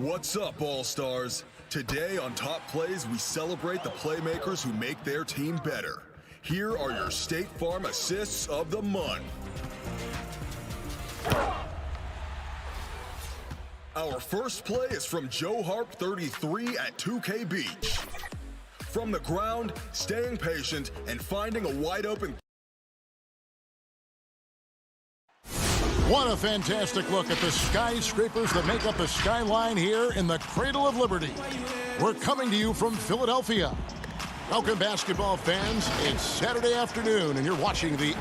What's up, All-Stars? Today on Top Plays, we celebrate the playmakers who make their team better. Here are your State Farm Assists of the Month. Our first play is from Joe Harp 33 at 2K Beach. From the ground, staying patient, and finding a wide open. What a fantastic look at the skyscrapers that make up the skyline here in the Cradle of Liberty. We're coming to you from Philadelphia. Welcome, basketball fans. It's Saturday afternoon, and you're watching the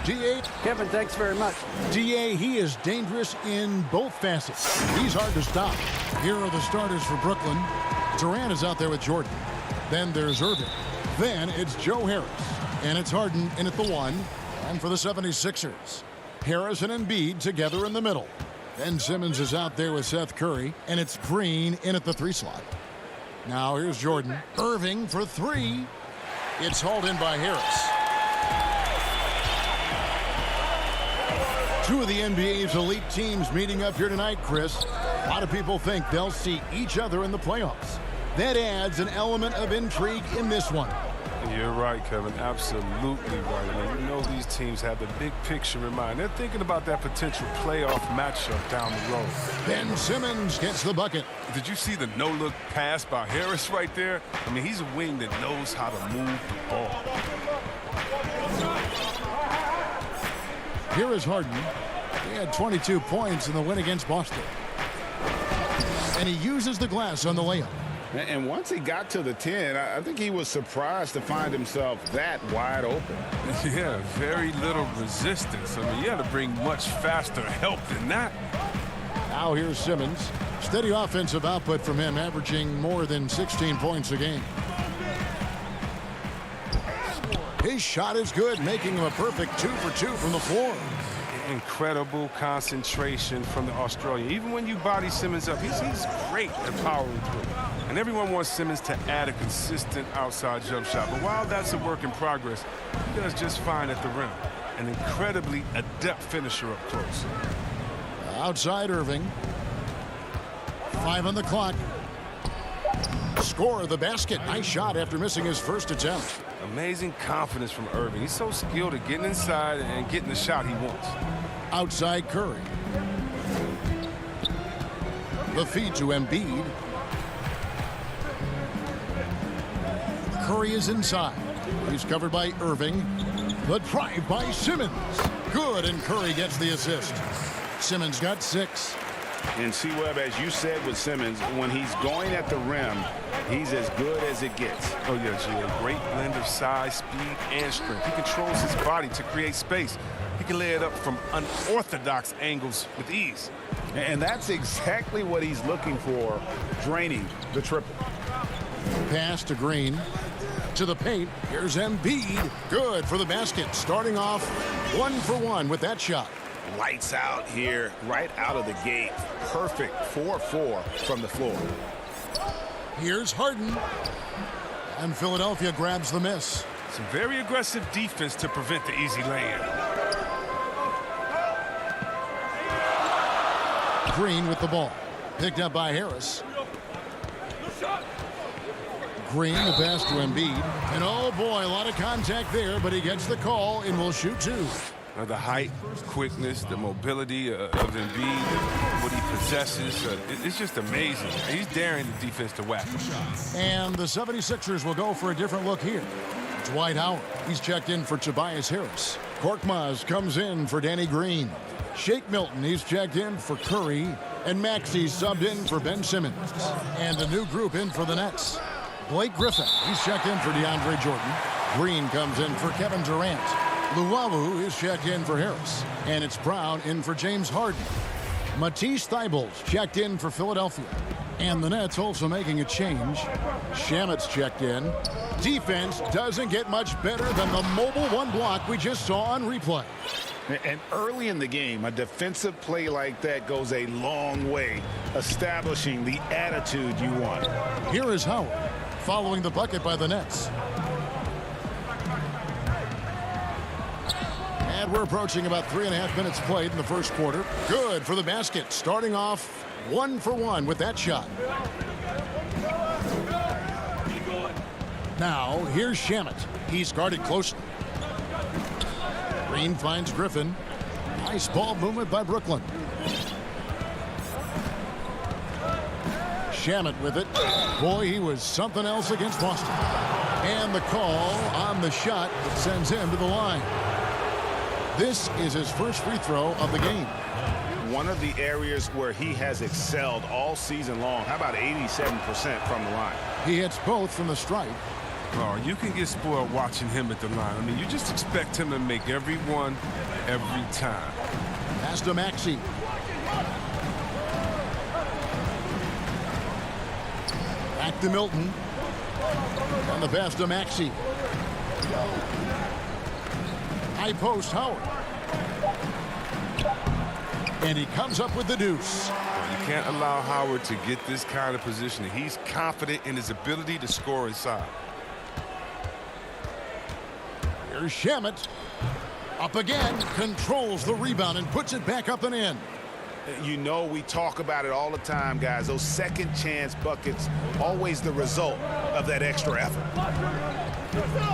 DA. Kevin, thanks very much. DA, he is dangerous in both facets. He's hard to stop. Here are the starters for Brooklyn. Durant is out there with Jordan. Then there's Irving. Then it's Joe Harris. And it's Harden in at the 1. And for the 76ers, Harris and Embiid together in the middle. Ben Simmons is out there with Seth Curry, and it's Green in at the 3 slot. Now here's Jordan. Irving for 3. It's hauled in by Harris. Two of the NBA's elite teams meeting up here tonight, Chris. A lot of people think they'll see each other in the playoffs. That adds an element of intrigue in this one. You're right, Kevin. Absolutely right. I mean, you know these teams have the big picture in mind. They're thinking about that potential playoff matchup down the road. Ben Simmons gets the bucket. Did you see the no-look pass by Harris right there? I mean, he's a wing that knows how to move the ball. Here is Harden. He had 22 points in the win against Boston. And he uses the glass on the layup. And once he got to the 10, I think he was surprised to find himself that wide open. Yeah, very little resistance. I mean, you had to bring much faster help than that. Now here's Simmons. Steady offensive output from him, averaging more than 16 points a game. His shot is good, making him a perfect 2 for 2 from the floor. Incredible concentration from the Australian. Even when you body Simmons up, he's great at powering through. And everyone wants Simmons to add a consistent outside jump shot. But while that's a work in progress, he does just fine at the rim. An incredibly adept finisher up close. Outside Irving. 5 on the clock. Score the basket. Nice shot after missing his first attempt. Amazing confidence from Irving. He's so skilled at getting inside and getting the shot he wants. Outside Curry. The feed to Embiid. Curry is inside. He's covered by Irving. The drive by Simmons. Good, and Curry gets the assist. Simmons got 6. And C-Webb, as you said with Simmons, when he's going at the rim, he's as good as it gets. Oh, yeah, Gio. Great blend of size, speed, and strength. He controls his body to create space. He can lay it up from unorthodox angles with ease. And that's exactly what he's looking for, draining the triple. Pass to Green. To the paint. Here's Embiid. Good for the basket. Starting off 1 for 1 with that shot. Lights out here, right out of the gate. Perfect 4-4 from the floor. Here's Harden. And Philadelphia grabs the miss. Some very aggressive defense to prevent the easy lay-in. Green with the ball. Picked up by Harris. Green, the pass to Embiid. And oh boy, a lot of contact there, but he gets the call and will shoot 2. The height, quickness, the mobility of Embiid, what he possesses, it's just amazing. He's daring the defense to whack him. And the 76ers will go for a different look here. Dwight Howard, he's checked in for Tobias Harris. Korkmaz comes in for Danny Green. Shake Milton, he's checked in for Curry. And Maxey's subbed in for Ben Simmons. And a new group in for the Nets. Blake Griffin, he's checked in for DeAndre Jordan. Green comes in for Kevin Durant. Luwawu is checked in for Harris. And it's Brown in for James Harden. Matisse Thybulle's checked in for Philadelphia. And the Nets also making a change. Shamet's checked in. Defense doesn't get much better than the mobile 1 block we just saw on replay. And early in the game, a defensive play like that goes a long way, establishing the attitude you want. Here is Howard, following the bucket by the Nets. And we're approaching about 3.5 minutes played in the first quarter. Good for the basket. Starting off 1 for 1 with that shot. Now, here's Shamet. He's guarded closely. Green finds Griffin. Nice ball movement by Brooklyn. Shamet with it. Boy, he was something else against Boston. And the call on the shot that sends him to the line. This is his first free throw of the game. One of the areas where he has excelled all season long. How about 87% from the line? He hits both from the stripe. Oh, you can get spoiled watching him at the line. I mean, you just expect him to make every one, every time. Pass to Maxey. Back to Milton. And the pass to Maxey. High post, Howard. And he comes up with the deuce. Well, you can't allow Howard to get this kind of position. He's confident in his ability to score inside. Here's Shamet. Up again, controls the rebound and puts it back up and in. You know, we talk about it all the time, guys. Those second chance buckets, always the result of that extra effort.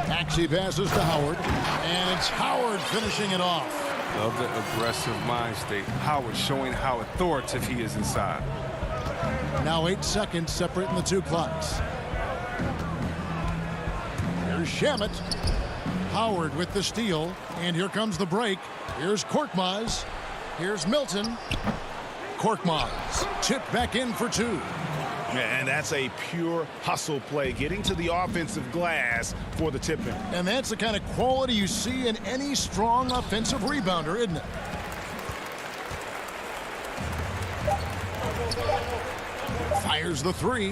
Maxey passes to Howard, and it's Howard finishing it off. Love the aggressive mind state. Howard showing how authoritative he is inside. Now 8 seconds separating the two clocks. Here's Shamet. Howard with the steal, and here comes the break. Here's Korkmaz. Here's Milton. Korkmaz tipped back in for 2. And that's a pure hustle play, getting to the offensive glass for the tip-in. And that's the kind of quality you see in any strong offensive rebounder, isn't it? Fires the 3.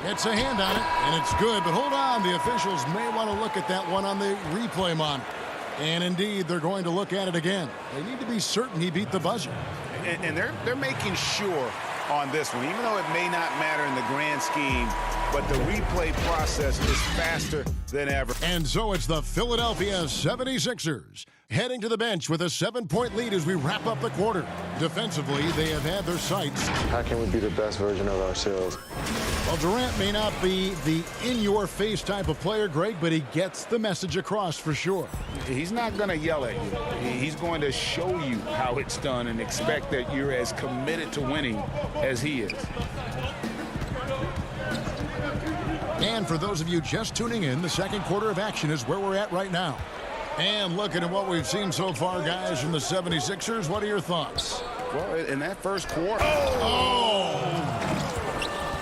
Gets a hand on it, and it's good. But hold on, the officials may want to look at that one on the replay monitor. And indeed, they're going to look at it again. They need to be certain he beat the buzzer. And they're making sure on this one, even though it may not matter in the grand scheme, but the replay process is faster than ever. And so it's the Philadelphia 76ers heading to the bench with a 7-point lead as we wrap up the quarter. Defensively, they have had their sights. How can we be the best version of ourselves? Well, Durant may not be the in-your-face type of player, Greg, but he gets the message across for sure. He's not going to yell at you. He's going to show you how it's done and expect that you're as committed to winning as he is. And for those of you just tuning in, the second quarter of action is where we're at right now. And looking at what we've seen so far, guys, from the 76ers, what are your thoughts? Well, in that first quarter.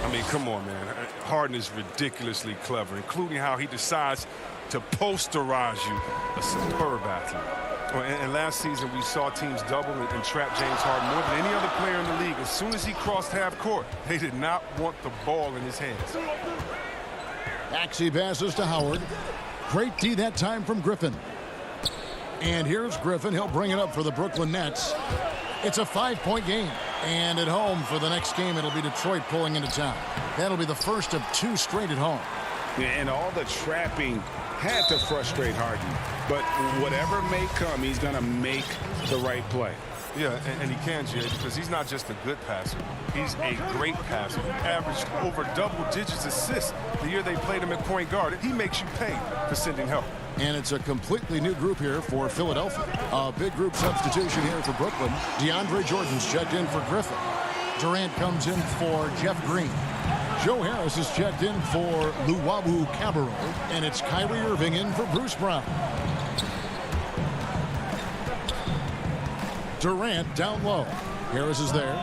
I mean, come on, man. Harden is ridiculously clever, including how he decides to posterize you, a superb athlete. Well, and last season, we saw teams double and trap James Harden more than any other player in the league. As soon as he crossed half court, they did not want the ball in his hands. Maxey passes to Howard. Great D that time from Griffin. And here's Griffin. He'll bring it up for the Brooklyn Nets. It's a 5-point game. And at home for the next game, it'll be Detroit pulling into town. That'll be the first of 2 straight at home. And all the trapping had to frustrate Harden. But whatever may come, he's going to make the right play. Yeah, and he can, Jay, because he's not just a good passer. He's a great passer. He averaged over double-digits assists the year they played him at point guard. He makes you pay for sending help. And it's a completely new group here for Philadelphia. A big group substitution here for Brooklyn. DeAndre Jordan's checked in for Griffin. Durant comes in for Jeff Green. Joe Harris is checked in for Luwawu Cabarro. And it's Kyrie Irving in for Bruce Brown. Durant down low. Harris is there.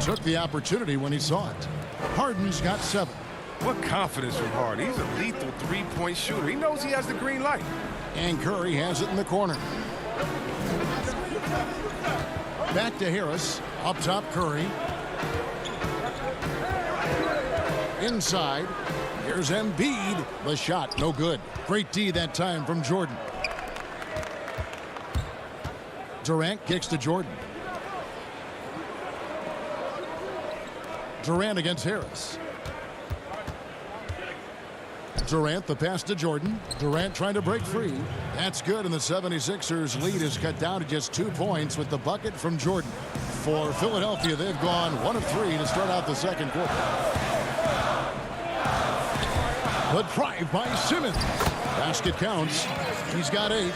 Took the opportunity when he saw it. Harden's got 7. What confidence from Harden. He's a lethal three-point shooter. He knows he has the green light. And Curry has it in the corner. Back to Harris. Up top, Curry. Inside. Here's Embiid. The shot, no good. Great D that time from Jordan. Durant kicks to Jordan. Durant against Harris. Durant, the pass to Jordan. Durant trying to break free. That's good, and the 76ers lead is cut down to just 2 points with the bucket from Jordan. For Philadelphia, they've gone 1 of 3 to start out the second quarter. The drive by Simmons. Basket counts. He's got 8.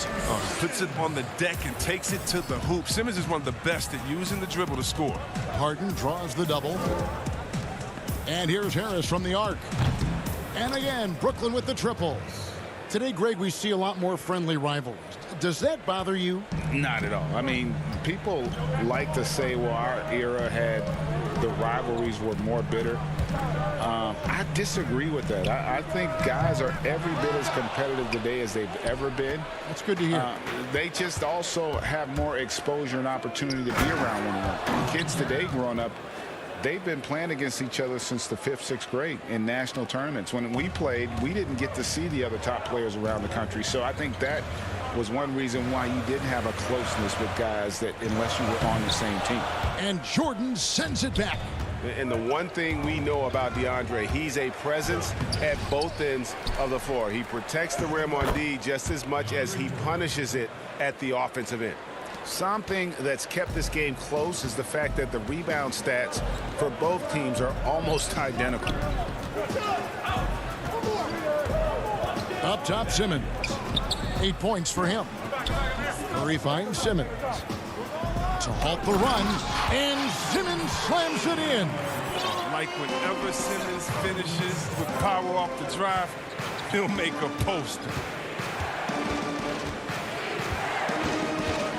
Puts it on the deck and takes it to the hoop. Simmons is one of the best at using the dribble to score. Harden draws the double. And here's Harris from the arc. And again, Brooklyn with the triple. Today, Greg, we see a lot more friendly rivalries. Does that bother you? Not at all. I mean, people like to say, well, our era had the rivalries were more bitter. I disagree with that. I think guys are every bit as competitive today as they've ever been. That's good to hear. They just also have more exposure and opportunity to be around one another. Kids today growing up, they've been playing against each other since the 5th, 6th grade in national tournaments. When we played, we didn't get to see the other top players around the country. So I think that was one reason why you didn't have a closeness with guys that unless you were on the same team. And Jordan sends it back. And the one thing we know about DeAndre, he's a presence at both ends of the floor. He protects the rim on D just as much as he punishes it at the offensive end. Something that's kept this game close is the fact that the rebound stats for both teams are almost identical. Up top, Simmons. 8 points for him. Curry finds Simmons to halt the run, and Simmons slams it in. Like whenever Simmons finishes with power off the drive, he'll make a poster.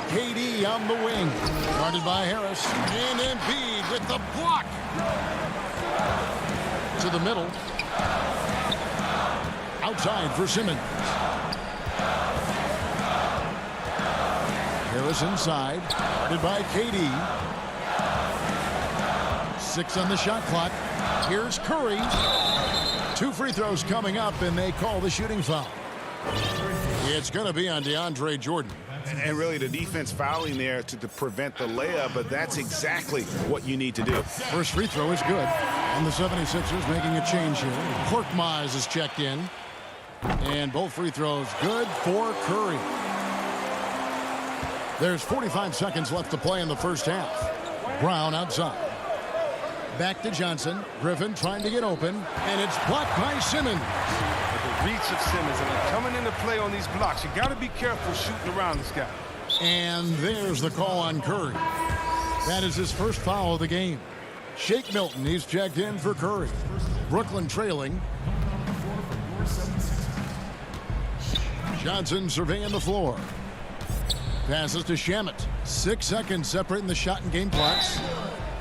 KD on the wing, guarded by Harris, and Embiid with the block. To the middle. Outside for Simmons. Harris inside, guarded by KD. 6 on the shot clock. Here's Curry. 2 free throws coming up, and they call the shooting foul. It's going to be on DeAndre Jordan. And really the defense fouling there to prevent the layup, but that's exactly what you need to do. First free throw is good. And the 76ers making a change here. Korkmaz is checked in. And both free throws good for Curry. There's 45 seconds left to play in the first half. Brown outside. Back to Johnson. Griffin trying to get open. And it's blocked by Simmons. The reach of Simmons and coming into play on these blocks. You got to be careful shooting around this guy. And there's the call on Curry. That is his first foul of the game. Shake Milton, he's checked in for Curry. Brooklyn trailing. Johnson surveying the floor. Passes to Shamet. 6 seconds separating the shot and game clocks.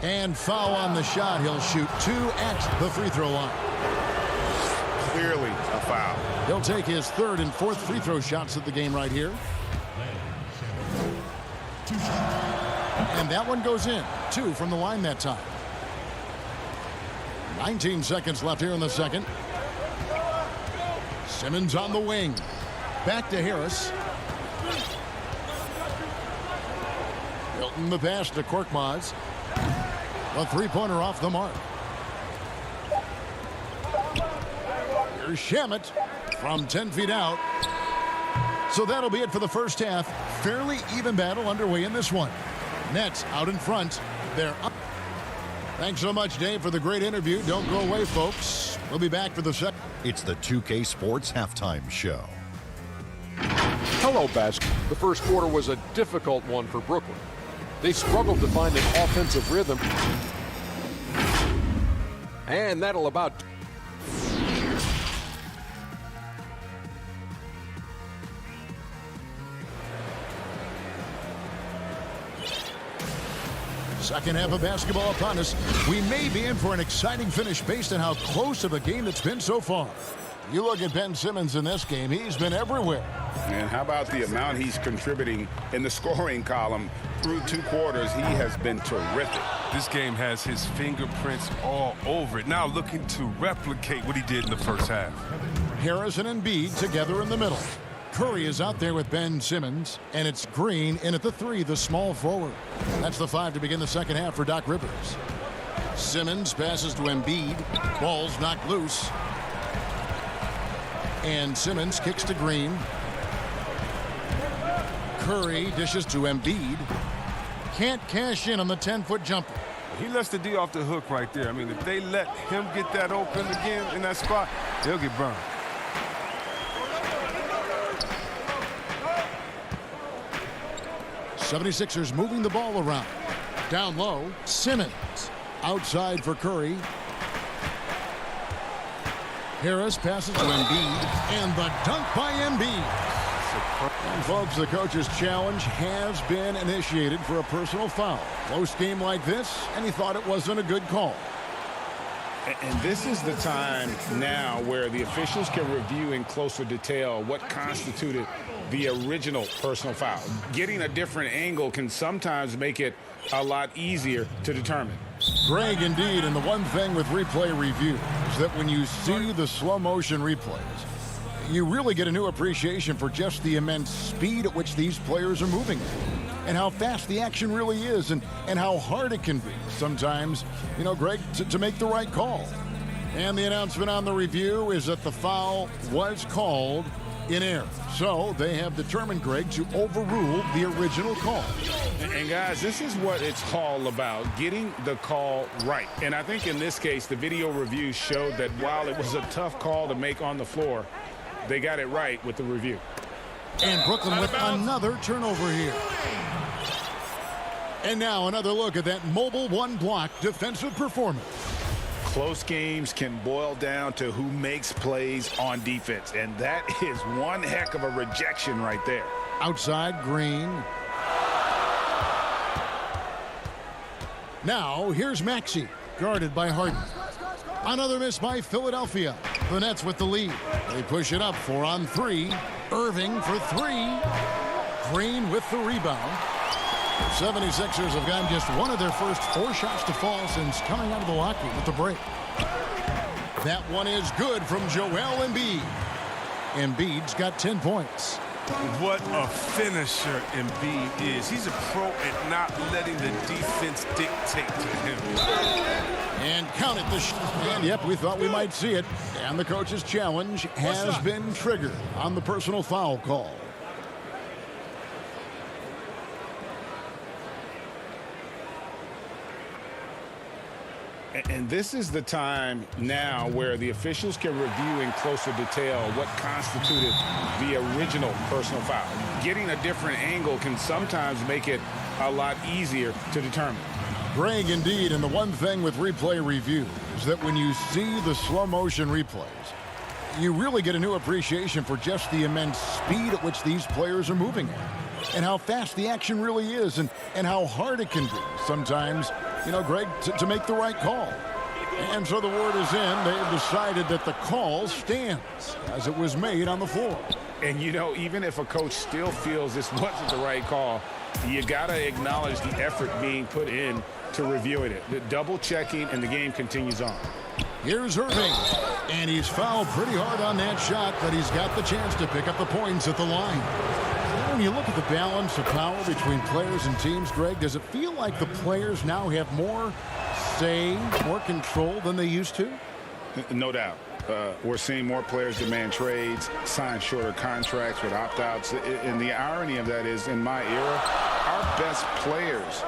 And foul on the shot. He'll shoot 2 at the free throw line. Clearly a foul. He'll take his 3rd and 4th free throw shots of the game right here. And that one goes in. 2 from the line that time. 19 seconds left here in the second. Simmons on the wing. Back to Harris. Milton the pass to Korkmaz. A three-pointer off the mark. Here's Shamet from 10 feet out. So that'll be it for the first half. Fairly even battle underway in this one. Nets out in front. They're up. Thanks so much, Dave, for the great interview. Don't go away, folks. We'll be back for the second. It's the 2K Sports Halftime Show. Hello, Basket. The first quarter was a difficult one for Brooklyn. They struggled to find an offensive rhythm. And that'll about... Second half of basketball upon us. We may be in for an exciting finish based on how close of a game it's been so far. You look at Ben Simmons in this game, he's been everywhere. And how about the amount he's contributing in the scoring column through 2 quarters? He has been terrific. This game has his fingerprints all over it. Now looking to replicate what he did in the first half. Harris and Embiid together in the middle. Curry is out there with Ben Simmons, and it's Green in at the 3, the small forward. That's the 5 to begin the second half for Doc Rivers. Simmons passes to Embiid. Ball's knocked loose. And Simmons kicks to Green. Curry dishes to Embiid. can't cash in on the 10-foot jumper. He lets the D off the hook right there. I mean, if they let him get that open again in that spot, they'll get burned. '76ers moving the ball around. Down low, Simmons. Outside for Curry. Harris passes to Embiid, and the dunk by Embiid. And folks, the coach's challenge has been initiated for a personal foul. Close game like this, and he thought it wasn't a good call. And this is the time now where the officials can review in closer detail what constituted the original personal foul. Getting a different angle can sometimes make it a lot easier to determine. Greg, indeed, and the one thing with replay review is that when you see the slow motion replays, you really get a new appreciation for just the immense speed at which these players are moving and how fast the action really is and how hard it can be sometimes, you know, Greg, to make the right call. And the announcement on the review is that the foul was called in error. So they have determined, Greg, to overrule the original call. And guys, this is what it's all about, getting the call right. And I think in this case, the video review showed that while it was a tough call to make on the floor, they got it right with the review. And Brooklyn with another turnover here. And now another look at that mobile one-block defensive performance. Close games can boil down to who makes plays on defense, and that is one heck of a rejection right there. Outside, Green. Now, here's Maxey, guarded by Harden. Another miss by Philadelphia. The Nets with the lead. They push it up 4-on-3. Irving for 3. Green with the rebound. 76ers have gotten just one of their first 4 shots to fall since coming out of the locker room with the break. That one is good from Joel Embiid. Embiid's got 10 points. What a finisher Embiid is. He's a pro at not letting the defense dictate to him. And count it. And yep, we thought we might see it. And the coach's challenge has been triggered on the personal foul call. And this is the time now where the officials can review in closer detail what constituted the original personal foul. Getting a different angle can sometimes make it a lot easier to determine. Greg, indeed, and the one thing with replay review is that when you see the slow motion replays, you really get a new appreciation for just the immense speed at which these players are moving at and how fast the action really is and how hard it can be sometimes, you know, Greg, to make the right call. And so the word is in. They've decided that the call stands as it was made on the floor. And, you know, even if a coach still feels this wasn't the right call, you got to acknowledge the effort being put in to reviewing it. The double checking, and the game continues on. Here's Irving, and he's fouled pretty hard on that shot, but he's got the chance to pick up the points at the line. When you look at the balance of power between players and teams, Greg, does it feel like the players now have more say, more control than they used to? No doubt. We're seeing more players demand trades, sign shorter contracts with opt-outs. And the irony of that is, in my era, our best players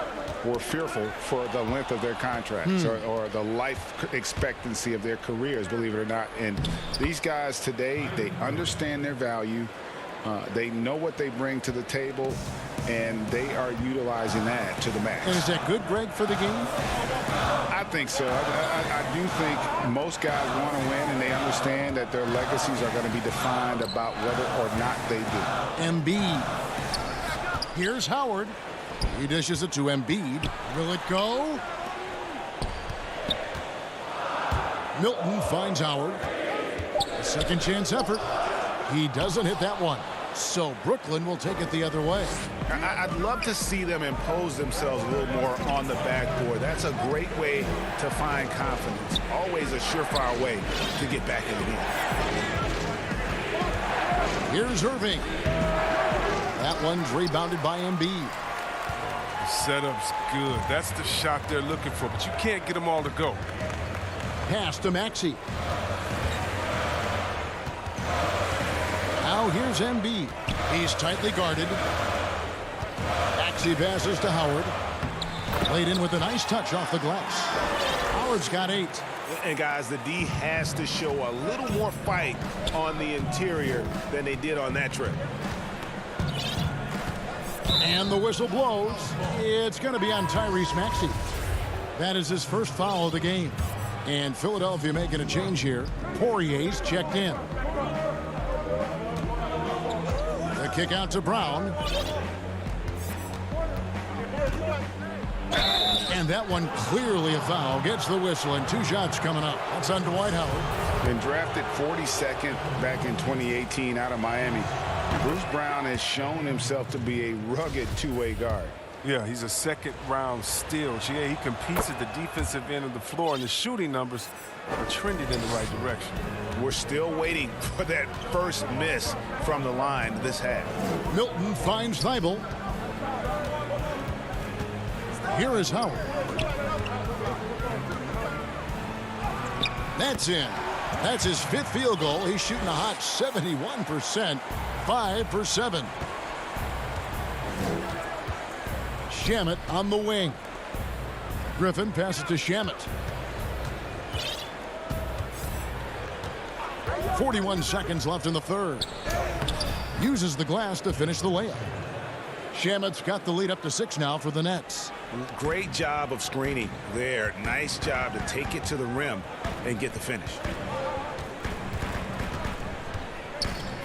were fearful for the length of their contracts or the life expectancy of their careers, believe it or not. And these guys today, they understand their value. They know what they bring to the table, and they are utilizing that to the max. And is that good, Greg, for the game? I think so. I do think most guys want to win, and they understand that their legacies are going to be defined about whether or not they do. Embiid. Here's Howard. He dishes it to Embiid. Will it go? Milton finds Howard. A second chance effort. He doesn't hit that one. So Brooklyn will take it the other way. I'd love to see them impose themselves a little more on the backboard. That's a great way to find confidence. Always a surefire way to get back in the game. Here's Irving. That one's rebounded by Embiid. The setup's good. That's the shot they're looking for, but you can't get them all to go. Pass to Maxey. Now here's Embiid. He's tightly guarded. Maxey passes to Howard. Laid in with a nice touch off the glass. Howard's got 8. And guys, the D has to show a little more fight on the interior than they did on that trip. And the whistle blows. It's going to be on Tyrese Maxey. That is his first foul of the game. And Philadelphia making a change here. Poirier's checked in. The kick out to Brown. And that one clearly a foul. Gets the whistle and 2 shots coming up. That's on Dwight Howard. Been drafted 42nd back in 2018 out of Miami. Bruce Brown has shown himself to be a rugged two-way guard. Yeah, he's a second-round steal. Yeah, he competes at the defensive end of the floor, and the shooting numbers are trending in the right direction. We're still waiting for that first miss from the line this half. Milton finds Thibault. Here is Howard. That's in. That's his 5th field goal. He's shooting a hot 71%. 5 for 7. Shamet on the wing. Griffin passes to Shamet. 41 seconds left in the third. Uses the glass to finish the layup. Shamet's got the lead up to 6 now for the Nets. Great job of screening there. Nice job to take it to the rim and get the finish.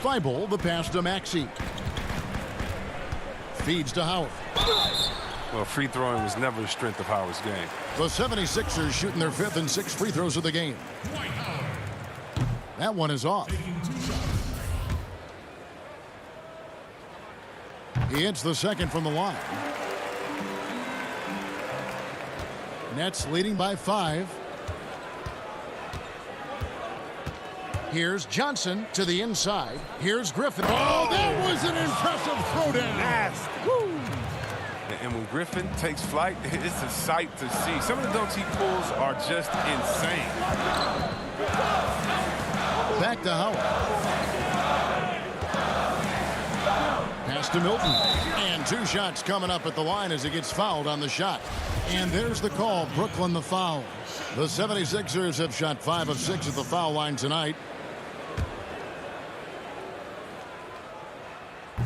Thibault, the pass to Maxey. Feeds to Howard. Well, free throwing was never the strength of Howard's game. The 76ers shooting their 5th and 6th free throws of the game. That one is off. He hits the second from the line. Nets leading by 5. Here's Johnson to the inside. Here's Griffin. Oh, that was an impressive throwdown. And when Griffin takes flight, it's a sight to see. Some of the dunks he pulls are just insane. Back to Howard. Pass to Milton. And 2 shots coming up at the line as he gets fouled on the shot. And there's the call. Brooklyn the foul. The 76ers have shot 5 of 6 at the foul line tonight.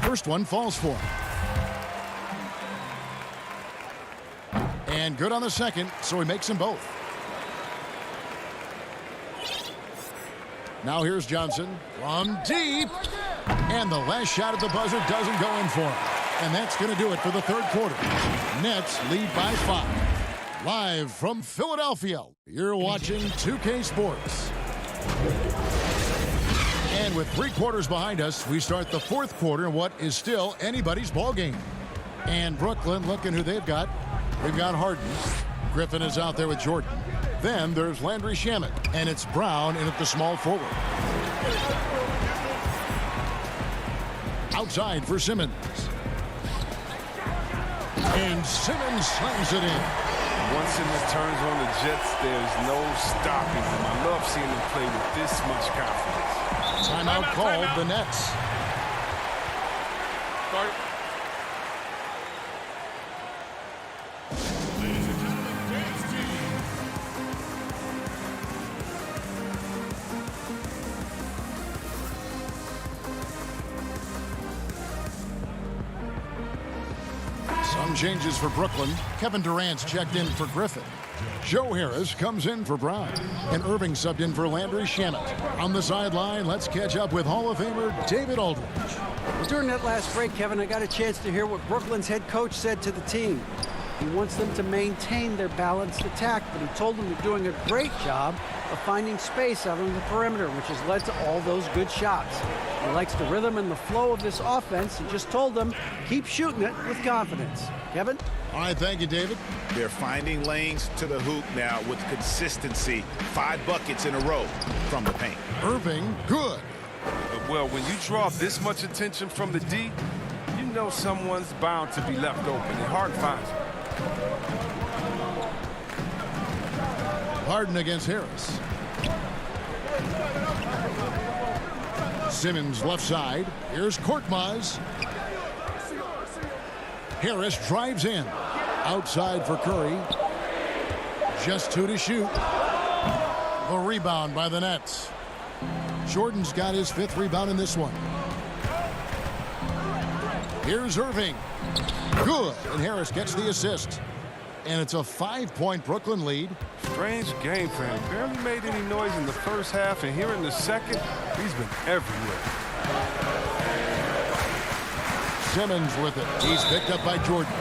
First one falls for him. And good on the second, so he makes them both. Now here's Johnson from deep. And the last shot at the buzzer doesn't go in for him. And that's going to do it for the third quarter. Nets lead by 5. Live from Philadelphia, you're watching 2K Sports. And with 3 quarters behind us, we start the 4th quarter in what is still anybody's ball game. And Brooklyn, looking who they've got. We've got Harden. Griffin is out there with Jordan. Then there's Landry Shamet. And it's Brown in at the small forward. Outside for Simmons. And Simmons slams it in. Once Simmons turns on the Jets, there's no stopping him. I love seeing him play with this much confidence. Timeout called the Nets. Some changes for Brooklyn. Kevin Durant's checked in for Griffin. Joe Harris comes in for Brown. And Irving subbed in for Landry Shamet. On the sideline, let's catch up with Hall of Famer David Aldridge. Well, during that last break, Kevin, I got a chance to hear what Brooklyn's head coach said to the team. He wants them to maintain their balanced attack, but he told them they're doing a great job of finding space out on the perimeter, which has led to all those good shots. He likes the rhythm and the flow of this offense and just told them, keep shooting it with confidence. Kevin? All right, thank you, David. They're finding lanes to the hoop now with consistency. 5 buckets in a row from the paint. Irving, good. Well, when you draw this much attention from the D, you know someone's bound to be left open, and Harden finds it. Harden against Harris. Simmons left side. Here's Korkmaz. Harris drives in. Outside for Curry. Just 2 to shoot. The rebound by the Nets. Jordan's got his 5th rebound in this one. Here's Irving. Good. And Harris gets the assist. And it's a 5-point Brooklyn lead. Strange game for him. Barely made any noise in the first half, and here in the second, he's been everywhere. Simmons with it. He's picked up by Jordan.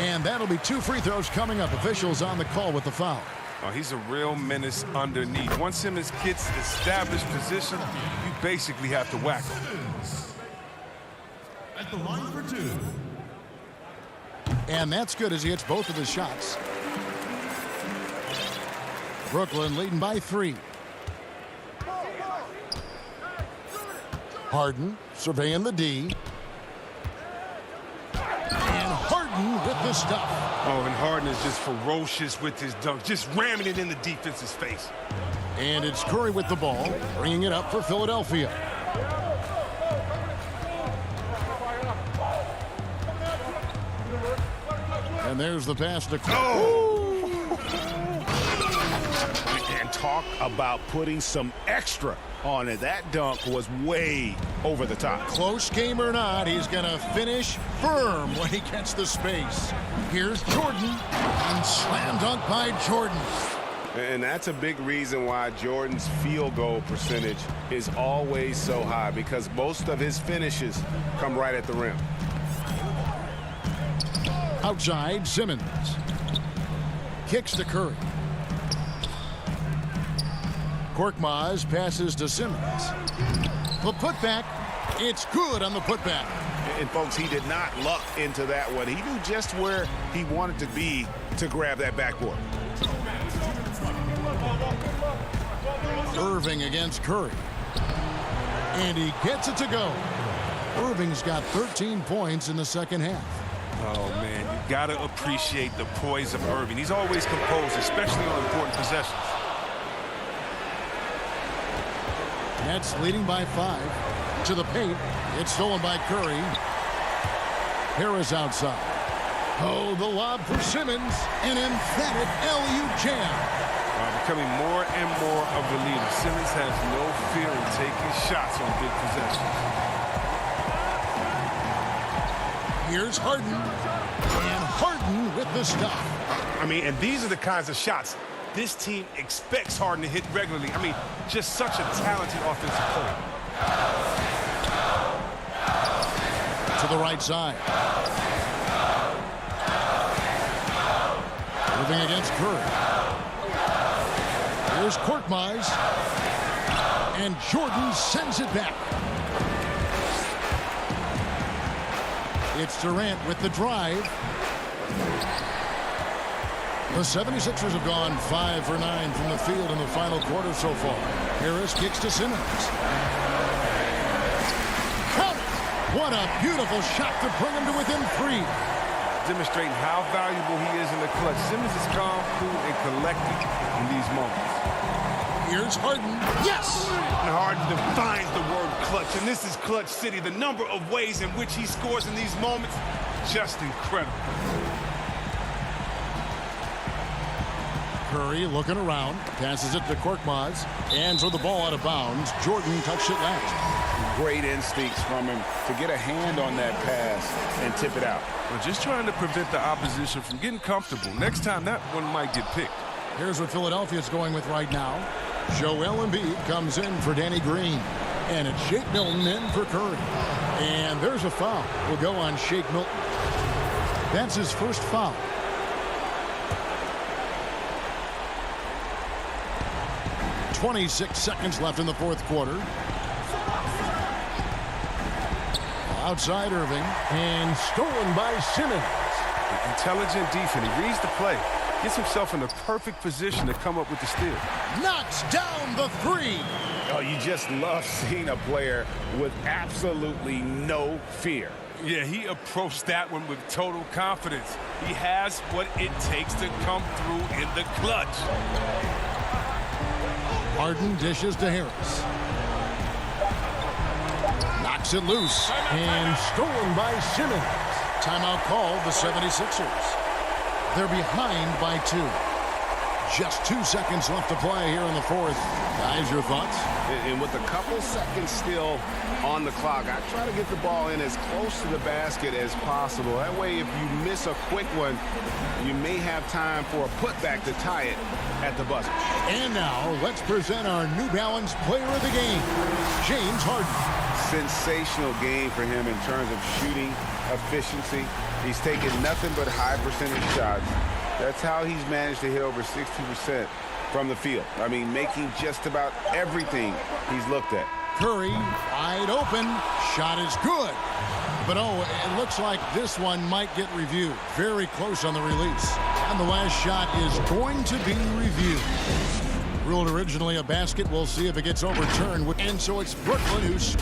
And that'll be 2 free throws coming up. Officials on the call with the foul. Oh, he's a real menace underneath. Once Simmons gets established position, you basically have to whack him. At the line for 2. And that's good as he hits both of his shots. Brooklyn leading by 3. Harden surveying the D. And Harden with the stuff. Oh, and Harden is just ferocious with his dunk, just ramming it in the defense's face. And it's Curry with the ball, bringing it up for Philadelphia. And there's the pass to Curry. Oh! And talk about putting some extra on it. That dunk was way over the top. Close game or not, he's going to finish firm when he gets the space. Here's Jordan, and slam dunk by Jordan. And that's a big reason why Jordan's field goal percentage is always so high, because most of his finishes come right at the rim. Outside, Simmons. Kicks to Curry. Korkmaz passes to Simmons. The putback, it's good on the putback. And folks, he did not luck into that one. He knew just where he wanted to be to grab that backboard. Irving against Curry. And he gets it to go. Irving's got 13 points in the second half. Oh, man, you got to appreciate the poise of Irving. He's always composed, especially on important possessions. Nets leading by 5. To the paint. It's stolen by Curry. Harris outside. Oh, the lob for Simmons. An emphatic LU jam. Becoming more and more of the leader. Simmons has no fear in taking shots on big possessions. Here's Harden. And Harden with the stuff. I mean, and these are the kinds of shots this team expects Harden to hit regularly. I mean, just such a talented offensive player. To the right side. Moving against Curry. Here's Korkmaz. And Jordan sends it back. It's Durant with the drive. The 76ers have gone 5 for 9 from the field in the final quarter so far. Harris kicks to Simmons. Count it! What a beautiful shot to bring him to within 3. Demonstrating how valuable he is in the clutch. Simmons is calm, cool, and collected in these moments. Here's Harden. Yes! And Harden defines the word clutch, and this is Clutch City. The number of ways in which he scores in these moments, just incredible. Curry looking around, passes it to Korkmaz, and throw the ball out of bounds. Jordan touched it last. Great instincts from him to get a hand on that pass and tip it out. We're just trying to prevent the opposition from getting comfortable. Next time, that one might get picked. Here's what Philadelphia's going with right now. Joel Embiid comes in for Danny Green. And it's Shake Milton in for Curry. And there's a foul. Will go on Shake Milton. That's his first foul. .26 seconds left in the fourth quarter. Outside Irving. And stolen by Simmons. Intelligent defense. He reads the play. Gets himself in the perfect position to come up with the steal. Knocks down the 3. Oh, you just love seeing a player with absolutely no fear. Yeah, he approached that one with total confidence. He has what it takes to come through in the clutch. Harden dishes to Harris. Knocks it loose. And stolen by Simmons. Timeout called the 76ers. They're behind by 2. Just 2 seconds left to play here in the fourth. Guys, your thoughts? And with a couple seconds still on the clock, I try to get the ball in as close to the basket as possible. That way, if you miss a quick one, you may have time for a putback to tie it at the buzzer. And now, let's present our New Balance player of the game, James Harden. Sensational game for him in terms of shooting efficiency. He's taken nothing but high percentage shots. That's how he's managed to hit over 60% from the field. I mean, making just about everything he's looked at. Curry, wide open. Shot is good. But, oh, it looks like this one might get reviewed. Very close on the release. And the last shot is going to be reviewed. Ruled originally a basket. We'll see if it gets overturned. And so it's Brooklyn who's...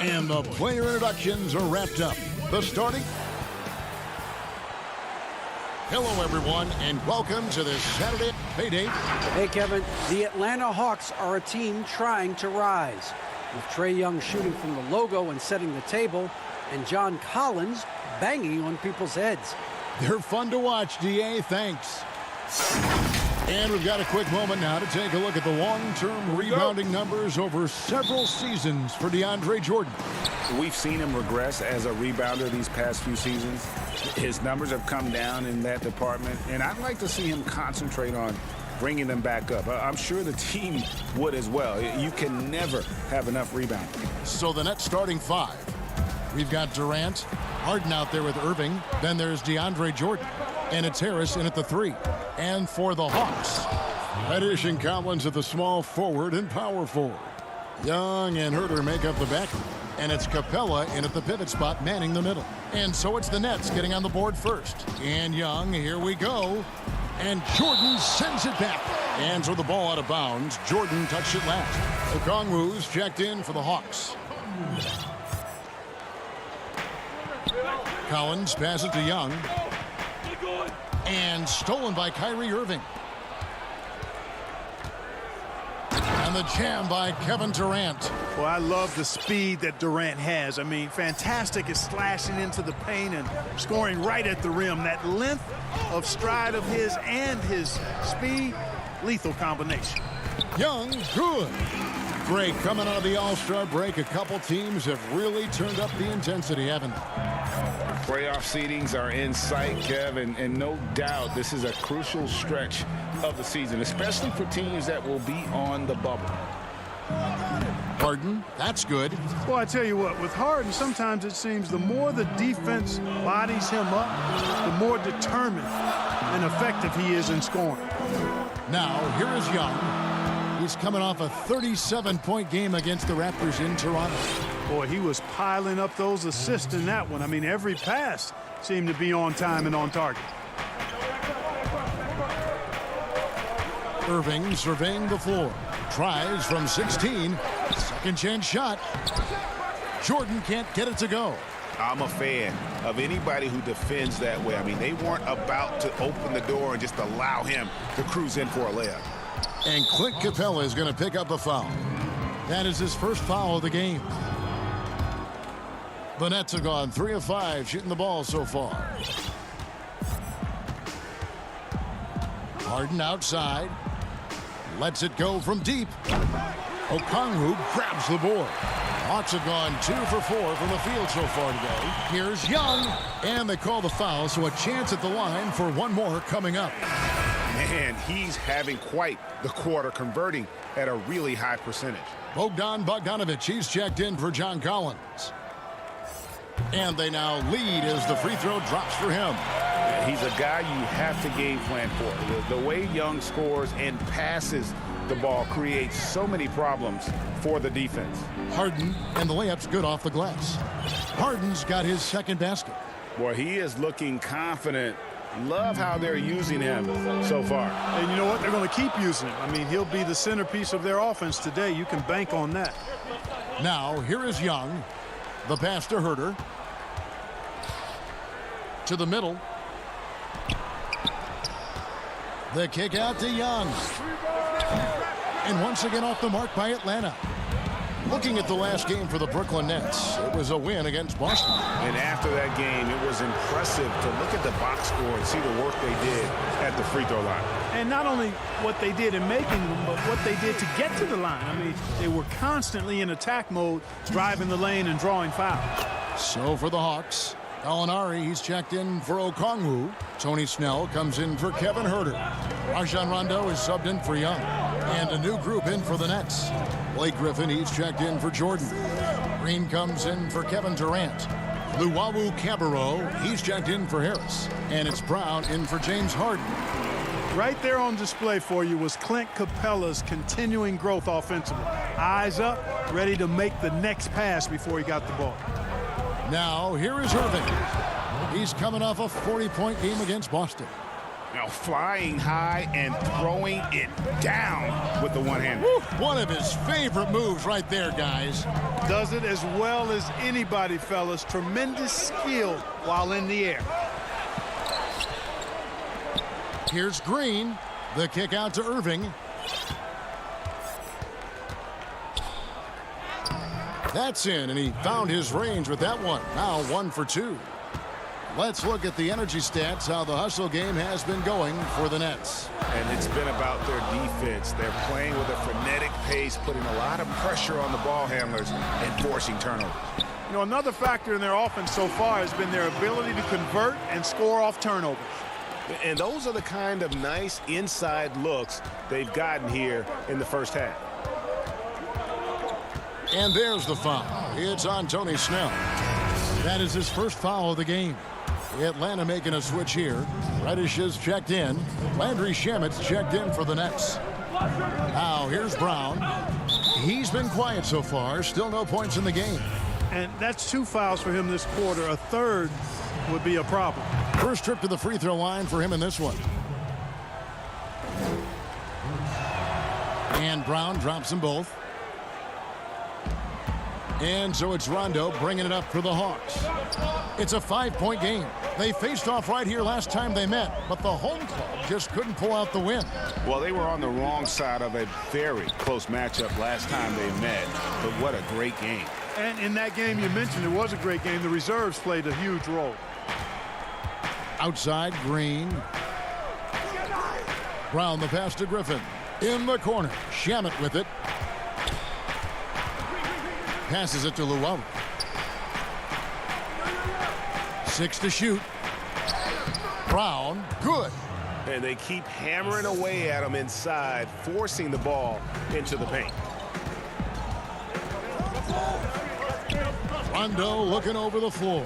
And the player introductions are wrapped up. The starting. Hello, everyone, and welcome to this Saturday payday. Hey, Kevin, the Atlanta Hawks are a team trying to rise. With Trae Young shooting from the logo and setting the table, and John Collins banging on people's heads. They're fun to watch, DA. Thanks. And we've got a quick moment now to take a look at the long-term rebounding numbers over several seasons for DeAndre Jordan. We've seen him regress as a rebounder these past few seasons. His numbers have come down in that department, and I'd like to see him concentrate on bringing them back up. I'm sure the team would as well. You can never have enough rebounding. So the net starting five. We've got Durant, Harden out there with Irving. Then there's DeAndre Jordan. And it's Harris in at the 3. And for the Hawks, Reddish and Collins at the small forward and power forward. Young and Herter make up the back. And it's Capella in at the pivot spot, manning the middle. And so it's the Nets getting on the board first. And Young, here we go. And Jordan sends it back. And so the ball out of bounds. Jordan touched it last. Okongwu's checked in for the Hawks. Collins passes to Young. And stolen by Kyrie Irving. And the jam by Kevin Durant. Well, I love the speed that Durant has. I mean, fantastic at slashing into the paint and scoring right at the rim. That length of stride of his and his speed, lethal combination. Young, good. Great, coming out of the All-Star break, a couple teams have really turned up the intensity, haven't they? Playoff seedings are in sight, Kev, and no doubt this is a crucial stretch of the season, especially for teams that will be on the bubble. Harden, that's good. Well, I tell you what, with Harden, sometimes it seems the more the defense bodies him up, the more determined and effective he is in scoring. Now, here is Young. He's coming off a 37-point game against the Raptors in Toronto. Boy, he was piling up those assists in that one. I mean, every pass seemed to be on time and on target. Irving surveying the floor. Tries from 16. Second chance shot. Jordan can't get it to go. I'm a fan of anybody who defends that way. I mean, they weren't about to open the door and just allow him to cruise in for a layup. And Clint Capella is going to pick up a foul. That is his first foul of the game. The Nets have gone 3 of 5 shooting the ball so far. Harden outside. Lets it go from deep. Okongwu grabs the board. Hawks have gone 2 for 4 from the field so far today. Here's Young. And they call the foul, so a chance at the line for one more coming up. Man, he's having quite the quarter, converting at a really high percentage. Bogdan Bogdanovic, he's checked in for John Collins. And they now lead as the free throw drops for him. He's a guy you have to game plan for. The way Young scores and passes the ball creates so many problems for the defense. Harden, and the layup's good off the glass. Harden's got his second basket. Boy, he is looking confident. Love how they're using him so far. And you know what? They're going to keep using him. I mean, he'll be the centerpiece of their offense today. You can bank on that. Now, here is Young. The pass to Herter. To the middle. The kick out to Young. And once again off the mark by Atlanta. Looking at the last game for the Brooklyn Nets, it was a win against Boston. And after that game, it was impressive to look at the box score and see the work they did at the free throw line. And not only what they did in making them, but what they did to get to the line. I mean, they were constantly in attack mode, driving the lane and drawing fouls. So for the Hawks, Gallinari, he's checked in for Okongwu. Tony Snell comes in for Kevin Huerter. Rajon Rondo is subbed in for Young. And a new group in for the Nets. Blake Griffin, he's checked in for Jordan. Green comes in for Kevin Durant. Luwawu Cabarrot, he's checked in for Harris. And it's Brown in for James Harden. Right there on display for you was Clint Capella's continuing growth offensively. Eyes up, ready to make the next pass before he got the ball. Now, here is Irving. He's coming off a 40-point game against Boston. Now flying high and throwing it down with the one hand. One of his favorite moves right there, guys. Does it as well as anybody, fellas. Tremendous skill while in the air. Here's Green. The kick out to Irving. That's in, and he found his range with that one. Now 1 for 2. Let's look at the energy stats, how the hustle game has been going for the Nets. And it's been about their defense. They're playing with a frenetic pace, putting a lot of pressure on the ball handlers and forcing turnovers. You know, another factor in their offense so far has been their ability to convert and score off turnovers. And those are the kind of nice inside looks they've gotten here in the first half. And there's the foul. It's on Tony Snell. That is his first foul of the game. Atlanta making a switch here. Reddish is checked in. Landry Shamet's checked in for the Nets. Now here's Brown. He's been quiet so far. Still no points in the game. And that's 2 fouls for him this quarter. A third would be a problem. First trip to the free throw line for him in this one. And Brown drops them both. And so it's Rondo bringing it up for the Hawks. It's a 5-point game. They faced off right here last time they met, but the home club just couldn't pull out the win. Well, they were on the wrong side of a very close matchup last time they met, but what a great game. And in that game you mentioned, it was a great game. The reserves played a huge role. Outside, Green. Brown the pass to Griffin. In the corner, Shamet with it. Passes it to Luwawu. 6 to shoot. Brown, good. And they keep hammering away at him inside, forcing the ball into the paint. Rondo looking over the floor.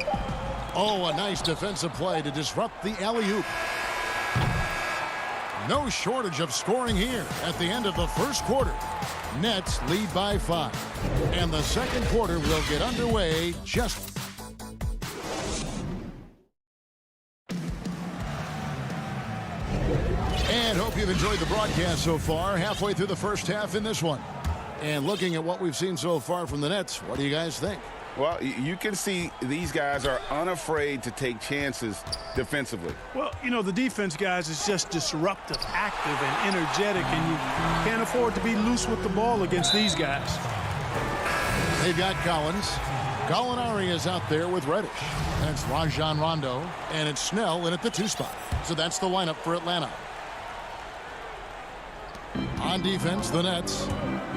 Oh, a nice defensive play to disrupt the alley-oop. No shortage of scoring here at the end of the first quarter. Nets lead by 5. And the second quarter will get underway just... And hope you've enjoyed the broadcast so far. Halfway through the first half in this one. And looking at what we've seen so far from the Nets, what do you guys think? Well, you can see these guys are unafraid to take chances defensively. Well, you know, the defense, guys, is just disruptive, active, and energetic, and you can't afford to be loose with the ball against these guys. They've got Collins. Gallinari is out there with Reddish. That's Rajon Rondo, and it's Snell in at the 2 spot. So that's the lineup for Atlanta. On defense, the Nets.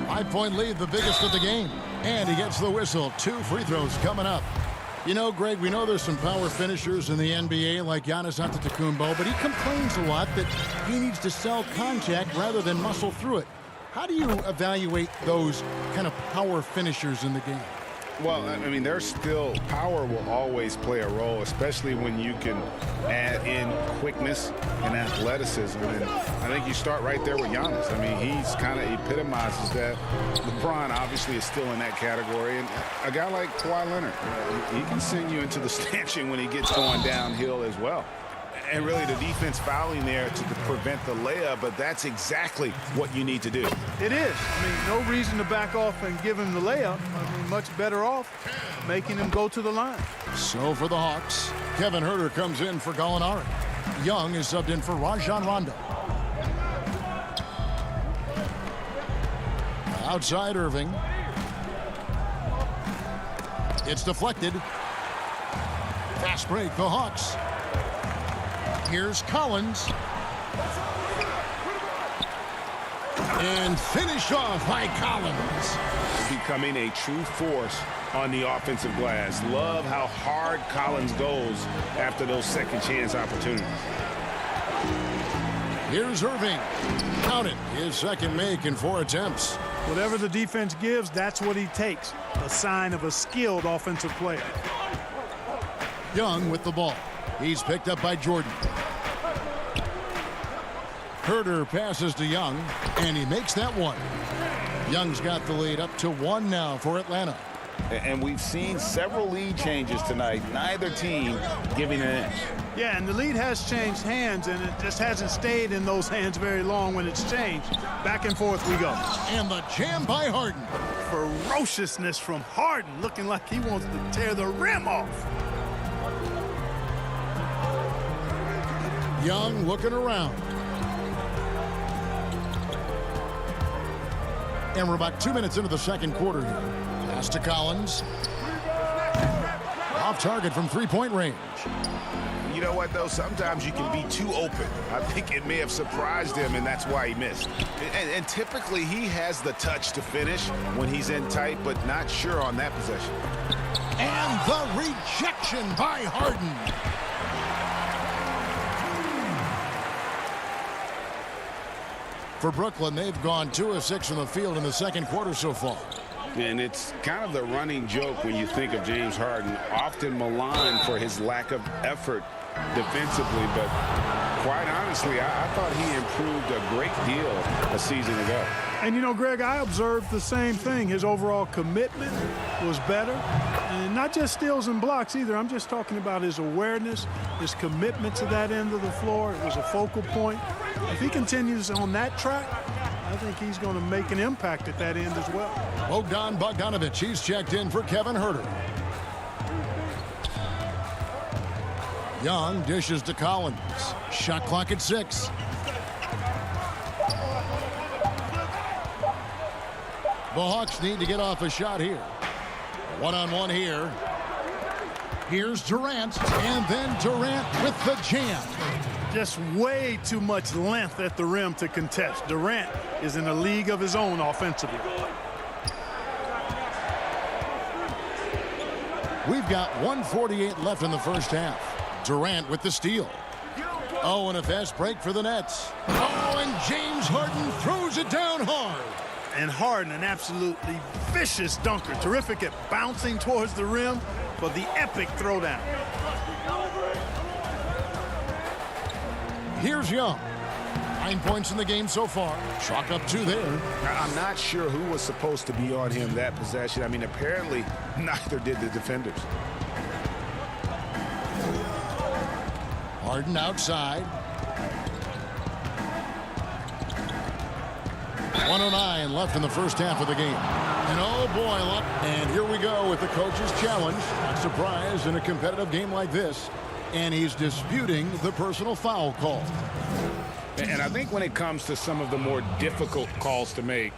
5-point lead, the biggest of the game. And he gets the whistle. 2 free throws coming up. You know, Greg, we know there's some power finishers in the NBA like Giannis Antetokounmpo, but he complains a lot that he needs to sell contact rather than muscle through it. How do you evaluate those kind of power finishers in the game? Well, I mean, there's still power will always play a role, especially when you can add in quickness and athleticism. And I think you start right there with Giannis. I mean, he's kind of epitomizes that. LeBron obviously is still in that category. And a guy like Kawhi Leonard, he can send you into the stanchion when he gets going downhill as well. And really the defense fouling there to prevent the layup, but that's exactly what you need to do. It is. I mean, no reason to back off and give him the layup. I mean, much better off making him go to the line. So for the Hawks, Kevin Huerter comes in for Gallinari. Young is subbed in for Rajon Rondo. Outside Irving. It's deflected. Fast break, the Hawks. Here's Collins. And finished off by Collins. Becoming a true force on the offensive glass. Love how hard Collins goes after those second chance opportunities. Here's Irving. Count it. His second make in 4 attempts. Whatever the defense gives, that's what he takes. A sign of a skilled offensive player. Young with the ball. He's picked up by Jordan. Herter passes to Young, and he makes that one. Young's got the lead up to 1 now for Atlanta. And we've seen several lead changes tonight. Neither team giving an inch. Yeah, and the lead has changed hands, and it just hasn't stayed in those hands very long when it's changed. Back and forth we go. And the jam by Harden. Ferociousness from Harden, looking like he wants to tear the rim off. Young looking around. And we're about 2 minutes into the second quarter here. Pass to Collins. Off target from three-point range. You know what, though? Sometimes you can be too open. I think it may have surprised him, and that's why he missed. And typically, he has the touch to finish when he's in tight, but not sure on that possession. And the rejection by Harden. For Brooklyn, they've gone 2 of 6 from the field in the second quarter so far. And it's kind of the running joke when you think of James Harden, often maligned for his lack of effort defensively, but quite honestly, I thought he improved a great deal a season ago. And you know, Greg, I observed the same thing. His overall commitment was better. And not just steals and blocks either. I'm just talking about his awareness, his commitment to that end of the floor. It was a focal point. If he continues on that track, I think he's going to make an impact at that end as well. Bogdan Bogdanovic, he's checked in for Kevin Herter. Young dishes to Collins. Shot clock at 6. The Hawks need to get off a shot here. One-on-one here. Here's Durant, and then Durant with the jam. Just way too much length at the rim to contest. Durant is in a league of his own offensively. We've got 1:48 left in the first half. Durant with the steal. Oh, and a fast break for the Nets. Oh, and James Harden throws it down hard. And Harden, an absolutely vicious dunker. Terrific at bouncing towards the rim for the epic throwdown. Here's Young. 9 points in the game so far. Chalk up 2 there. I'm not sure who was supposed to be on him that possession. I mean, apparently neither did the defenders. Harden outside. 1:09 left in the first half of the game. And oh boy, look. And here we go with the coach's challenge. Not surprised in a competitive game like this. And he's disputing the personal foul call. And I think when it comes to some of the more difficult calls to make,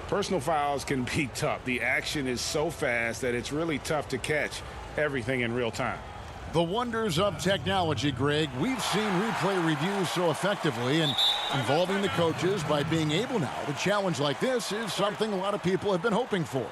personal fouls can be tough. The action is so fast that it's really tough to catch everything in real time. The wonders of technology, Greg. We've seen replay reviews so effectively, and involving the coaches by being able now to challenge like this is something a lot of people have been hoping for.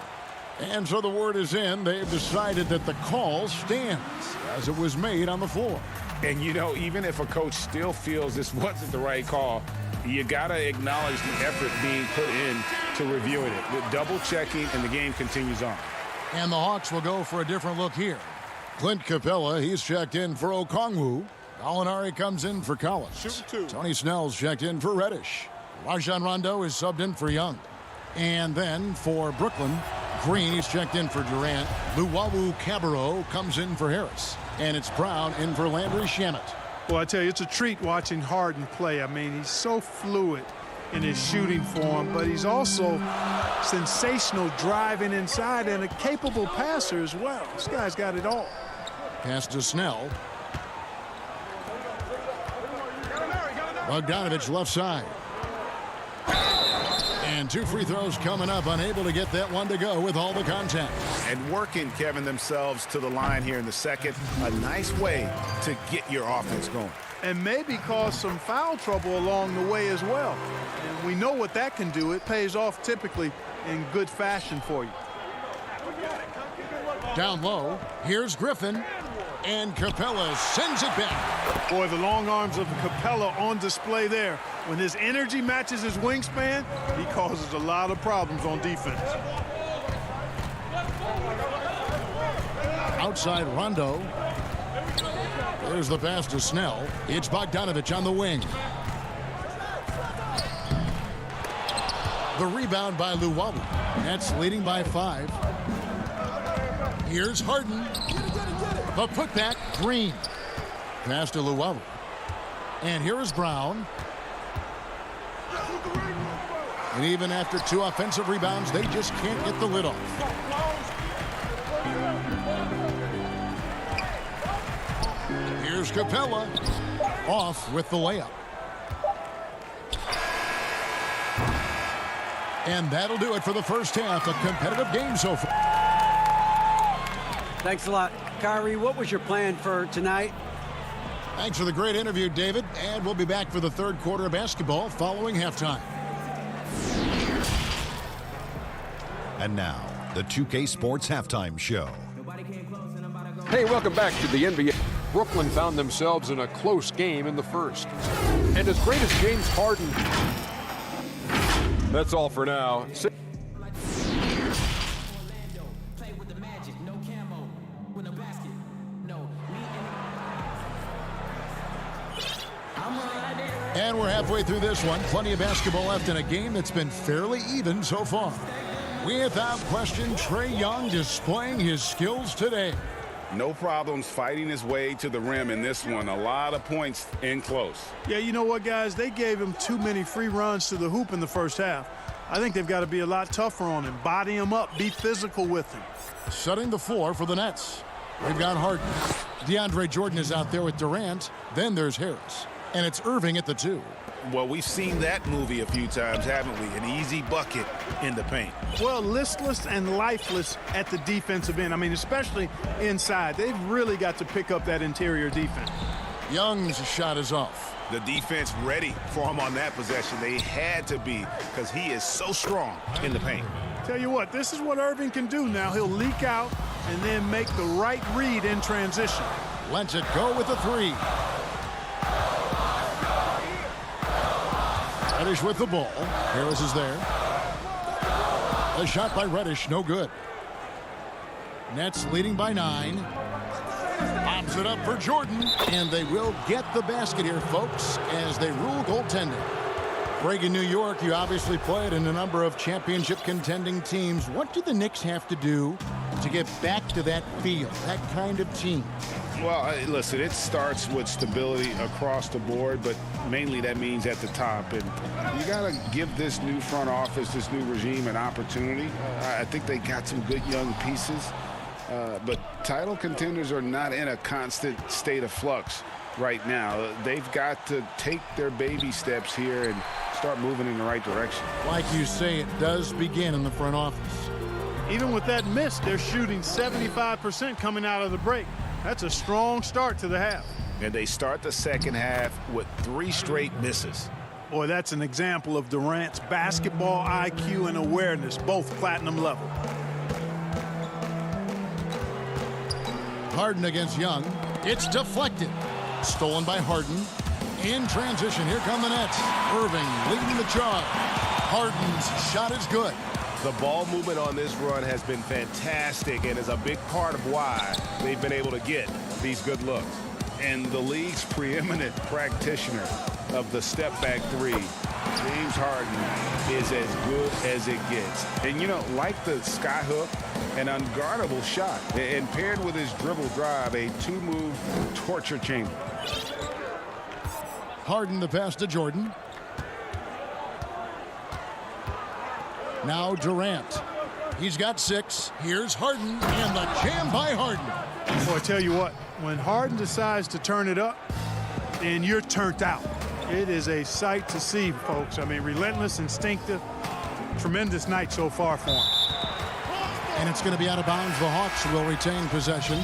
And so the word is in. They've decided that the call stands as it was made on the floor. And, you know, even if a coach still feels this wasn't the right call, you got to acknowledge the effort being put in to reviewing it. With double checking, and the game continues on. And the Hawks will go for a different look here. Clint Capella, he's checked in for Okongwu. Gallinari comes in for Collins. Tony Snell's checked in for Reddish. Rajon Rondo is subbed in for Young. And then for Brooklyn, Green, he's checked in for Durant. Luwawu Cabarrot comes in for Harris. And it's Brown in for Landry Shamet. Well, I tell you, it's a treat watching Harden play. I mean, he's so fluid in his shooting form, but he's also sensational driving inside and a capable passer as well. This guy's got it all. Pass to Snell. Bogdanovic left side. And 2 free throws coming up, unable to get that one to go with all the contact. And working, Kevin, themselves to the line here in the second. A nice way to get your offense going. And maybe cause some foul trouble along the way as well. And we know what that can do. It pays off typically in good fashion for you. Down low, here's Griffin. And Capella sends it back. Boy, the long arms of Capella on display there. When his energy matches his wingspan, he causes a lot of problems on defense. Outside Rondo. There's the pass to Snell. It's Bogdanovich on the wing. The rebound by Luwawu. Nets leading by 5. Here's Harden. The putback, Green. Pass to Luwawu. And here is Brown. And even after 2 offensive rebounds, they just can't get the lid off. Here's Capella. Off with the layup. And that'll do it for the first half. A competitive game so far. Thanks a lot. Kyrie, what was your plan for tonight? Thanks for the great interview, David. And we'll be back for the third quarter of basketball following halftime. And now, the 2K Sports Halftime Show. Hey, welcome back to the NBA. Brooklyn found themselves in a close game in the first. And as great as James Harden... That's all for now. And we're halfway through this one. Plenty of basketball left in a game that's been fairly even so far. Without question, Trae Young displaying his skills today. No problems fighting his way to the rim in this one. A lot of points in close. Yeah, you know what, guys? They gave him too many free runs to the hoop in the first half. I think they've got to be a lot tougher on him. Body him up. Be physical with him. Setting the floor for the Nets. We've got Harden. DeAndre Jordan is out there with Durant. Then there's Harris. And it's Irving at the 2. Well, we've seen that movie a few times, haven't we? An easy bucket in the paint. Well, listless and lifeless at the defensive end. I mean, especially inside. They've really got to pick up that interior defense. Young's shot is off. The defense ready for him on that possession. They had to be because he is so strong in the paint. Tell you what, this is what Irving can do now. He'll leak out and then make the right read in transition. Lets it go with the 3. Reddish with the ball. Harris is there. A shot by Reddish, no good. Nets leading by 9. Pops it up for Jordan. And they will get the basket here, folks, as they rule goaltending. Greg, in New York, you obviously played in a number of championship contending teams. What do the Knicks have to do to get back to that feel, that kind of team? Well, listen, it starts with stability across the board, but mainly that means at the top. And you got to give this new front office, this new regime, an opportunity. I think they got some good young pieces, but title contenders are not in a constant state of flux right now. They've got to take their baby steps here and start moving in the right direction. Like you say, it does begin in the front office. Even with that miss, they're shooting 75% coming out of the break. That's a strong start to the half. And they start the second half with 3 straight misses. Boy, that's an example of Durant's basketball IQ and awareness, both platinum level. Harden against Young. It's deflected. Stolen by Harden. In transition, here come the Nets. Irving leading the charge. Harden's shot is good. The ball movement on this run has been fantastic and is a big part of why they've been able to get these good looks. And the league's preeminent practitioner of the step-back 3, James Harden, is as good as it gets. And, you know, like the skyhook, an unguardable shot, and paired with his dribble drive, a 2-move torture chamber. Harden the pass to Jordan. Now Durant. He's got 6. Here's Harden, and the jam by Harden. Boy, I tell you what, when Harden decides to turn it up, then you're turned out. It is a sight to see, folks. I mean, relentless, instinctive, tremendous night so far for him. And it's going to be out of bounds. The Hawks will retain possession.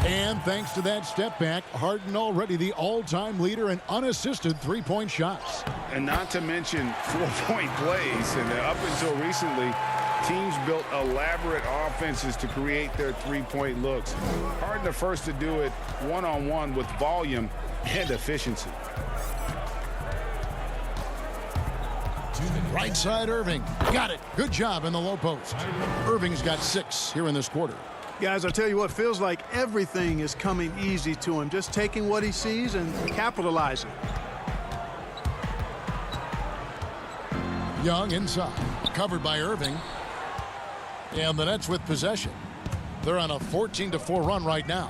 And thanks to that step back, Harden already the all-time leader in unassisted three-point shots. And not to mention four-point plays. And up until recently, teams built elaborate offenses to create their three-point looks. Harden the first to do it one-on-one with volume and efficiency. Right side, Irving. Got it. Good job in the low post. Irving's got 6 here in this quarter. Guys, I tell you what, feels like everything is coming easy to him. Just taking what he sees and capitalizing. Young inside. Covered by Irving. And the Nets with possession. They're on a 14-4 run right now.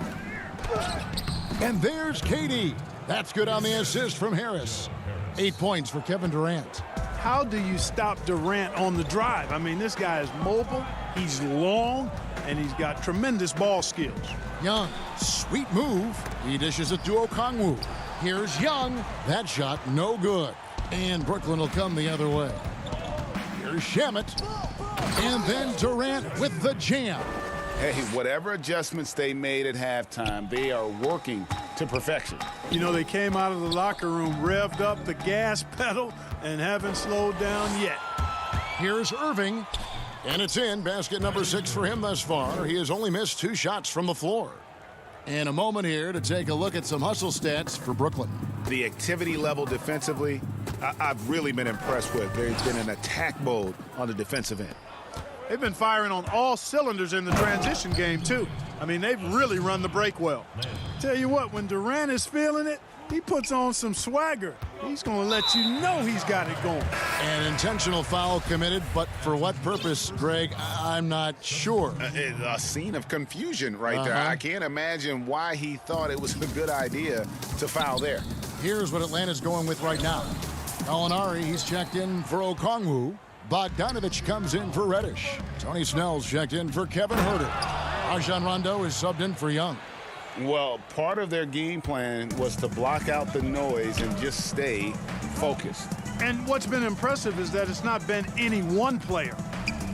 And there's KD. That's good on the assist from Harris. 8 points for Kevin Durant. How do you stop Durant on the drive? I mean, this guy is mobile, he's long, and he's got tremendous ball skills. Young, sweet move. He dishes it to Okongwu. Here's Young. That shot, no good. And Brooklyn will come the other way. Here's Shamet. And then Durant with the jam. Hey, whatever adjustments they made at halftime, they are working to perfection. You know, they came out of the locker room, revved up the gas pedal, and haven't slowed down yet. Here's Irving. And it's in. Basket number 6 for him thus far. He has only missed 2 shots from the floor. And a moment here to take a look at some hustle stats for Brooklyn. The activity level defensively, I've really been impressed with. There's been an attack mode on the defensive end. They've been firing on all cylinders in the transition game, too. I mean, they've really run the break well. Tell you what, when Durant is feeling it, he puts on some swagger. He's going to let you know he's got it going. An intentional foul committed, but for what purpose, Greg, I'm not sure. A scene of confusion right there. I can't imagine why he thought it was a good idea to foul there. Here's what Atlanta's going with right now. Gallinari, he's checked in for Okongwu. Bogdanovich comes in for Reddish. Tony Snell's checked in for Kevin Huerter. Rajon Rondo is subbed in for Young. Well, part of their game plan was to block out the noise and just stay focused. And what's been impressive is that it's not been any one player.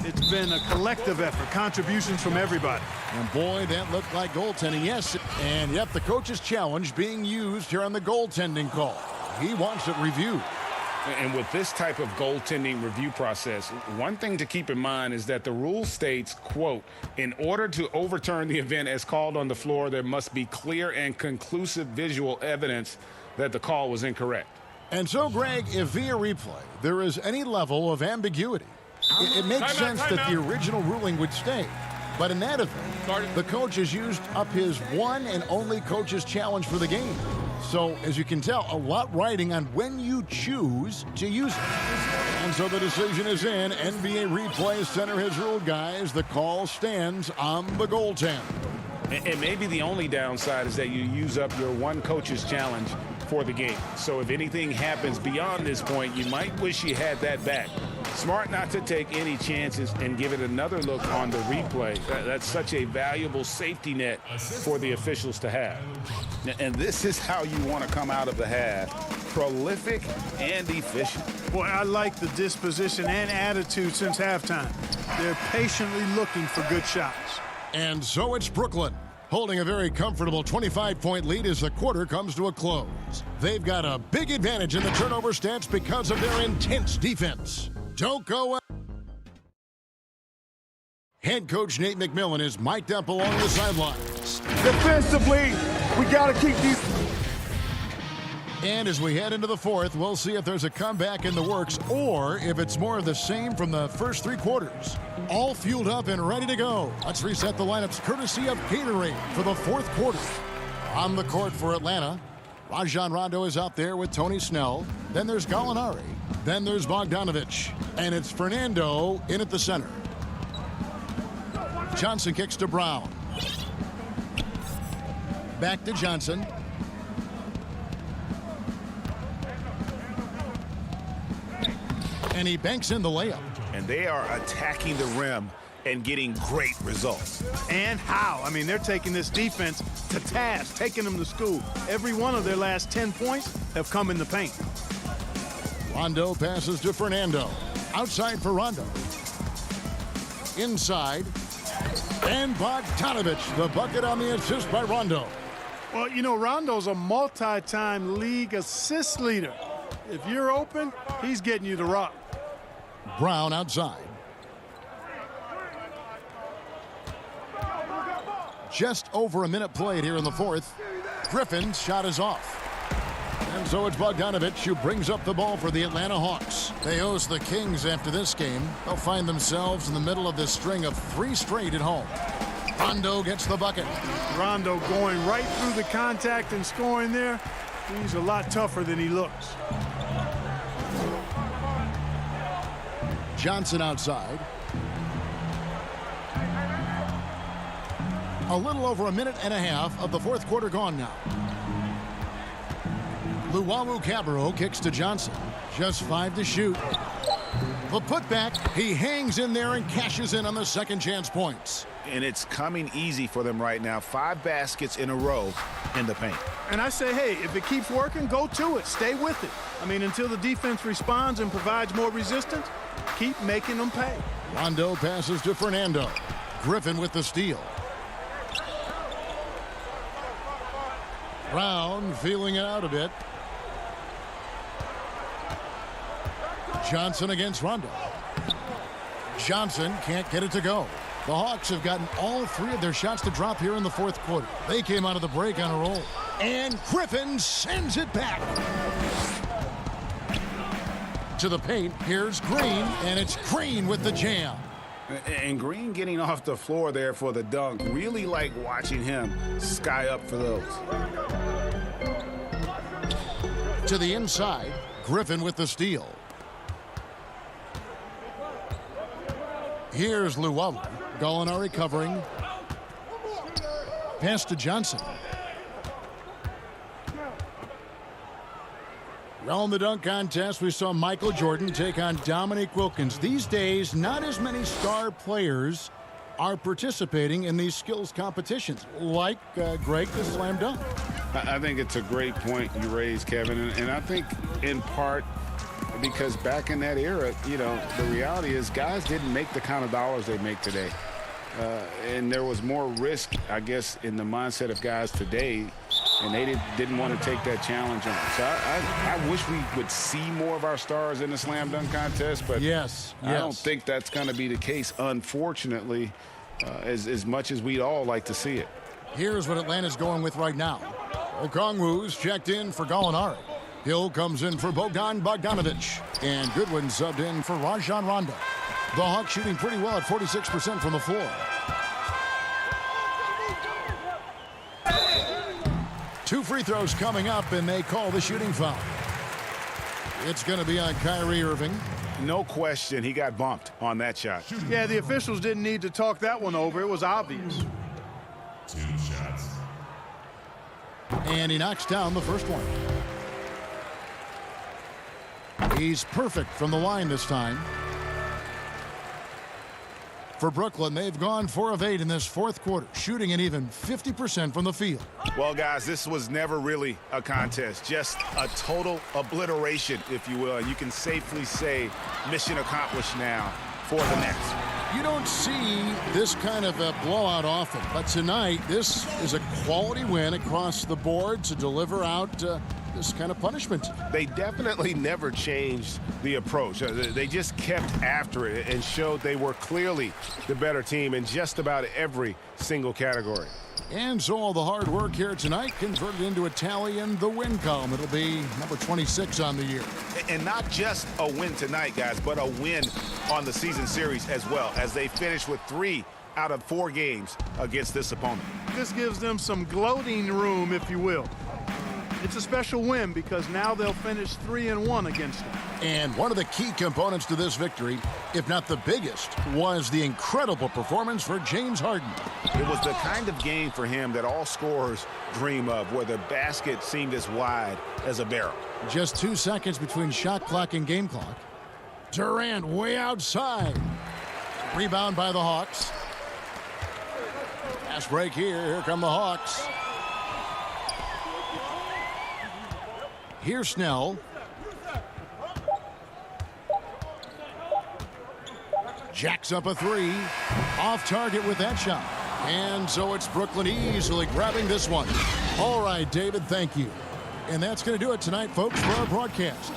It's been a collective effort, contributions from everybody. And boy, that looked like goaltending, yes. And yep, the coach's challenge being used here on the goaltending call. He wants it reviewed. And with this type of goaltending review process, one thing to keep in mind is that the rule states, quote, in order to overturn the event as called on the floor, there must be clear and conclusive visual evidence that the call was incorrect. And so, Greg, if via replay there is any level of ambiguity, it makes sense that the original ruling would stay. But in that event, the coach has used up his one and only coach's challenge for the game. So, as you can tell, a lot riding on when you choose to use it. And so the decision is in. NBA Replay Center has ruled, guys. The call stands on the goaltend. And maybe the only downside is that you use up your one coach's challenge for the game. So if anything happens beyond this point, you might wish you had that back. Smart not to take any chances and give it another look on the replay. That's such a valuable safety net for the officials to have. And this is how you want to come out of the half. Prolific and efficient. Boy, I like the disposition and attitude since halftime. They're patiently looking for good shots. And so it's Brooklyn, holding a very comfortable 25-point lead as the quarter comes to a close. They've got a big advantage in the turnover stats because of their intense defense. Don't go. Head coach Nate McMillan is mic'd up along the sidelines. Defensively, we got to keep these. And as we head into the fourth, we'll see if there's a comeback in the works or if it's more of the same from the first 3 quarters. All fueled up and ready to go. Let's reset the lineups courtesy of Gatorade for the fourth quarter. On the court for Atlanta, Rajon Rondo is out there with Tony Snell. Then there's Gallinari. Then there's Bogdanovich. And it's Fernando in at the center. Johnson kicks to Brown. Back to Johnson. And he banks in the layup. And they are attacking the rim and getting great results. And how? I mean, they're taking this defense to task, taking them to school. Every one of their last 10 points have come in the paint. Rondo passes to Fernando. Outside for Rondo. Inside. And Bogdanovich, the bucket on the assist by Rondo. Well, you know, Rondo's a multi-time league assist leader. If you're open, he's getting you the rock. Brown outside. Just over a minute played here in the fourth. Griffin's shot is off. And so it's Bogdanovich who brings up the ball for the Atlanta Hawks. They host the Kings after this game. They'll find themselves in the middle of this string of 3 straight at home. Rondo gets the bucket. Rondo going right through the contact and scoring there. He's a lot tougher than he looks. Johnson outside. A little over a minute and a half of the fourth quarter gone now. Luwawu-Cabarrot kicks to Johnson. Just 5 to shoot. The putback, he hangs in there and cashes in on the second chance points. And it's coming easy for them right now. 5 baskets in a row in the paint. And I say, hey, if it keeps working, go to it. Stay with it. I mean, until the defense responds and provides more resistance, keep making them pay. Rondo passes to Fernando. Griffin with the steal. Brown feeling it out a bit. Johnson against Rondo. Johnson can't get it to go. The Hawks have gotten all 3 of their shots to drop here in the fourth quarter. They came out of the break on a roll. And Griffin sends it back. To the paint, here's Green, and it's Green with the jam. And Green getting off the floor there for the dunk. Really like watching him sky up for those. To the inside, Griffin with the steal. Here's Luwawu. Gallinari covering. Pass to Johnson. Around the dunk contest, we saw Michael Jordan take on Dominique Wilkins. These days, not as many star players are participating in these skills competitions, like Greg the slam dunk. I think it's a great point you raised, Kevin, and I think in part because back in that era, you know, the reality is guys didn't make the kind of dollars they make today. And there was more risk, I guess, in the mindset of guys today, and they didn't want to take that challenge on. So I wish we would see more of our stars in the slam dunk contest, but yes. I don't think that's going to be the case, unfortunately, as much as we'd all like to see it. Here's what Atlanta's going with right now. Okongwu's checked in for Gallinari. Hill comes in for Bogdanovich. And Goodwin subbed in for Rajon Rondo. The Hawks shooting pretty well at 46% from the floor. 2 free throws coming up, and they call the shooting foul. It's going to be on Kyrie Irving. No question, he got bumped on that shot. Yeah, the officials didn't need to talk that one over. It was obvious. 2 shots. And he knocks down the first one. He's perfect from the line this time. For Brooklyn, they've gone 4 of 8 in this fourth quarter, shooting an even 50% from the field. Well, guys, this was never really a contest, just a total obliteration, if you will. And you can safely say mission accomplished now for the Nets. You don't see this kind of a blowout often, but tonight this is a quality win across the board to deliver out this kind of punishment. They definitely never changed the approach. They just kept after it and showed they were clearly the better team in just about every single category. And so all the hard work here tonight converted into a tally in the win column. It'll be number 26 on the year. And not just a win tonight, guys, but a win on the season series as well, as they finish with 3 out of 4 games against this opponent. This gives them some gloating room, if you will. It's a special win because now they'll finish 3-1 against them. And one of the key components to this victory, if not the biggest, was the incredible performance for James Harden. It was the kind of game for him that all scorers dream of, where the basket seemed as wide as a barrel. Just 2 seconds between shot clock and game clock. Durant way outside. Rebound by the Hawks. Fast break here. Here come the Hawks. Here's Snell. Jacks up a three. Off target with that shot. And so it's Brooklyn easily grabbing this one. All right, David, thank you. And that's going to do it tonight, folks, for our broadcast.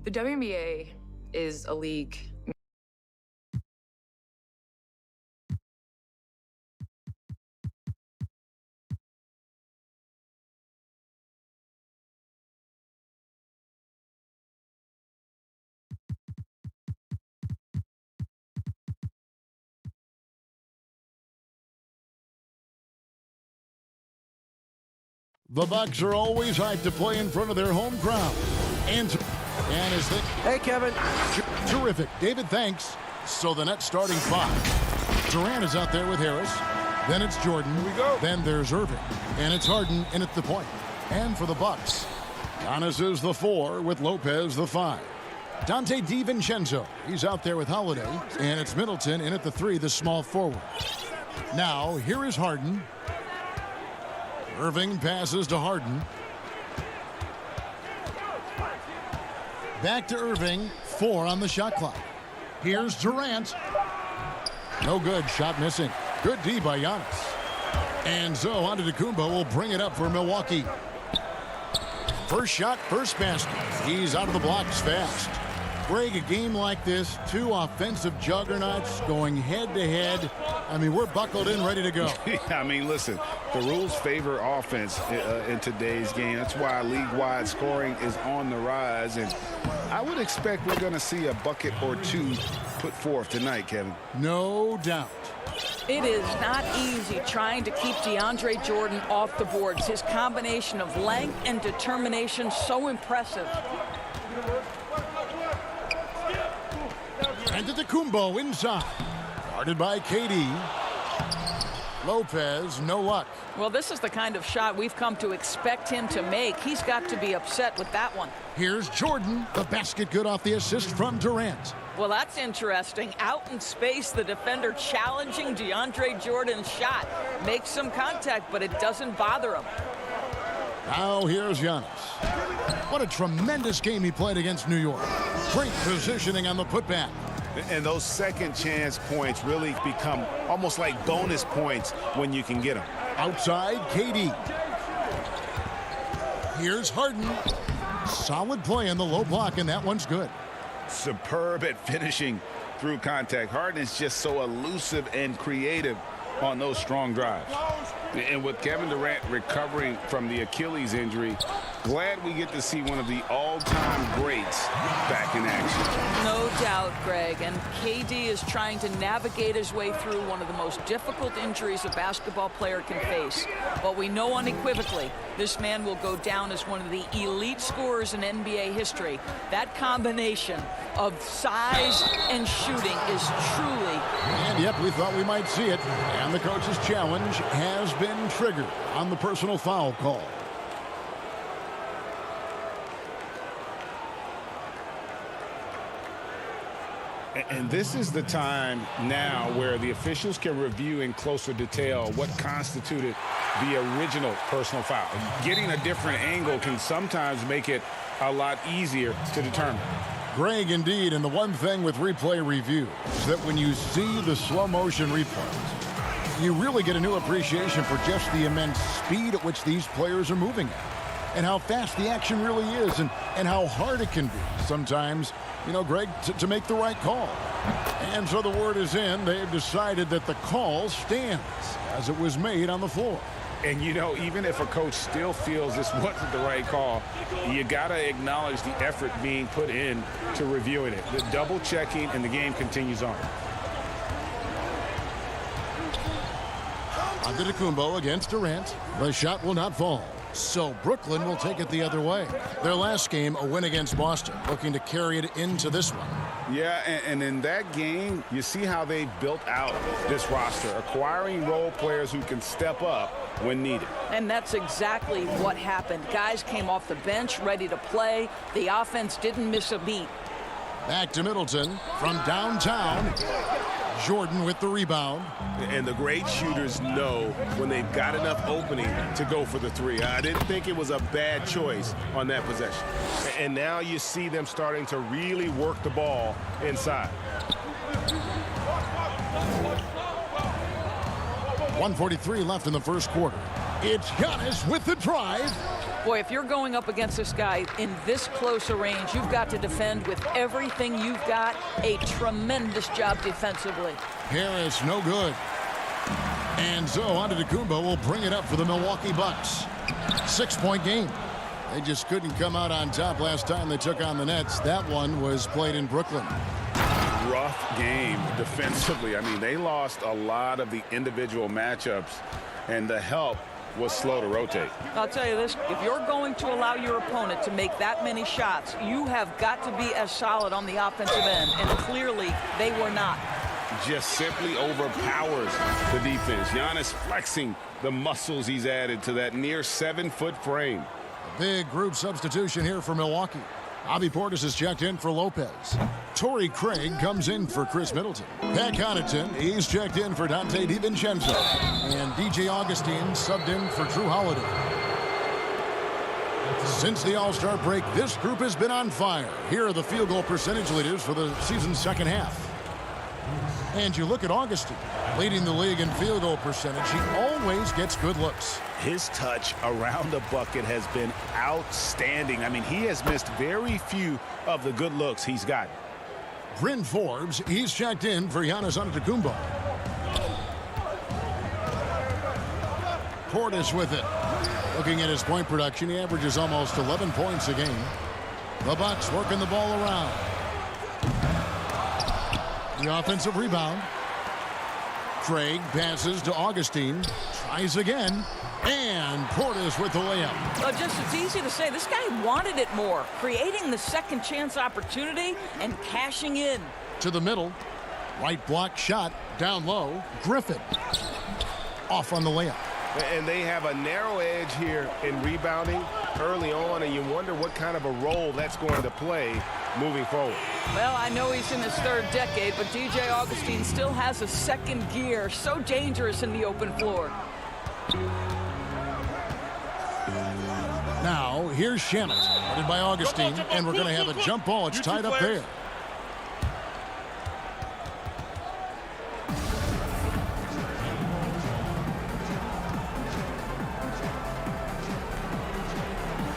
The WNBA is a league. The Bucks are always hyped to play in front of their home crowd. And as they... Hey, Kevin. Terrific. David, thanks. So the net starting 5. Durant is out there with Harris. Then it's Jordan. Here we go. Then there's Irving. And it's Harden in at the point. And for the Bucks, Giannis is the 4 with Lopez the 5. Dante DiVincenzo, he's out there with Holiday. And it's Middleton in at the 3, the small forward. Now, here is Harden. Irving passes to Harden. Back to Irving. 4 on the shot clock. Here's Durant. No good. Shot missing. Good D by Giannis. And so Antetokounmpo will bring it up for Milwaukee. First shot, first basket. He's out of the blocks fast. Greg, a game like this, 2 offensive juggernauts going head-to-head. I mean, we're buckled in, ready to go. I mean, listen, the rules favor offense in today's game. That's why league-wide scoring is on the rise. And I would expect we're going to see a bucket or 2 put forth tonight, Kevin. No doubt. It is not easy trying to keep DeAndre Jordan off the boards. His combination of length and determination, so impressive. Antetokounmpo inside. Guarded by KD. Lopez, no luck. Well, this is the kind of shot we've come to expect him to make. He's got to be upset with that one. Here's Jordan. The basket good off the assist from Durant. Well, that's interesting. Out in space, the defender challenging DeAndre Jordan's shot. Makes some contact, but it doesn't bother him. Now here's Giannis. What a tremendous game he played against New York. Great positioning on the putback. And those second chance points really become almost like bonus points when you can get them. Outside, KD. Here's Harden. Solid play in the low block, and that one's good. Superb at finishing through contact. Harden is just so elusive and creative on those strong drives. And with Kevin Durant recovering from the Achilles injury, glad we get to see one of the all-time greats back in action. No doubt, Greg. And KD is trying to navigate his way through one of the most difficult injuries a basketball player can face. But we know unequivocally this man will go down as one of the elite scorers in NBA history. That combination of size and shooting is truly... And yep, we thought we might see it. And the coach's challenge has been triggered on the personal foul call. And this is the time now where the officials can review in closer detail what constituted the original personal foul. Getting a different angle can sometimes make it a lot easier to determine. Greg, indeed, and the one thing with replay review is that when you see the slow motion replays, you really get a new appreciation for just the immense speed at which these players are moving at, and how fast the action really is, and how hard it can be sometimes, you know, Greg, to make the right call. And so the word is in. They've decided that the call stands as it was made on the floor. And, you know, even if a coach still feels this wasn't the right call, you got to acknowledge the effort being put in to reviewing it. The double checking, and the game continues on. Antetokounmpo against Durant. The shot will not fall. So Brooklyn will take it the other way. Their last game, a win against Boston, looking to carry it into this one. Yeah, and in that game, you see how they built out this roster, acquiring role players who can step up when needed. And that's exactly what happened. Guys came off the bench ready to play. The offense didn't miss a beat. Back to Middleton from downtown. Jordan with the rebound. And the great shooters know when they've got enough opening to go for the three. I didn't think it was a bad choice on that possession. And now you see them starting to really work the ball inside. 1:43 left in the first quarter. It's Giannis with the drive. Boy, if you're going up against this guy in this close a range, you've got to defend with everything you've got. A tremendous job defensively. Harris, no good. And so Antetokounmpo will bring it up for the Milwaukee Bucks. 6-point game. They just couldn't come out on top last time they took on the Nets. That one was played in Brooklyn. Rough game defensively. I mean, they lost a lot of the individual matchups, and the help was slow to rotate. I'll tell you this, if you're going to allow your opponent to make that many shots, you have got to be as solid on the offensive end, and clearly they were not. Just simply overpowers the defense. Giannis flexing the muscles he's added to that near 7-foot frame. A big group substitution here for Milwaukee. Bobby Portis is checked in for Lopez. Torrey Craig comes in for Chris Middleton. Pat Connaughton, he's checked in for Dante DiVincenzo. And DJ Augustine subbed in for Drew Holiday. Since the All-Star break, this group has been on fire. Here are the field goal percentage leaders for the season's second half. And you look at Augustine, leading the league in field goal percentage. He always gets good looks. His touch around the bucket has been outstanding. I mean, he has missed very few of the good looks he's got. Bryn Forbes, he's checked in for Giannis Antetokounmpo. Portis with it. Looking at his point production, he averages almost 11 points a game. The Bucks working the ball around. The offensive rebound. Craig passes to Augustine. Tries again. And Portis with the layup. Well, just it's easy to say. This guy wanted it more. Creating the second chance opportunity and cashing in. To the middle. Right block shot. Down low. Griffin. Off on the layup. And they have a narrow edge here in rebounding early on, and you wonder what kind of a role that's going to play moving forward. Well, I know he's in his third decade, but DJ Augustine still has a second gear. So dangerous in the open floor. Now, here's Shamet, headed by Augustine, and we're going to have a jump ball. It's tied up there.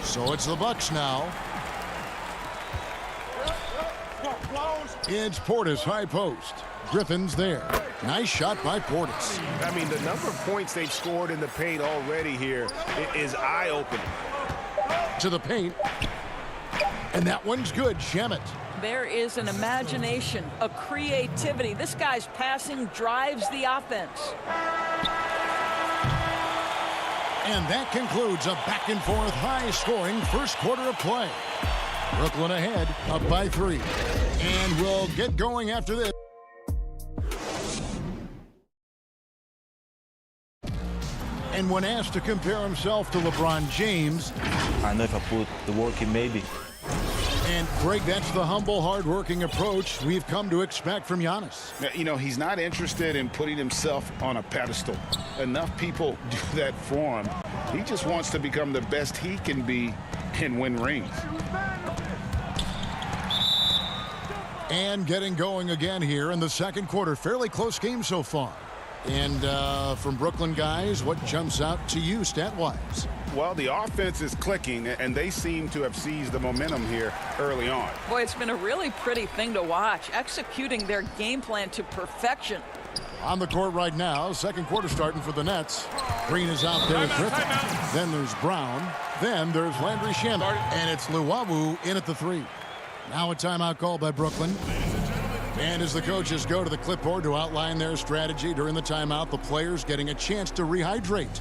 So it's the Bucks now. It's Portis, high post. Griffin's there. Nice shot by Portis. I mean, the number of points they've scored in the paint already here is eye-opening. To the paint. And that one's good. Shamet. There is an imagination, a creativity. This guy's passing drives the offense. And that concludes a back-and-forth, high-scoring first quarter of play. Brooklyn ahead, up by 3. And we'll get going after this. And when asked to compare himself to LeBron James, I know if I put the work in, maybe. And Greg, that's the humble, hard-working approach we've come to expect from Giannis. You know, he's not interested in putting himself on a pedestal. Enough people do that for him. He just wants to become the best he can be and win rings. And getting going again here in the second quarter. Fairly close game so far. And from Brooklyn guys, what jumps out to you stat-wise? Well, the offense is clicking, and they seem to have seized the momentum here early on. Boy, it's been a really pretty thing to watch, executing their game plan to perfection. On the court right now, second quarter starting for the Nets. Green is out there with Griffin. Then there's Brown. Then there's Landry Shamet. And it's Luwawu in at the 3. Now a timeout call by Brooklyn. And as the coaches go to the clipboard to outline their strategy during the timeout, the players getting a chance to rehydrate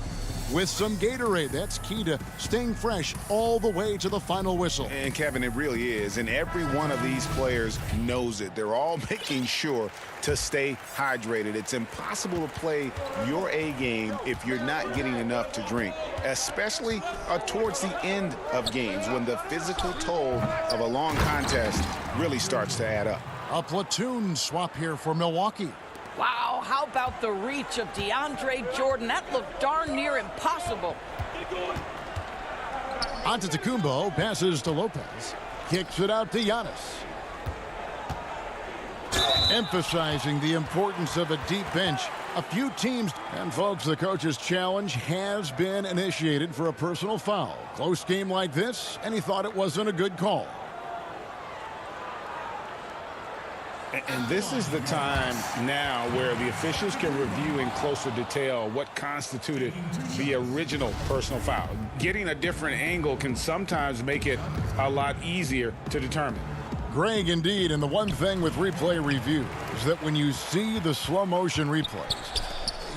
with some Gatorade. That's key to staying fresh all the way to the final whistle. And Kevin, it really is. And every one of these players knows it. They're all making sure to stay hydrated. It's impossible to play your A game if you're not getting enough to drink, especially towards the end of games when the physical toll of a long contest really starts to add up. A platoon swap here for Milwaukee. Wow, how about the reach of DeAndre Jordan? That looked darn near impossible. Antetokounmpo passes to Lopez. Kicks it out to Giannis. Emphasizing the importance of a deep bench a few teams. And, folks, the coach's challenge has been initiated for a personal foul. Close game like this, and he thought it wasn't a good call. And this is the time now where the officials can review in closer detail what constituted the original personal foul. Getting a different angle can sometimes make it a lot easier to determine. Greg, indeed, and the one thing with replay review is that when you see the slow motion replays,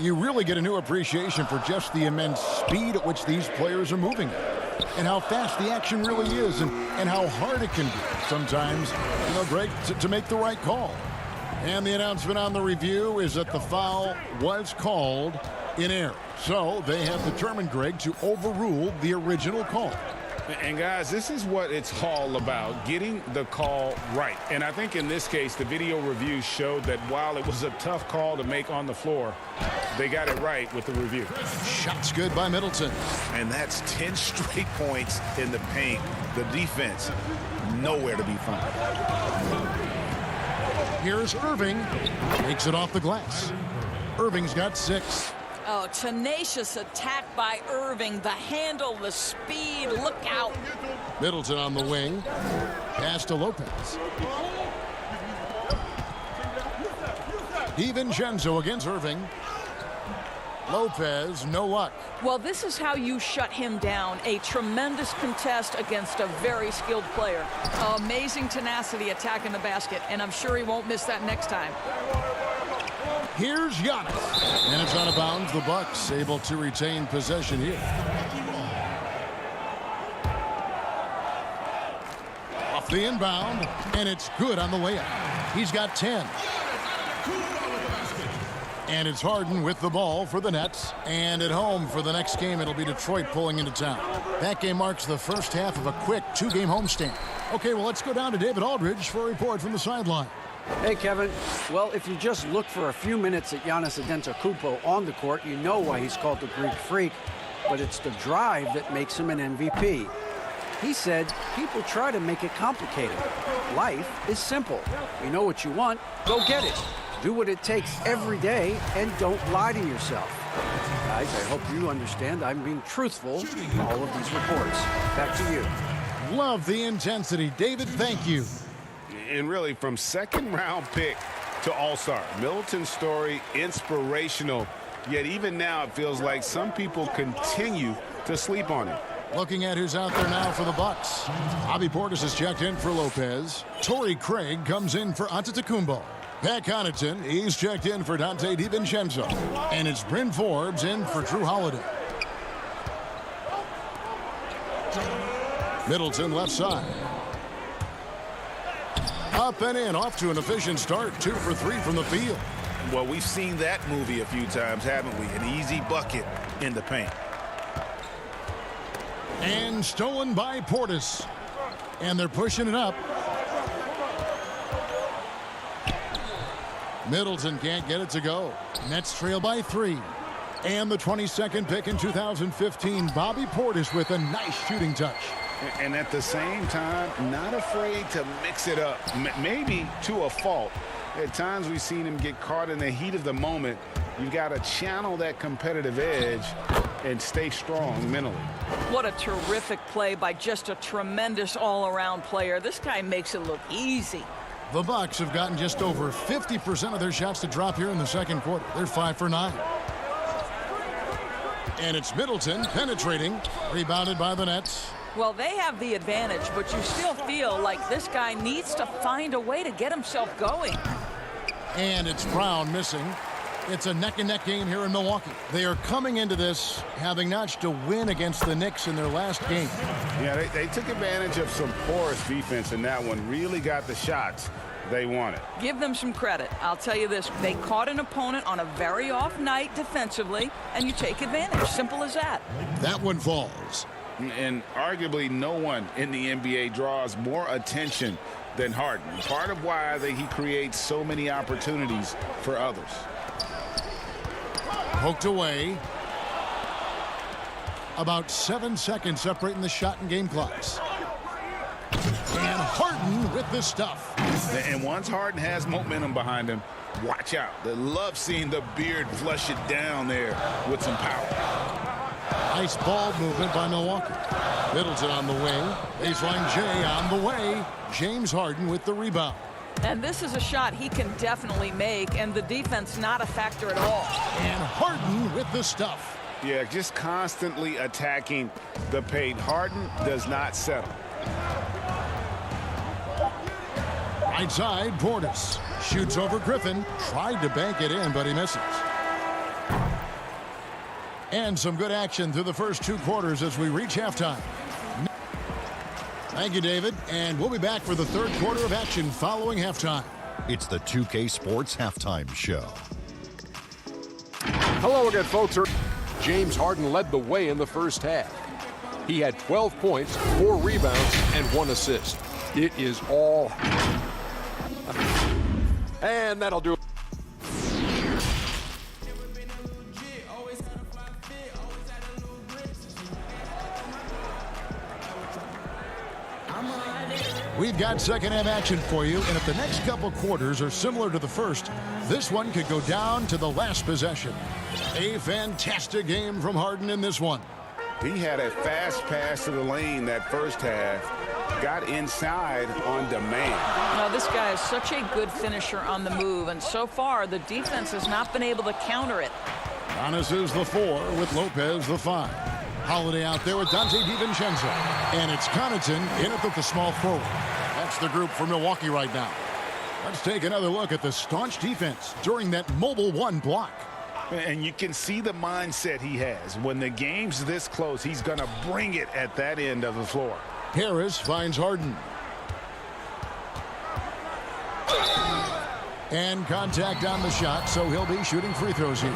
you really get a new appreciation for just the immense speed at which these players are moving at. And how fast the action really is, and how hard it can be sometimes, Greg, to make the right call. And the announcement on the review is that the foul was called in error. So they have determined, Greg, to overrule the original call. And, guys, this is what it's all about, getting the call right. And I think in this case, the video review showed that while it was a tough call to make on the floor, they got it right with the review. Shots good by Middleton. And that's 10 straight points in the paint. The defense, nowhere to be found. Here's Irving. Takes it off the glass. Irving's got 6. Oh, tenacious attack by Irving. The handle, the speed, look out. Middleton on the wing. Pass to Lopez. DiVincenzo against Irving. Lopez, no luck. Well, this is how you shut him down. A tremendous contest against a very skilled player. Amazing tenacity attacking the basket, and I'm sure he won't miss that next time. Here's Giannis. And it's out of bounds. The Bucks able to retain possession here. Off the inbound, and it's good on the layup. He's got 10. And it's Harden with the ball for the Nets. And at home for the next game, it'll be Detroit pulling into town. That game marks the first half of a quick 2-game homestand. Okay, well, let's go down to David Aldridge for a report from the sideline. Hey, Kevin. Well, if you just look for a few minutes at Giannis Antetokounmpo on the court, you know why he's called the Greek Freak. But it's the drive that makes him an MVP. He said people try to make it complicated. Life is simple. You know what you want, go get it. Do what it takes every day and don't lie to yourself. Guys, I hope you understand I'm being truthful in all of these reports. Back to you. Love the intensity. David, thank you. And really, from second-round pick to all-star, Middleton's story inspirational. Yet even now, it feels like some people continue to sleep on it. Looking at who's out there now for the Bucks. Bobby Portis is checked in for Lopez. Torrey Craig comes in for Antetokounmpo. Pat Connaughton, he's checked in for Dante DiVincenzo. And it's Bryn Forbes in for Drew Holiday. Middleton left side. Up and in, off to an efficient start. 2 for 3 from the field. Well, we've seen that movie a few times, haven't we? An easy bucket in the paint. And stolen by Portis. And they're pushing it up. Middleton can't get it to go. Nets trail by 3. And the 22nd pick in 2015, Bobby Portis with a nice shooting touch. And at the same time, not afraid to mix it up, maybe to a fault. At times we've seen him get caught in the heat of the moment. You've got to channel that competitive edge and stay strong mentally. What a terrific play by just a tremendous all-around player. This guy makes it look easy. The Bucks have gotten just over 50% of their shots to drop here in the second quarter. They're 5 for 9. And it's Middleton penetrating, rebounded by the Nets. Well, they have the advantage, but you still feel like this guy needs to find a way to get himself going. And it's Brown missing. It's a neck-and-neck game here in Milwaukee. They are coming into this having notched a win against the Knicks in their last game. Yeah, they took advantage of some porous defense in that one. Really got the shots they wanted. Give them some credit. I'll tell you this. They caught an opponent on a very off night defensively, and you take advantage. Simple as that. That one falls. And arguably no one in the NBA draws more attention than Harden. Part of why he creates so many opportunities for others. Poked away. About 7 seconds separating the shot and game clocks. And Harden with the stuff. And once Harden has momentum behind him, Watch out. They love seeing the beard flush it down there with some power. Nice ball movement by Milwaukee. Middleton on the wing. Baseline J on the way. James Harden with the rebound. And this is a shot he can definitely make, and the defense not a factor at all. And Harden with the stuff. Yeah, just constantly attacking the paint. Harden does not settle. Right side, Portis. Shoots over Griffin. Tried to bank it in, but he misses. And some good action through the first 2 quarters as we reach halftime. Thank you, David. And we'll be back for the 3rd quarter of action following halftime. It's the 2K Sports Halftime Show. Hello again, folks. James Harden led the way in the first half. He had 12 points, 4 rebounds, and 1 assist. It is all. And that'll do it. We've got second half action for you, and if the next couple quarters are similar to the first, this one could go down to the last possession. A fantastic game from Harden in this one. He had a fast pass to the lane that first half. Got inside on demand. Now, this guy is such a good finisher on the move, and so far the defense has not been able to counter it. Giannis is the 4 with Lopez the 5. Holiday out there with Dante DiVincenzo. And it's Connaughton in it with the small forward. That's the group for Milwaukee right now. Let's take another look at the staunch defense during that mobile 1 block. And you can see the mindset he has. When the game's this close, he's going to bring it at that end of the floor. Harris finds Harden. And contact on the shot, so he'll be shooting free throws here.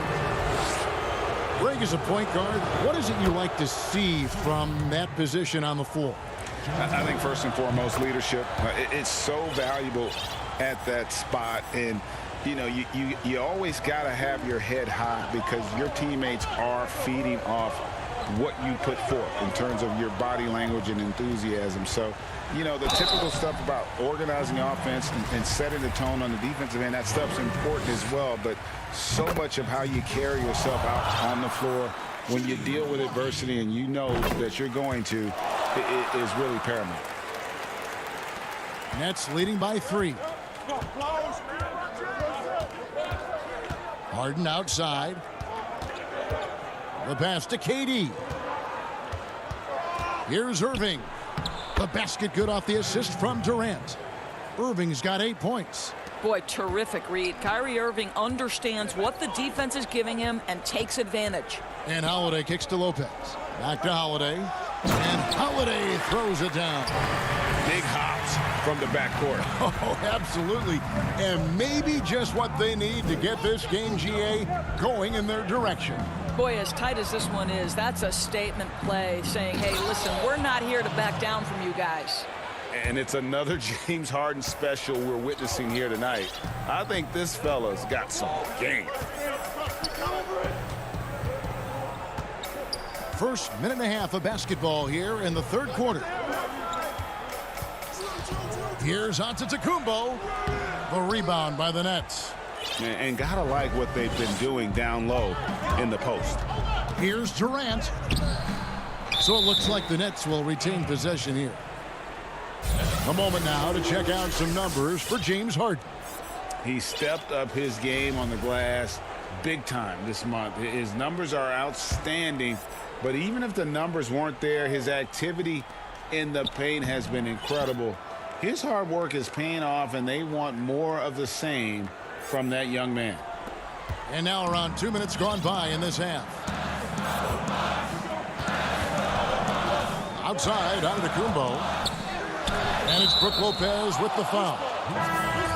Greg, as a point guard, what is it you like to see from that position on the floor? I think first and foremost, leadership. It's so valuable at that spot. And, you know, you always got to have your head high because your teammates are feeding off what you put forth in terms of your body language and enthusiasm. So, you know, the typical stuff about organizing offense and setting the tone on the defensive end, that stuff's important as well. But so much of how you carry yourself out on the floor when you deal with adversity and you know that you're going to, it is really paramount. Nets leading by 3. Harden outside. The pass to KD. Here's Irving. The basket good off the assist from Durant. Irving's got 8 points. Boy, terrific read. Kyrie Irving understands what the defense is giving him and takes advantage. And Holiday kicks to Lopez. Back to Holiday. And Holiday throws it down. Big hops from the backcourt. Oh, absolutely. And maybe just what they need to get this game, GA, going in their direction. Boy, as tight as this one is, that's a statement play saying, hey, listen, we're not here to back down from you guys. And it's another James Harden special we're witnessing here tonight. I think this fella's got some game. First minute and a half of basketball here in the 3rd quarter. Here's Antetokounmpo. The rebound by the Nets. And gotta like what they've been doing down low in the post. Here's Durant. So it looks like the Nets will retain possession here. A moment now to check out some numbers for James Harden. He stepped up his game on the glass big time this month. His numbers are outstanding, but even if the numbers weren't there, his activity in the paint has been incredible. His hard work is paying off, and they want more of the same from that young man. And now around 2 minutes gone by in this half. Outside, Antetokounmpo. And it's Brook Lopez with the foul.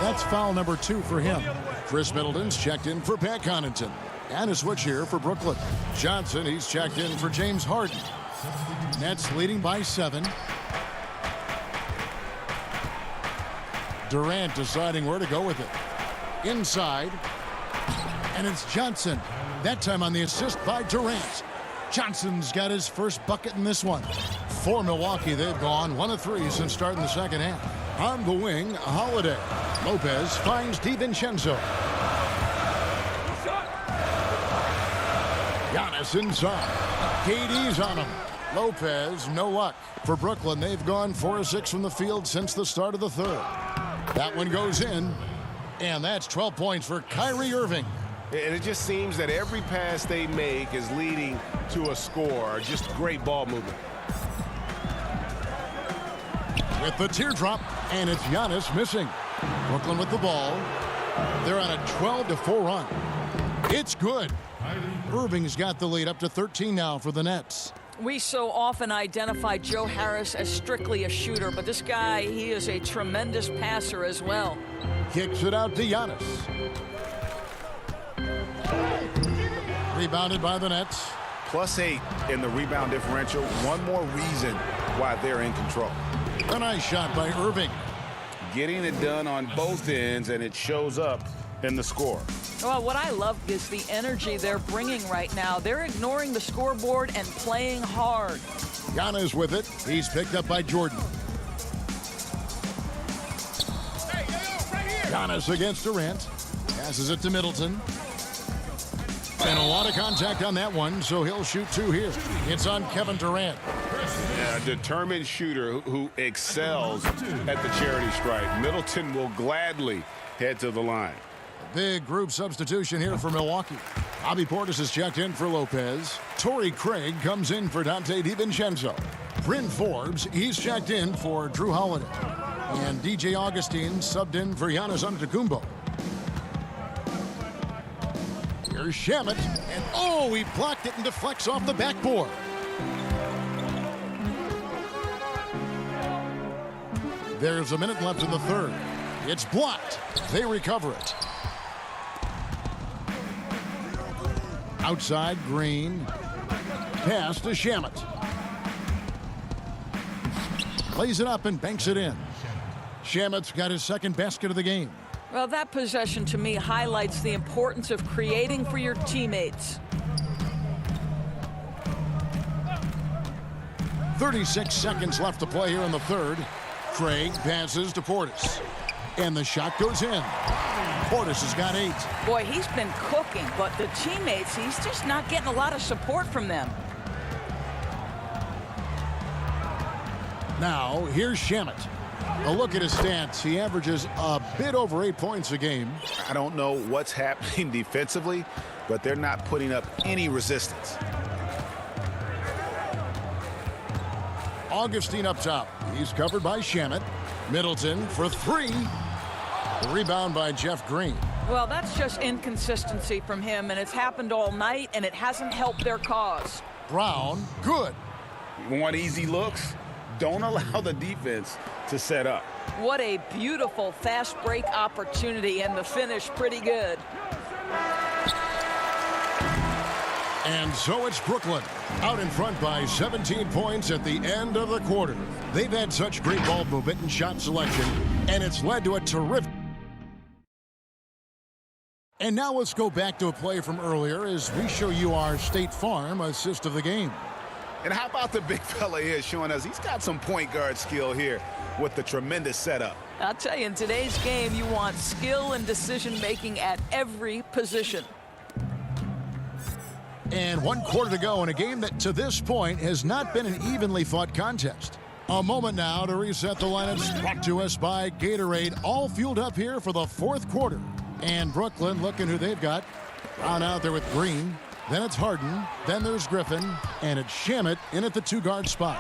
That's foul number 2 for him. Chris Middleton's checked in for Pat Connaughton. And a switch here for Brooklyn. Johnson, he's checked in for James Harden. Nets leading by 7. Durant deciding where to go with it. Inside. And it's Johnson. That time on the assist by Durant. Johnson's got his first bucket in this one. For Milwaukee, they've gone 1 of 3 since starting the second half. On the wing, Holiday. Lopez finds DiVincenzo. Pass inside. KD's on him. Lopez, no luck. For Brooklyn, they've gone 4 of 6 from the field since the start of the third. That one goes in, and that's 12 points for Kyrie Irving. And it just seems that every pass they make is leading to a score. Just great ball movement. With the teardrop, and it's Giannis missing. Brooklyn with the ball. They're on a 12-4 run. It's good. Irving's got the lead up to 13 now for the Nets. We so often identify Joe Harris as strictly a shooter, but this guy, he is a tremendous passer as well. Kicks it out to Giannis. Rebounded by the Nets. +8 in the rebound differential. One more reason why they're in control. A nice shot by Irving. Getting it done on both ends, and it shows up in the score. Well, what I love is the energy they're bringing right now. They're ignoring the scoreboard and playing hard. Giannis with it. He's picked up by Jordan. Giannis against Durant. Passes it to Middleton. And a lot of contact on that one, so he'll shoot 2 here. It's on Kevin Durant. Yeah, a determined shooter who excels at the charity stripe. Middleton will gladly head to the line. Big group substitution here for Milwaukee. Bobby Portis is checked in for Lopez. Torrey Craig comes in for Dante DiVincenzo. Bryn Forbes, he's checked in for Drew Holiday. And DJ Augustine subbed in for Giannis Antetokounmpo. Here's Shamet, and oh, he blocked it and deflects off the backboard. There's a minute left in the third. It's blocked. They recover it. Outside, Green. Pass to Shamet. Plays it up and banks it in. Shamet's got his second basket of the game. Well, that possession to me highlights the importance of creating for your teammates. 36 seconds left to play here in the third. Craig passes to Portis. And the shot goes in. Portis has got 8. Boy, he's been cooking, but the teammates, he's just not getting a lot of support from them. Now, here's Shamet. A look at his stats. He averages a bit over 8 points a game. I don't know what's happening defensively, but they're not putting up any resistance. Augustine up top. He's covered by Shamet. Middleton for 3. The rebound by Jeff Green. Well, that's just inconsistency from him, and it's happened all night, and it hasn't helped their cause. Brown, good. You want easy looks? Don't allow the defense to set up. What a beautiful fast break opportunity, and the finish pretty good. And so it's Brooklyn out in front by 17 points at the end of the quarter. They've had such great ball movement and shot selection, and it's led to a terrific. And now let's go back to a play from earlier as we show you our State Farm assist of the game. And how about the big fella here showing us he's got some point guard skill here with the tremendous setup. I'll tell you, in today's game, you want skill and decision-making at every position. And 1 quarter to go in a game that to this point has not been an evenly fought contest. A moment now to reset the lineups, brought to us by Gatorade, all fueled up here for the 4th quarter. And Brooklyn looking who they've got. Brown out there with Green. Then it's Harden. Then there's Griffin. And it's Shamet in at the 2-guard spot.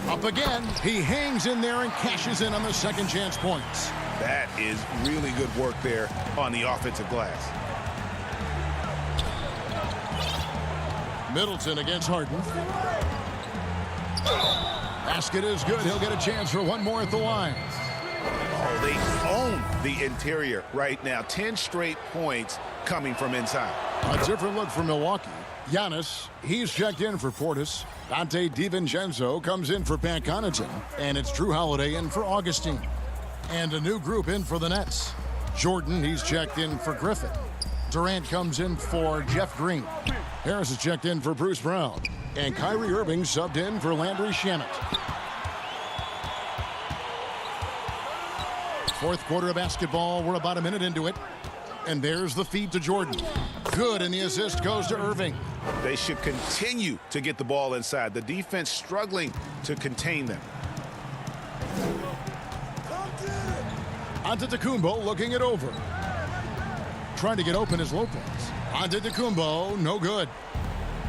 Up again. He hangs in there and cashes in on the second chance points. That is really good work there on the offensive glass. Middleton against Harden. Basket is good. He'll get a chance for one more at the line. Oh, they own the interior right now. 10 straight points coming from inside. A different look for Milwaukee. Giannis, he's checked in for Portis. Dante DiVincenzo comes in for Pat Connaughton. And it's Drew Holiday in for Augustine. And a new group in for the Nets. Jordan, he's checked in for Griffin. Durant comes in for Jeff Green. Harris is checked in for Bruce Brown. And Kyrie Irving subbed in for Landry Shamet. 4th quarter of basketball. We're about a minute into it. And there's the feed to Jordan. Good, and the assist goes to Irving. They should continue to get the ball inside. The defense struggling to contain them. Antetokounmpo looking it over. Trying to get open is Lopez. Antetokounmpo, no good.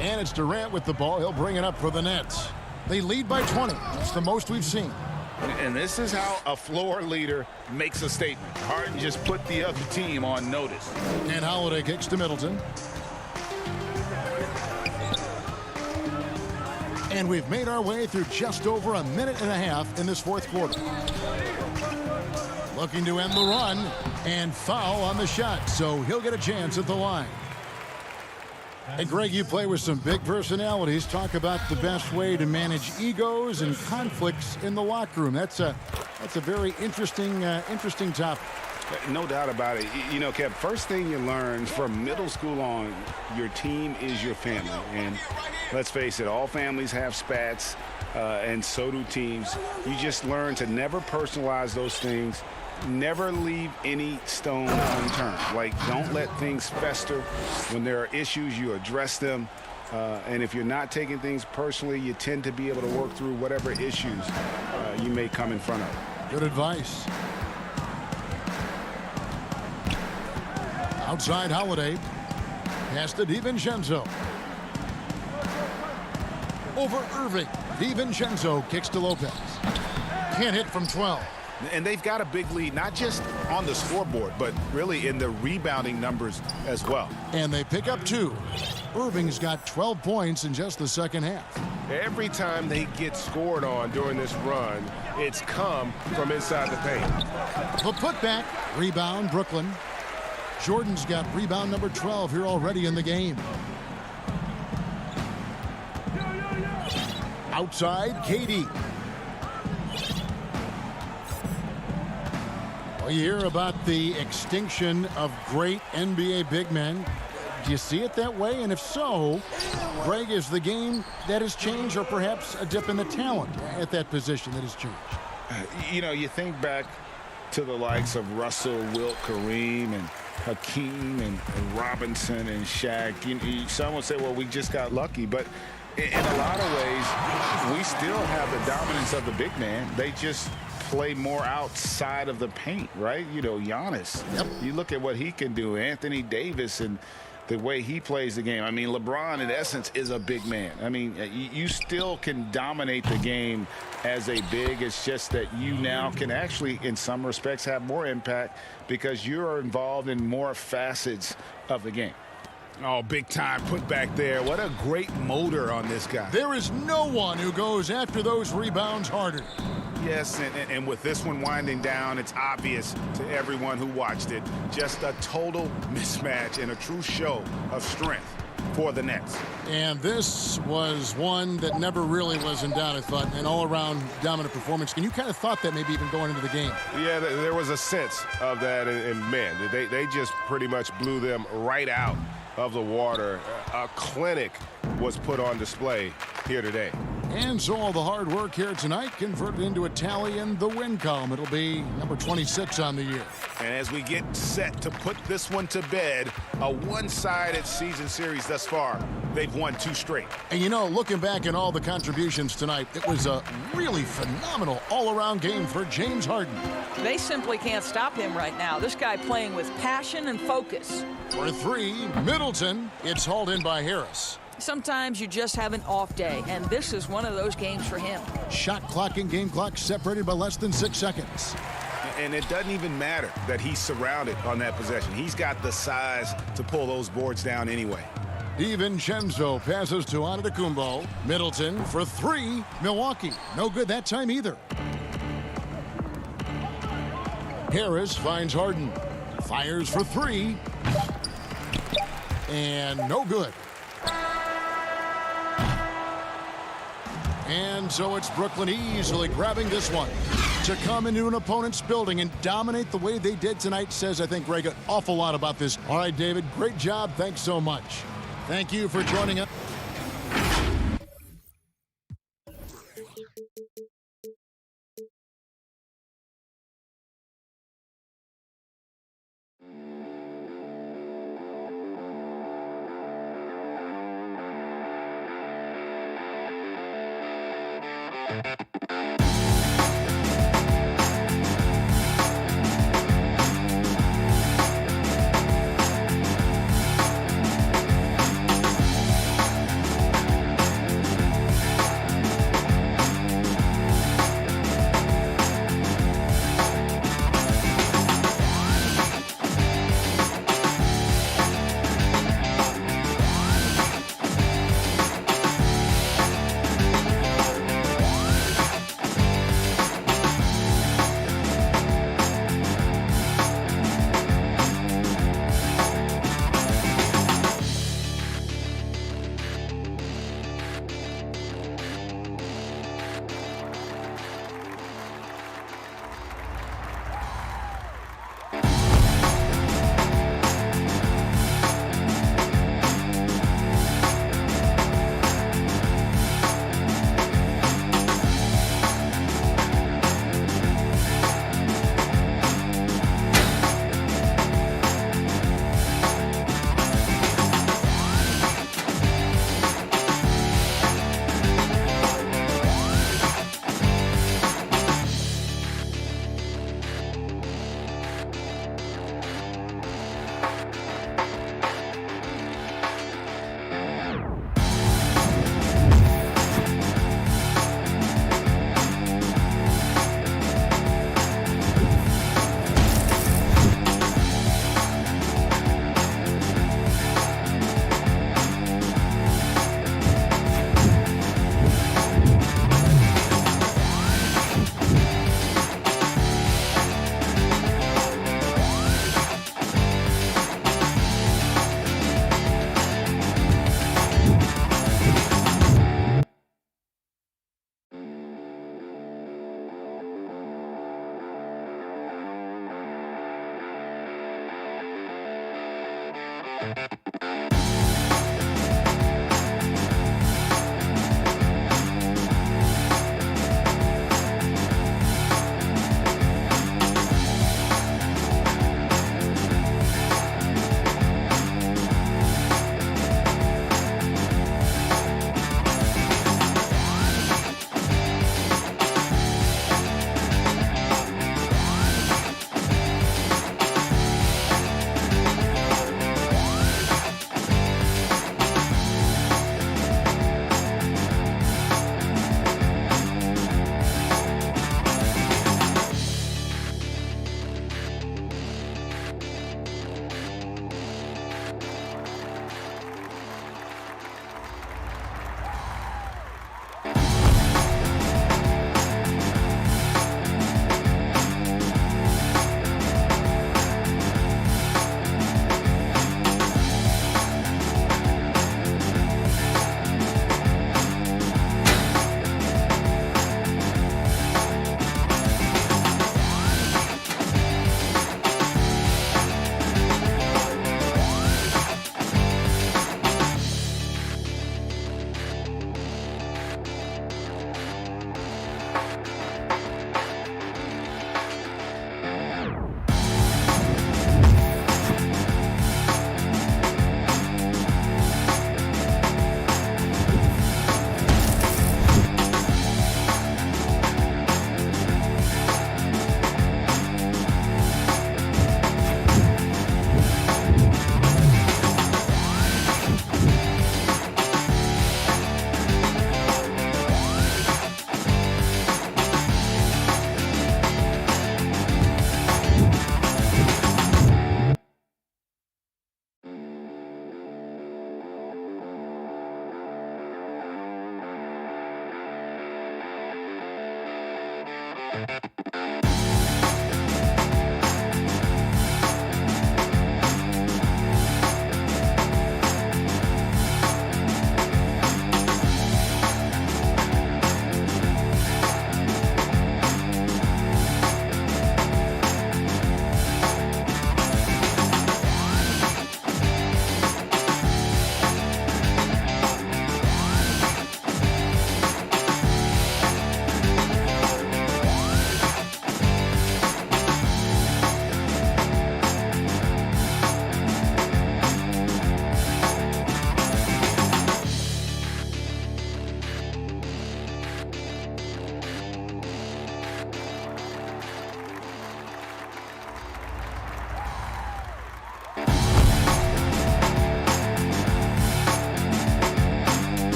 And it's Durant with the ball. He'll bring it up for the Nets. They lead by 20. That's the most we've seen. And this is how a floor leader makes a statement. Harden just put the other team on notice. And Holiday kicks to Middleton. And we've made our way through just over a minute and a half in this fourth quarter. Looking to end the run, and foul on the shot, so he'll get a chance at the line. And Greg, you play with some big personalities. Talk about the best way to manage egos and conflicts in the locker room. That's a very interesting topic. No doubt about it. You know, Kev, first thing you learn from middle school on, your team is your family. And let's face it, all families have spats, and so do teams. You just learn to never personalize those things. Never leave any stone unturned. Like, don't let things fester. When there are issues, you address them. And if you're not taking things personally, you tend to be able to work through whatever issues you may come in front of. Good advice. Outside Holiday. Pass to DiVincenzo. Over Irving. DiVincenzo kicks to Lopez. Can't hit from 12. And they've got a big lead, not just on the scoreboard, but really in the rebounding numbers as well. And they pick up 2. Irving's got 12 points in just the second half. Every time they get scored on during this run, it's come from inside the paint. The putback. Rebound, Brooklyn. Jordan's got rebound number 12 here already in the game. Outside, KD. Well, you hear about the extinction of great NBA big men. Do you see it that way? And if so, Greg, is the game that has changed, or perhaps a dip in the talent at that position that has changed? You know, you think back to the likes of Russell, Wilt, Kareem, and Hakeem, and Robinson, and Shaq. Some would say, well, we just got lucky. But in a lot of ways, we still have the dominance of the big man. They just play more outside of the paint, right? You know, Giannis. Yep. You look at what he can do. Anthony Davis and the way he plays the game. I mean, LeBron, in essence, is a big man. I mean, you still can dominate the game as a big. It's just that you now can actually, in some respects, have more impact because you're involved in more facets of the game. Oh, big time put back there. What a great motor on this guy. There is no one who goes after those rebounds harder. Yes, and with this one winding down, it's obvious to everyone who watched it. Just a total mismatch and a true show of strength for the Nets. And this was one that never really was in doubt, I thought, an all-around dominant performance. And you kind of thought that maybe even going into the game. Yeah, there was a sense of that, and man, they just pretty much blew them right out of the water. A clinic was put on display here today. And so all the hard work here tonight converted into a tally in the win column. It'll be number 26 on the year. And as we get set to put this one to bed, a one-sided season series thus far. They've won 2 straight. And you know, looking back at all the contributions tonight, it was a really phenomenal all-around game for James Harden. They simply can't stop him right now. This guy playing with passion and focus. For 3, Middleton. It's hauled in by Harris. Sometimes you just have an off day, and this is one of those games for him. Shot clock and game clock separated by less than 6 seconds. And it doesn't even matter that he's surrounded on that possession. He's got the size to pull those boards down anyway. DiVincenzo passes to Antetokounmpo. Middleton for 3. Milwaukee. No good that time either. Harris finds Harden. Fires for 3. And no good. And so it's Brooklyn easily grabbing this one. To come into an opponent's building and dominate the way they did tonight says, I think, Greg, an awful lot about this. All right, David, great job. Thanks so much. Thank you for joining us.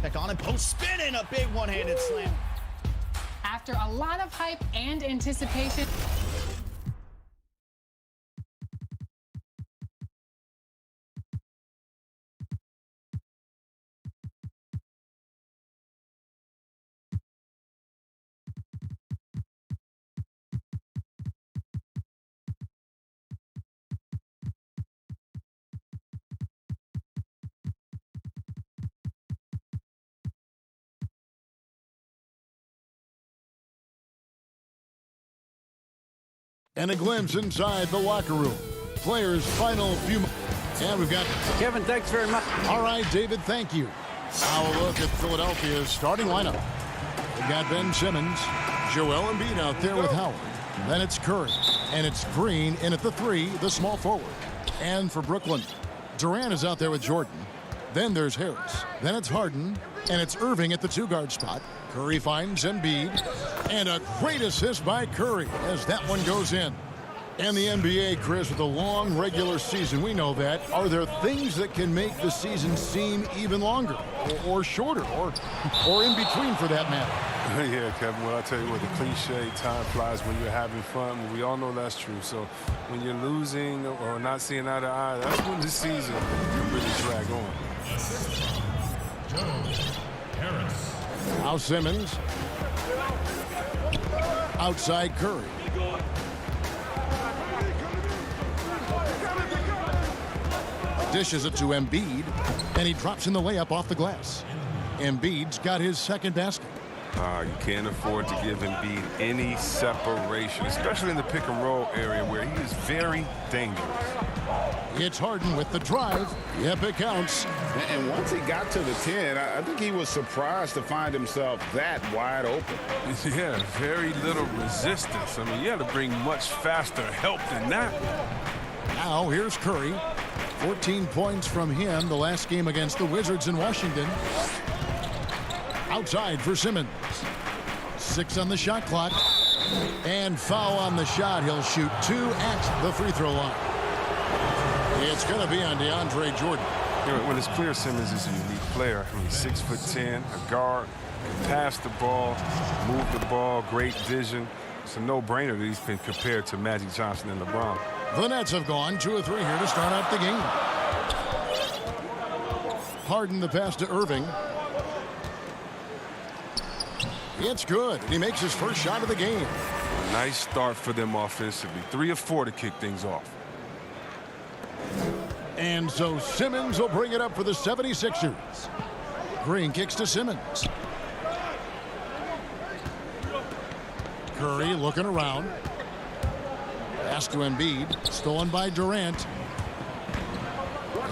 traffic on him. Post spin and a big one-handed slam. After a lot of hype and anticipation. And a glimpse inside the locker room. Players' final few and we've got Kevin, thanks very much. All right, David, thank you. Now a look at Philadelphia's starting lineup. We've got Ben Simmons, Joel Embiid out there with Howard. Then it's Curry, and it's Green in at the 3, the small forward. And for Brooklyn, Durant is out there with Jordan. Then there's Harris. Then it's Harden, and it's Irving at the 2-guard spot. Curry finds Embiid, and a great assist by Curry as that one goes in. And the NBA, Chris, with a long regular season, we know that. Are there things that can make the season seem even longer or shorter or in between for that matter? Yeah, Kevin, well, I tell you what, the cliche, time flies when you're having fun. Well, we all know that's true. So when you're losing or not seeing eye to eye, that's when the season can really drag on. Harris. Now Simmons. Outside Curry. Dishes it to Embiid, and he drops in the layup off the glass. Embiid's got his second basket. You can't afford to give Embiid any separation, especially in the pick-and-roll area where he is very dangerous. It's Harden with the drive. Yep, it counts. And once he got to the 10, I think he was surprised to find himself that wide open. Yeah, very little resistance. I mean, you had to bring much faster help than that. Now here's Curry. 14 points from him the last game against the Wizards in Washington. Outside for Simmons. 6 on the shot clock. And foul on the shot. He'll shoot 2 at the free throw line. It's going to be on DeAndre Jordan. When it's clear Simmons is a unique player. I mean, 6'10", a guard, can pass the ball, move the ball, great vision. It's a no-brainer that he's been compared to Magic Johnson and LeBron. The Nets have gone 2 of 3 here to start out the game. Harden the pass to Irving. It's good. He makes his first shot of the game. Nice start for them offensively. 3 of 4 to kick things off. And so Simmons will bring it up for the 76ers. Green kicks to Simmons. Curry looking around. Pass to Embiid. Stolen by Durant.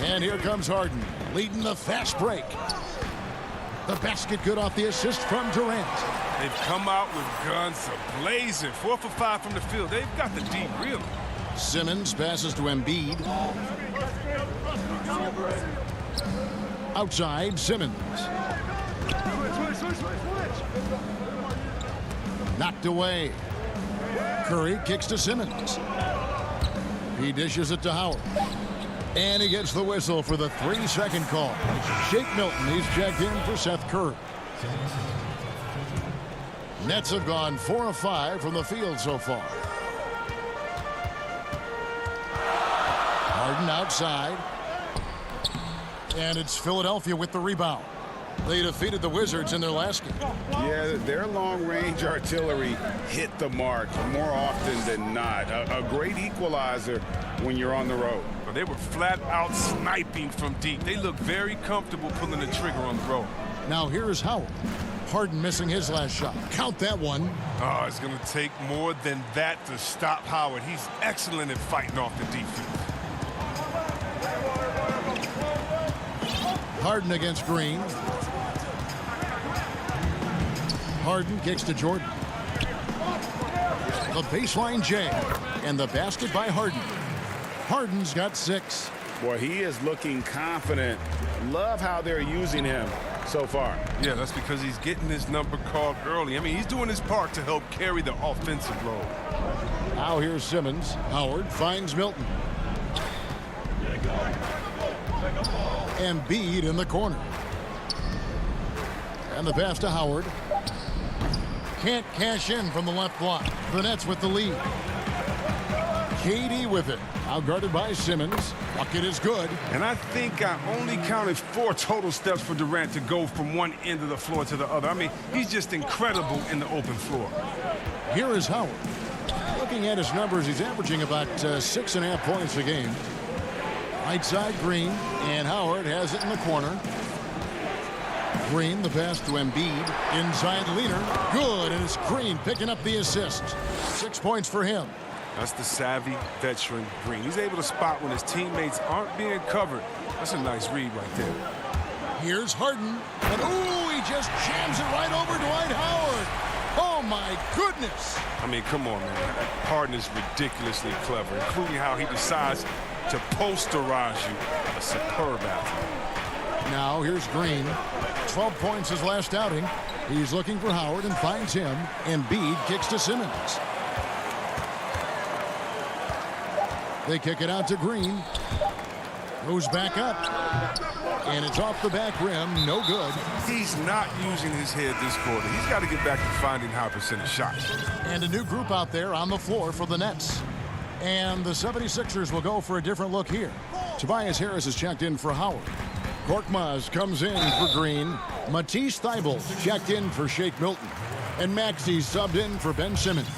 And here comes Harden, leading the fast break. The basket good off the assist from Durant. They've come out with guns blazing. 4 for 5 from the field. They've got the D really. Simmons passes to Embiid. Outside, Simmons. Knocked away. Curry kicks to Simmons. He dishes it to Howard. And he gets the whistle for the 3-second call. Shake Milton, he's checked in for Seth Curry. Nets have gone 4 of 5 from the field so far. Harden outside. And it's Philadelphia with the rebound. They defeated the Wizards in their last game. Yeah, their long-range artillery hit the mark more often than not. A great equalizer when you're on the road. Well, they were flat out sniping from deep. They look very comfortable pulling the trigger on the road. Now here's Howard. Harden missing his last shot. Count that one. Oh, it's going to take more than that to stop Howard. He's excellent at fighting off the defense. Harden against Green. Harden kicks to Jordan. The baseline J. And the basket by Harden. Harden's got 6. Boy, he is looking confident. Love how they're using him so far. Yeah, that's because he's getting his number called early. I mean, he's doing his part to help carry the offensive load. Now here's Simmons. Howard finds Milton. Embiid in the corner. And the pass to Howard. Can't cash in from the left block. The Nets with the lead. KD with it. Outguarded by Simmons. Bucket is good. And I think I only counted 4 total steps for Durant to go from one end of the floor to the other. I mean, he's just incredible in the open floor. Here is Howard. Looking at his numbers, he's averaging about 6.5 points a game. Right side, Green, and Howard has it in the corner. Green, the pass to Embiid. Inside leader. Good, and it's Green picking up the assist. 6 points for him. That's the savvy veteran Green. He's able to spot when his teammates aren't being covered. That's a nice read right there. Here's Harden. And ooh, he just jams it right over Dwight Howard. Oh, my goodness. I mean, come on, man. Harden is ridiculously clever, including how he decides to posterize you. A superb athlete. Now here's Green. 12 points his last outing. He's looking for Howard and finds him. Embiid kicks to Simmons. They kick it out to Green. Goes back up. And it's off the back rim. No good. He's not using his head this quarter. He's got to get back to finding high percentage shots. And a new group out there on the floor for the Nets. And the 76ers will go for a different look here. Tobias Harris is checked in for Howard. Korkmaz comes in for Green. Matisse Thybulle checked in for Shake Milton. And Maxey subbed in for Ben Simmons.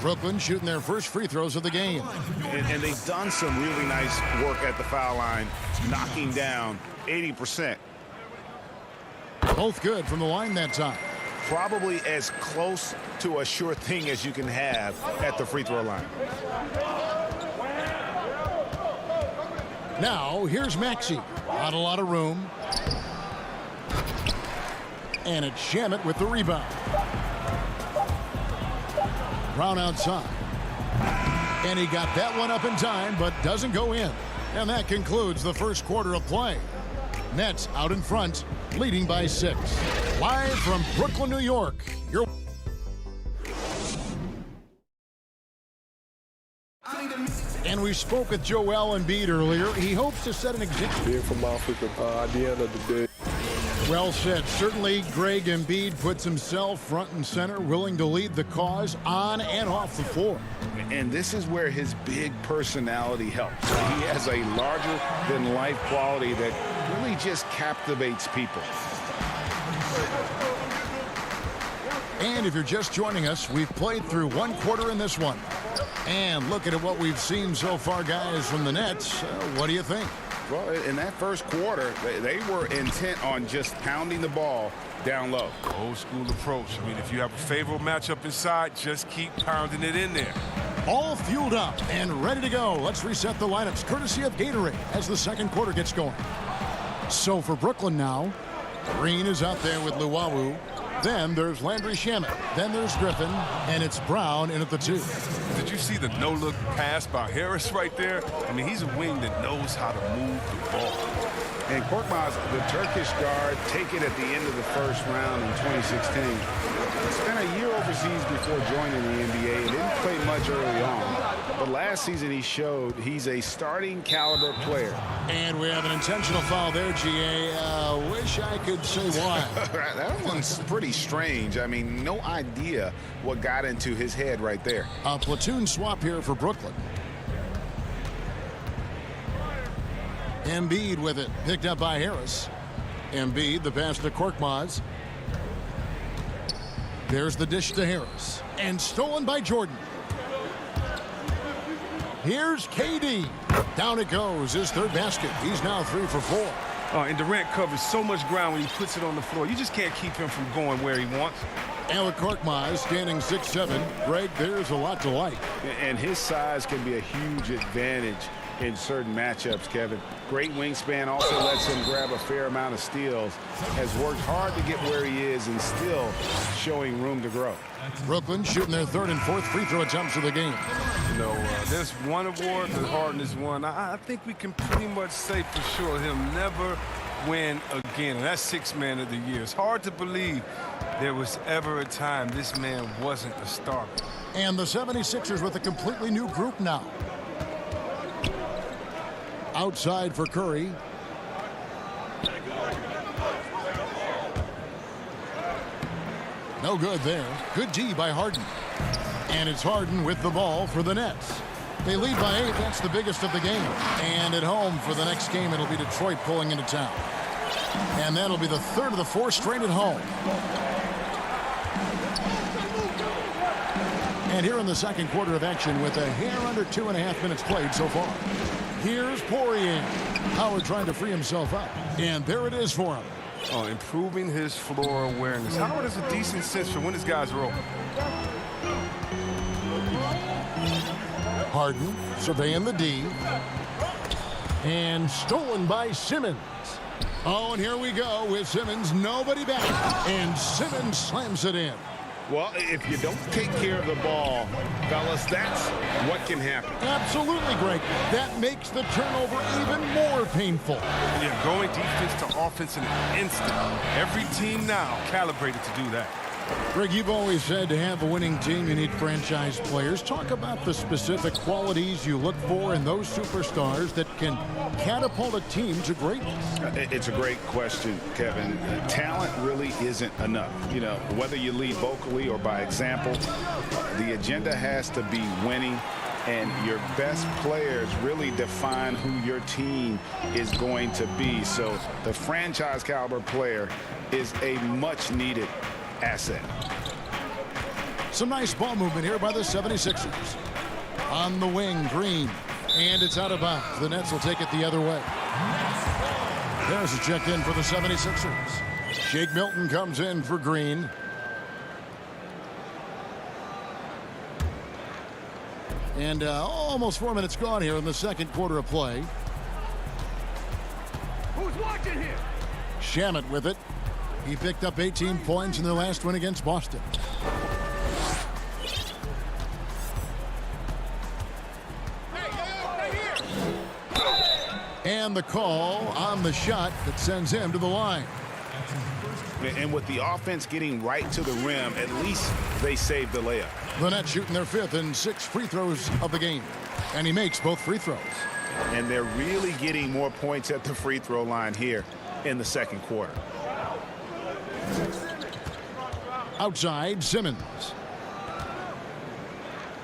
Brooklyn shooting their first free throws of the game. And they've done some really nice work at the foul line, knocking down 80%. Both good from the line that time. Probably as close to a sure thing as you can have at the free throw line. Now, here's Maxey. Not a lot of room. And it's Shamet with the rebound. Brown outside. And he got that one up in time, but doesn't go in. And that concludes the first quarter of play. Nets out in front, leading by 6. Live from Brooklyn, New York. And we spoke with Joel Embiid earlier. He hopes to set an example. Being from Africa, at the end of the day. Well said. Certainly, Greg Embiid puts himself front and center, willing to lead the cause on and off the floor. And this is where his big personality helps. He has a larger-than-life quality that really just captivates people. And if you're just joining us, we've played through one quarter in this one. And looking at what we've seen so far, guys, from the Nets, what do you think? Well, in that first quarter, they were intent on just pounding the ball down low. Old school approach. I mean, if you have a favorable matchup inside, just keep pounding it in there. All fueled up and ready to go. Let's reset the lineups, courtesy of Gatorade, as the second quarter gets going. So for Brooklyn now, Green is out there with Luwawu. Then there's Landry Shamet. Then there's Griffin. And it's Brown in at the 2. Did you see the no-look pass by Harris right there? I mean, he's a wing that knows how to move the ball. And Korkmaz, the Turkish guard, taken at the end of the first round in 2016. Spent a year overseas before joining the NBA and didn't play much early on. But last season he showed he's a starting caliber player. And we have an intentional foul there, GA. Wish I could say why. That one's pretty strange. I mean, no idea what got into his head right there. A platoon swap here for Brooklyn. Embiid with it, picked up by Harris. Embiid, the pass to Korkmaz. There's the dish to Harris. And stolen by Jordan. Here's KD. Down it goes, his third basket. He's now 3 for 4. And Durant covers so much ground when he puts it on the floor. You just can't keep him from going where he wants. And with Korkmaz standing 6'7", Greg, there's a lot to like. And his size can be a huge advantage in certain matchups, Kevin. Great wingspan, also lets him grab a fair amount of steals. Has worked hard to get where he is and still showing room to grow. Brooklyn shooting their third and fourth free throw attempts of the game. You know, there's one award that Harden has won. I think we can pretty much say for sure he'll never win again. And that's Sixth Man of the Year. It's hard to believe there was ever a time this man wasn't a starter. And the 76ers with a completely new group now. Outside for Curry. No good there. Good D by Harden. And it's Harden with the ball for the Nets. They lead by 8. That's the biggest of the game. And at home for the next game, it'll be Detroit pulling into town. And that'll be the third of the 4 straight at home. And here in the second quarter of action with a hair under 2.5 minutes played so far. Here's Poirier. Howard trying to free himself up. And there it is for him. Oh, improving his floor awareness. Howard has a decent sense for when his guys are open. Harden surveying the D. And stolen by Simmons. Oh, and here we go with Simmons. Nobody back. And Simmons slams it in. Well, if you don't take care of the ball, fellas, that's what can happen. Absolutely, Greg. That makes the turnover even more painful. Yeah, going defense to offense in an instant. Every team now calibrated to do that. Greg, you've always said to have a winning team, you need franchise players. Talk about the specific qualities you look for in those superstars that can catapult a team to greatness. It's a great question, Kevin. Talent really isn't enough. You know, whether you lead vocally or by example, the agenda has to be winning. And your best players really define who your team is going to be. So the franchise caliber player is a much needed asset. Some nice ball movement here by the 76ers. On the wing, Green. And it's out of bounds. The Nets will take it the other way. There's a check in for the 76ers. Shake Milton comes in for Green. And almost 4 minutes gone here in the second quarter of play. Who's watching here? Shamet with it. He picked up 18 points in their last win against Boston. And the call on the shot that sends him to the line. And with the offense getting right to the rim, at least they saved the layup. The Nets shooting their 5th and 6th free throws of the game. And he makes both free throws. And they're really getting more points at the free throw line here in the second quarter. Outside, Simmons.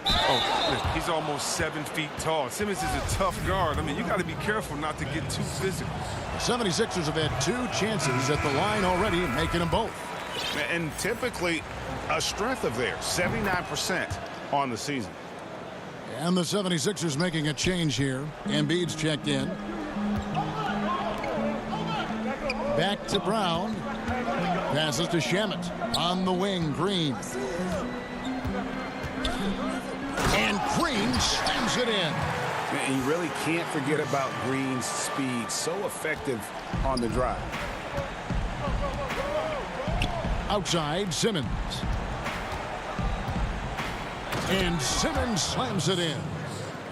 Oh, he's almost 7 feet tall. Simmons is a tough guard. I mean, you got to be careful not to get too physical. The 76ers have had 2 chances at the line already, making them both. And typically a strength of theirs, 79% on the season. And the 76ers making a change here. Embiid's checked in. Back to Brown. Passes to Shamet. On the wing, Green. And Green slams it in. And you really can't forget about Green's speed. So effective on the drive. Outside, Simmons. And Simmons slams it in.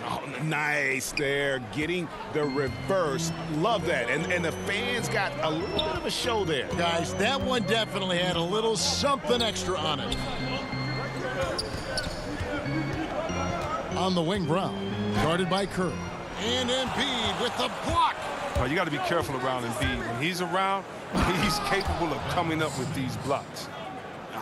Oh, nice there, getting the reverse. Love that. And the fans got a little bit of a show there. Guys, that one definitely had a little something extra on it. On the wing, Brown. Guarded by Curry. And Embiid with the block. Oh, you got to be careful around Embiid. When he's around, he's capable of coming up with these blocks.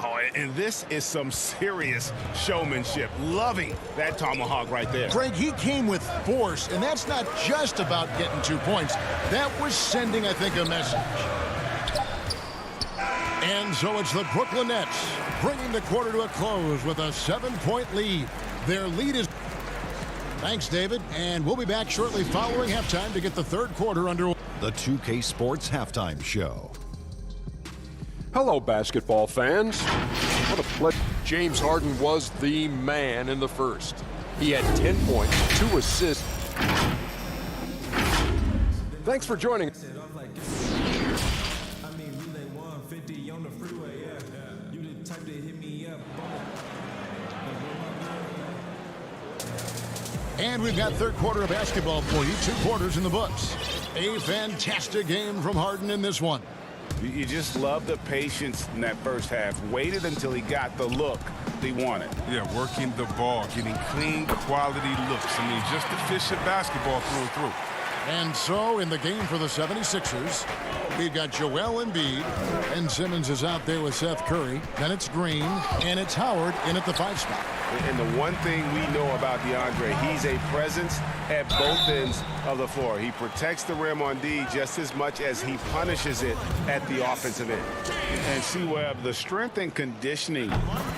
Oh, and this is some serious showmanship. Loving that tomahawk right there. Greg, he came with force, and that's not just about getting 2 points. That was sending, I think, a message. And so it's the Brooklyn Nets bringing the quarter to a close with a 7-point lead. Their lead is... Thanks, David. And we'll be back shortly following halftime to get the third quarter underway. The 2K Sports Halftime Show. Hello, basketball fans. What a pleasure. James Harden was the man in the first. He had 10 points, 2 assists. Thanks for joining. And we've got third quarter of basketball for you. 2 quarters in the books. A fantastic game from Harden in this one. You just love the patience in that first half. Waited until he got the look he wanted. Yeah, working the ball, getting clean, quality looks. I mean, just efficient basketball through and through. And so in the game for the 76ers, we've got Joel Embiid, and Simmons is out there with Seth Curry. Then it's Green, and it's Howard in at the 5 spot. And the one thing we know about DeAndre, he's a presence at both ends of the floor. He protects the rim on D just as much as he punishes it at the offensive end. And see, Webb, the strength and conditioning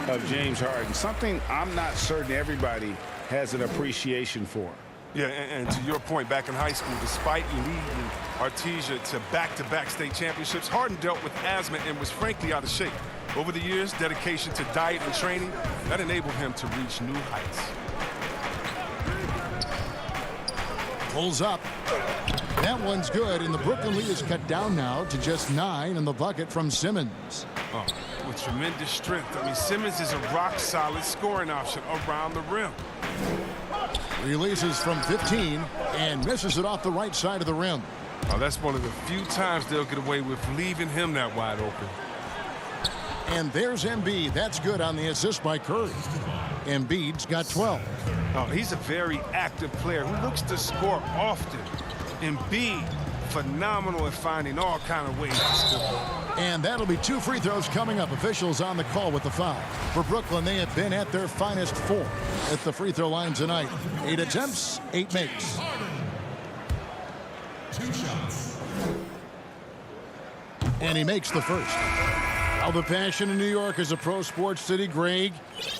of James Harden, something I'm not certain everybody has an appreciation for. Yeah, and to your point, back in high school, despite leading Artesia to back-to-back state championships, Harden dealt with asthma and was frankly out of shape. Over the years, dedication to diet and training, that enabled him to reach new heights. Pulls up. That one's good, and the Brooklyn lead is cut down now to just 9 in the bucket from Simmons. Oh, with tremendous strength. I mean, Simmons is a rock-solid scoring option around the rim. Releases from 15 and misses it off the right side of the rim. Oh, that's one of the few times they'll get away with leaving him that wide open. And there's Embiid. That's good on the assist by Curry. Embiid's got 12. Oh, he's a very active player who looks to score often. Embiid, phenomenal at finding all kind of ways to score. And that'll be 2 free throws coming up. Officials on the call with the foul. For Brooklyn, they have been at their finest 4 at the free throw line tonight. 8 attempts, 8 makes. 2 shots. And he makes the first. Now the passion in New York as a pro sports city, Greg,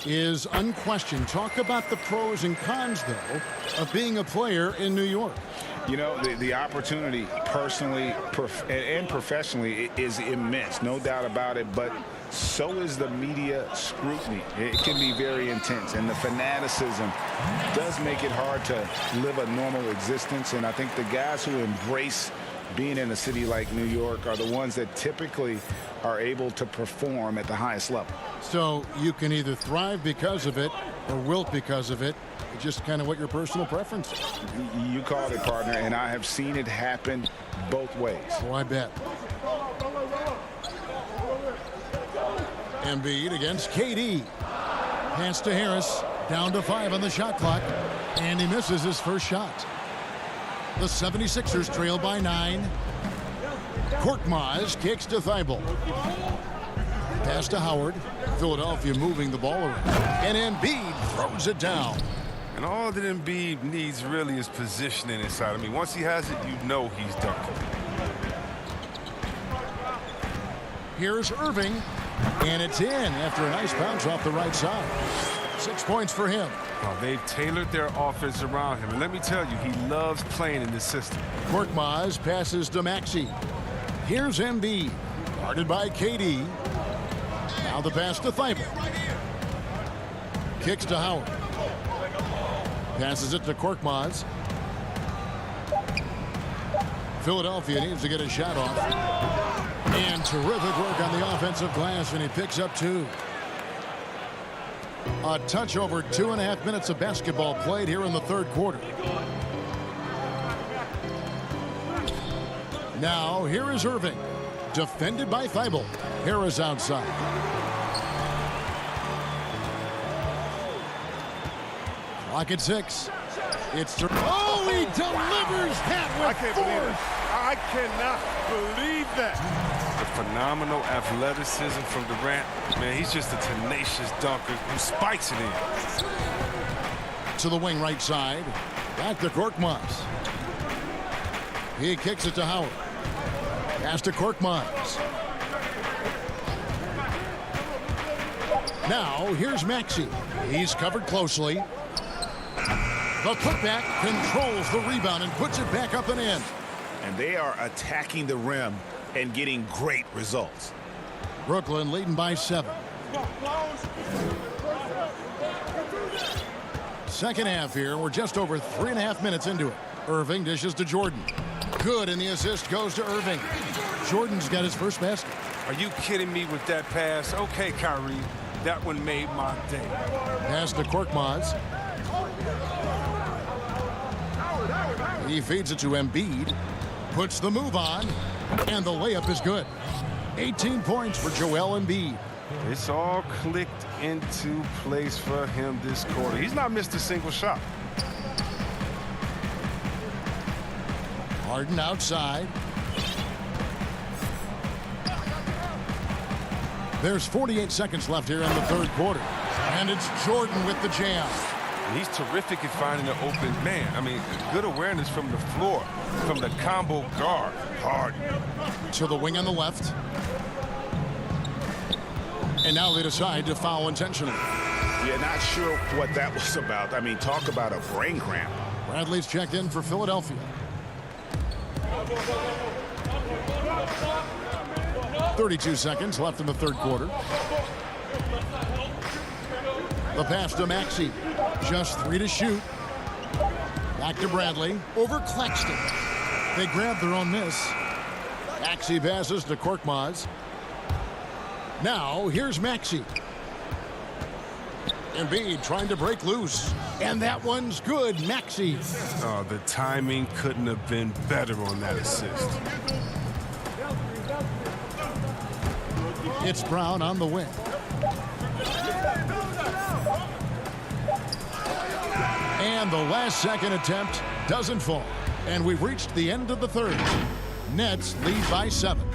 is unquestioned. Talk about the pros and cons, though, of being a player in New York. You know, the opportunity personally and professionally is immense, no doubt about it, but so is the media scrutiny. It can be very intense, and the fanaticism does make it hard to live a normal existence, and I think the guys who embrace being in a city like New York are the ones that typically are able to perform at the highest level. So you can either thrive because of it or wilt because of it. It's just kind of what your personal preference is. You called it, partner, and I have seen it happen both ways. Oh, I bet. Embiid against KD. Pass to Harris. Down to 5 on the shot clock. And he misses his first shot. The 76ers trail by 9. Korkmaz kicks to Thibault. Pass to Howard. Philadelphia moving the ball around. And Embiid throws it down. And all that Embiid needs really is positioning inside. I mean, once he has it, you know he's dunking. Here's Irving. And it's in after a nice bounce off the right side. 6 points for him. Oh, they've tailored their offense around him. And let me tell you, he loves playing in this system. Korkmaz passes to Maxey. Here's Embiid. Guarded by KD. Now the pass to Thibault. Kicks to Howard. Passes it to Korkmaz. Philadelphia needs to get a shot off. And terrific work on the offensive glass, and he picks up 2. A touch over 2.5 minutes of basketball played here in the third quarter. Now, here is Irving. Defended by Thibault. Harris outside. Clock at 6. It's he delivers that with force. I cannot believe that. The phenomenal athleticism from Durant. Man, he's just a tenacious dunker who spikes it in. To the wing right side. Back to Korkmaz. He kicks it to Howard. Pass to Korkmaz. Now, here's Maxey. He's covered closely. The putback controls the rebound and puts it back up and in. And they are attacking the rim and getting great results. Brooklyn leading by 7. Second half here. We're just over 3.5 minutes into it. Irving dishes to Jordan. Good, and the assist goes to Irving. Jordan's got his first basket. Are you kidding me with that pass? Okay, Kyrie. That one made my day. Pass to Korkmaz. He feeds it to Embiid. Puts the move on. And the layup is good. 18 points for Joel Embiid. It's all clicked into place for him this quarter. He's not missed a single shot. Harden outside. There's 48 seconds left here in the third quarter. And it's Jordan with the jam. He's terrific at finding an open man. I mean, good awareness from the floor, from the combo guard. Harden. To the wing on the left. And now they decide to foul intentionally. Yeah, not sure what that was about. I mean, talk about a brain cramp. Bradley's checked in for Philadelphia. 32 seconds left in the third quarter. The pass to Maxey. Just 3 to shoot. Back to Bradley. Over Claxton. They grab their own miss. Maxey passes to Korkmaz. Now, here's Maxey. Embiid trying to break loose. And that one's good. Maxey. Oh, the timing couldn't have been better on that assist. It's Brown on the wing. And the last second attempt doesn't fall. And we've reached the end of the third. Nets lead by 7.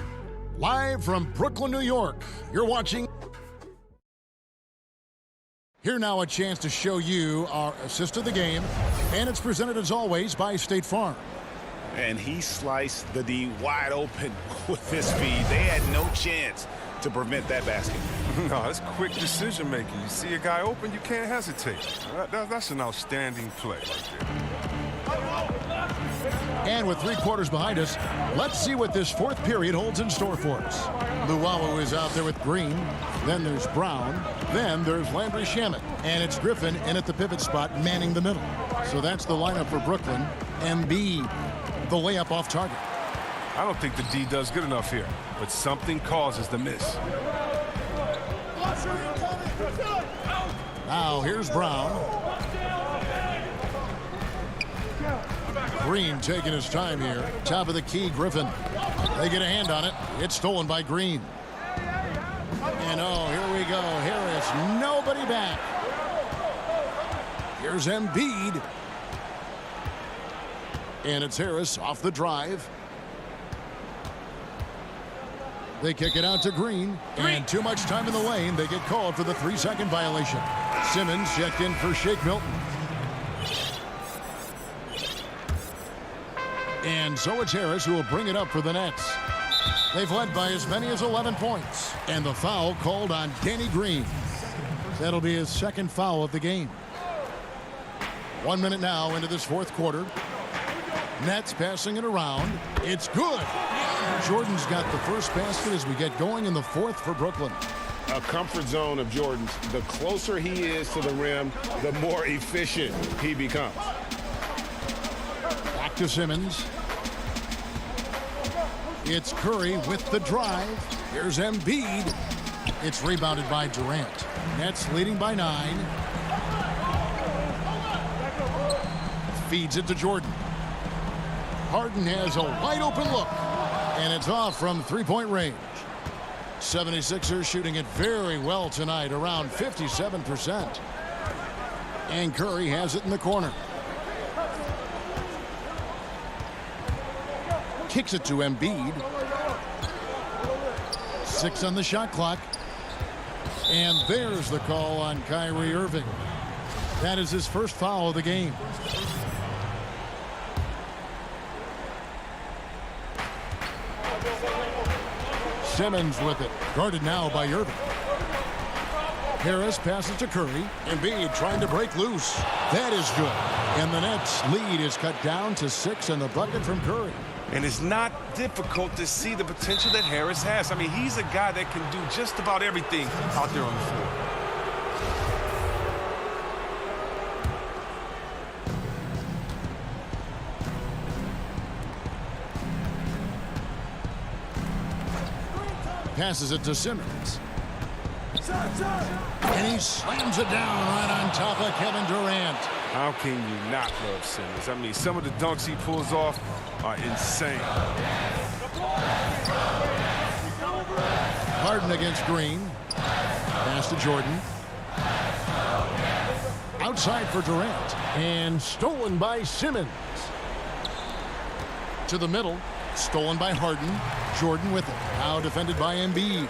Live from Brooklyn, New York, you're watching. Here now a chance to show you our assist of the game. And it's presented as always by State Farm. And he sliced the D wide open with his speed. They had no chance to prevent that basket. No, that's quick decision making. You see a guy open, you can't hesitate. That's an outstanding play right there. And with 3 quarters behind us, let's see what this fourth period holds in store for us. Luwawu is out there with Green. Then there's Brown. Then there's Landry Shamet. And it's Griffin in at the pivot spot, manning the middle. So that's the lineup for Brooklyn. Embiid, the layup off target. I don't think the D does good enough here, but something causes the miss. Now here's Brown. Green taking his time here. Top of the key, Griffin. They get a hand on it. It's stolen by Green. And oh, here we go. Harris, nobody back. Here's Embiid. And it's Harris off the drive. They kick it out to Green. And too much time in the lane. They get called for the 3-second violation. Simmons checked in for Shake Milton. And so it's Harris who will bring it up for the Nets. They've led by as many as 11 points. And the foul called on Danny Green. That'll be his second foul of the game. 1 minute now into this fourth quarter. Nets passing it around. It's good. Jordan's got the first basket as we get going in the fourth for Brooklyn. A comfort zone of Jordan's. The closer he is to the rim, the more efficient he becomes. Back to Simmons. It's Curry with the drive. Here's Embiid. It's rebounded by Durant. Nets leading by 9. Feeds it to Jordan. Harden has a wide open look. And it's off from 3-point range. 76ers shooting it very well tonight, around 57%. And Curry has it in the corner. Kicks it to Embiid. 6 on the shot clock. And there's the call on Kyrie Irving. That is his first foul of the game. Simmons with it. Guarded now by Irving. Harris passes to Curry. Embiid trying to break loose. That is good. And the Nets lead is cut down to 6 and the bucket from Curry. And it's not difficult to see the potential that Harris has. I mean, he's a guy that can do just about everything out there on the floor. Passes it to Simmons. And he slams it down right on top of Kevin Durant. How can you not love Simmons? I mean, some of the dunks he pulls off are insane. Harden against Green. Pass to Jordan. Outside for Durant. And stolen by Simmons. To the middle. Stolen by Harden. Jordan with it. Now defended by Embiid.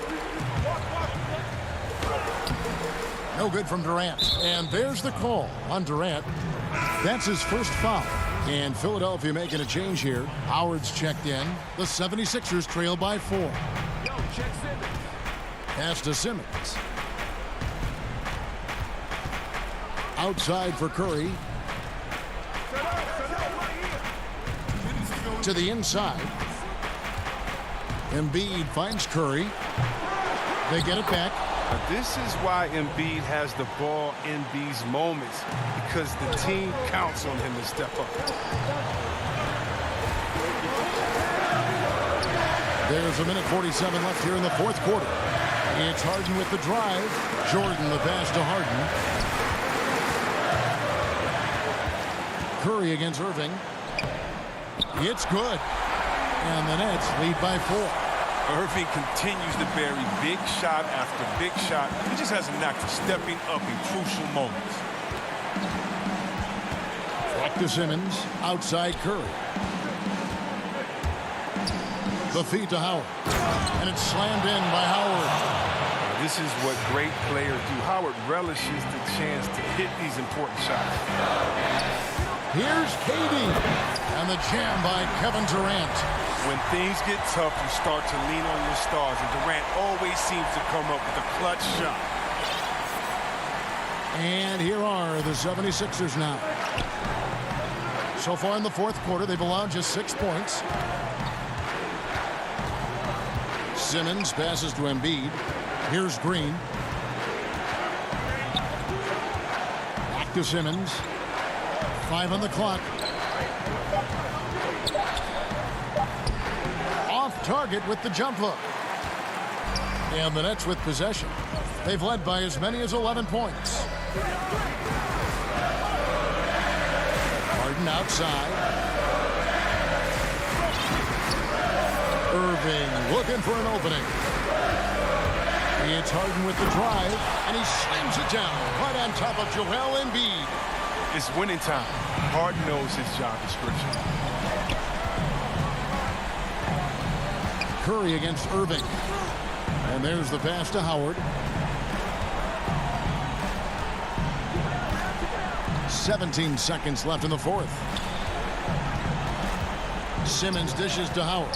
No good from Durant. And there's the call on Durant. That's his first foul. And Philadelphia making a change here. Howard's checked in. The 76ers trail by 4. Pass to Simmons. Outside for Curry. To the inside. Embiid finds Curry. They get it back. Now, this is why Embiid has the ball in these moments, because the team counts on him to step up. There's a minute 47 left here in the fourth quarter. It's Harden with the drive. Jordan the pass to Harden. Curry against Irving. It's good. And the Nets lead by 4. Irving continues to bury big shot after big shot. He just has a knack for stepping up in crucial moments. Back to Simmons. Outside Curry. The feed to Howard. And it's slammed in by Howard. This is what great players do. Howard relishes the chance to hit these important shots. Here's KD. And the jam by Kevin Durant. When things get tough, you start to lean on your stars, and Durant always seems to come up with a clutch shot. And here are the 76ers now. So far in the fourth quarter, they've allowed just 6 points. Simmons passes to Embiid. Here's Green. Back to Simmons. 5 on the clock. Target with the jump hook. And the Nets with possession. They've led by as many as 11 points. Harden outside. Irving looking for an opening. It's Harden with the drive, and he slams it down right on top of Joel Embiid. It's winning time. Harden knows his job description. Curry against Irving. And there's the pass to Howard. 17 seconds left in the fourth. Simmons dishes to Howard.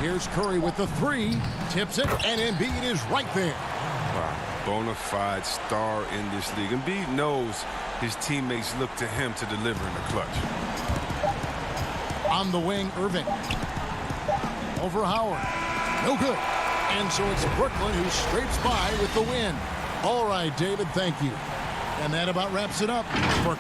Here's Curry with the 3. Tips it, and Embiid is right there. Wow, bona fide star in this league. Embiid knows his teammates look to him to deliver in the clutch. On the wing, Irving. Over Howard. No good. And so it's Brooklyn who scrapes by with the win. All right, David, thank you. And that about wraps it up for...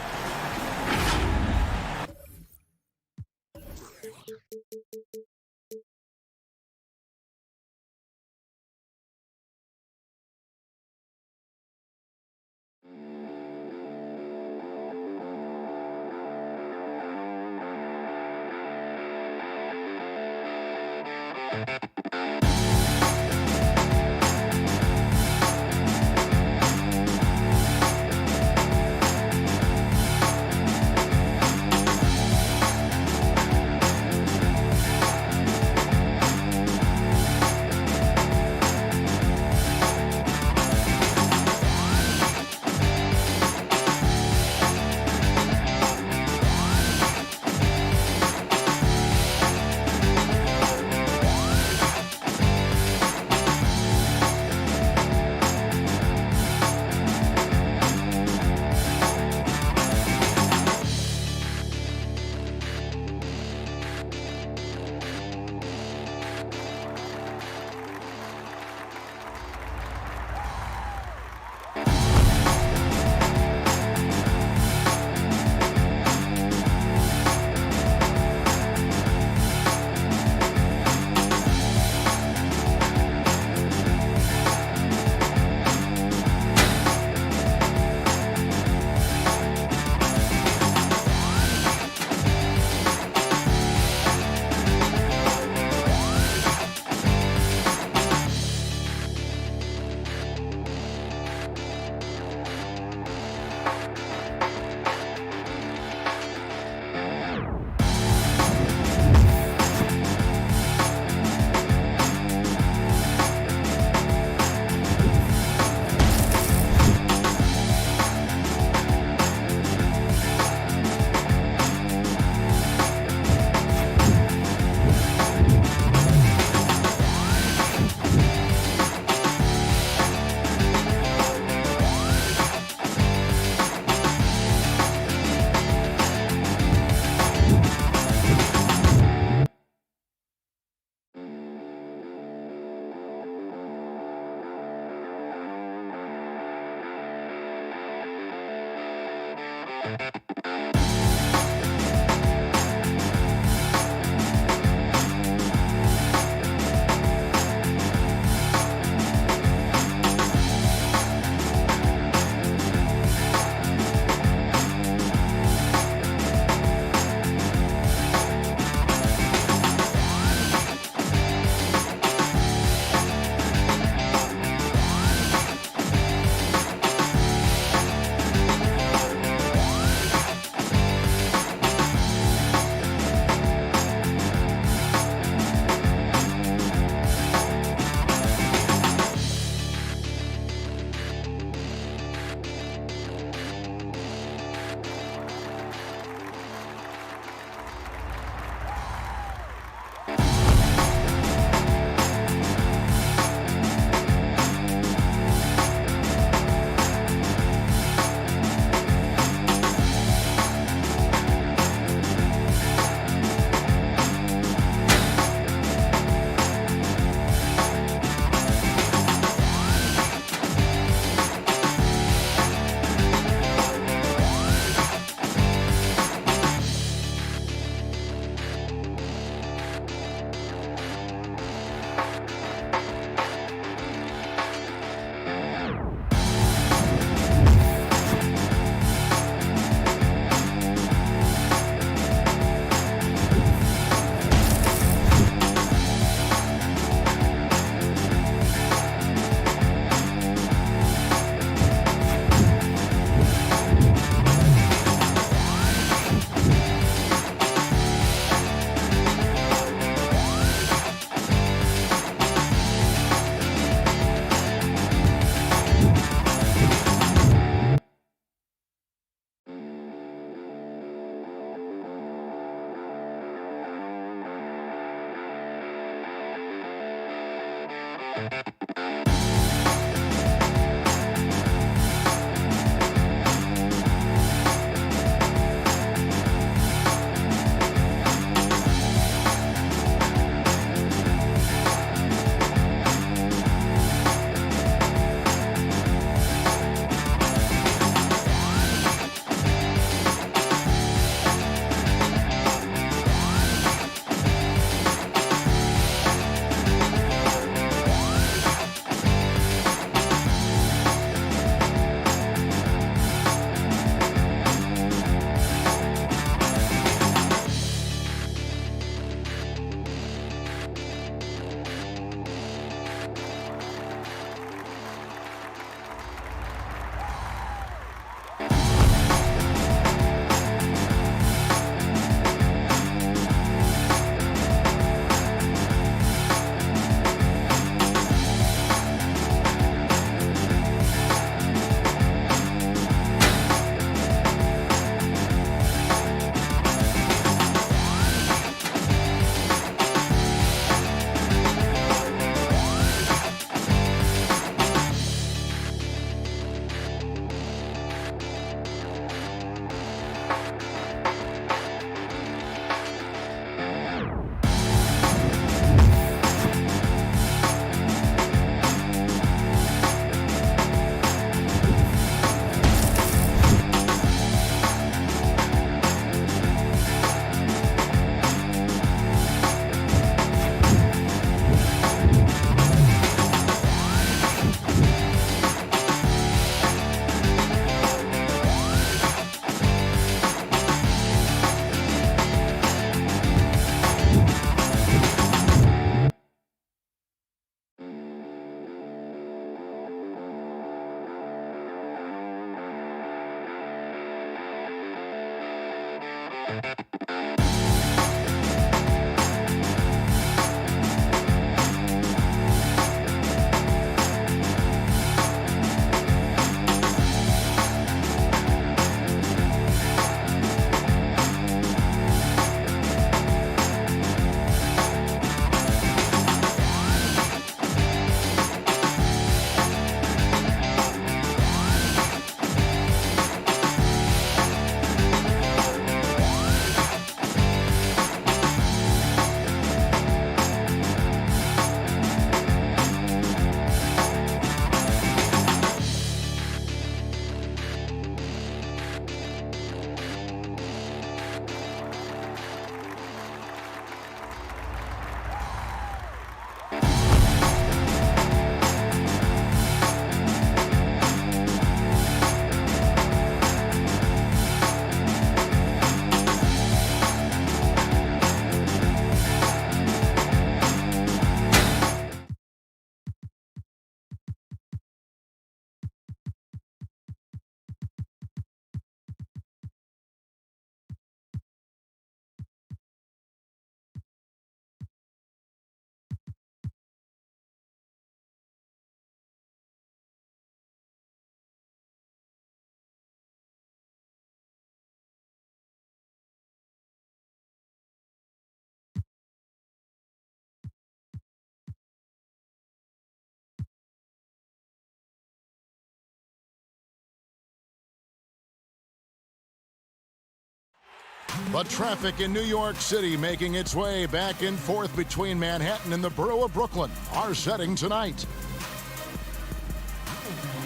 But traffic in New York City making its way back and forth between Manhattan and the borough of Brooklyn. Our setting tonight.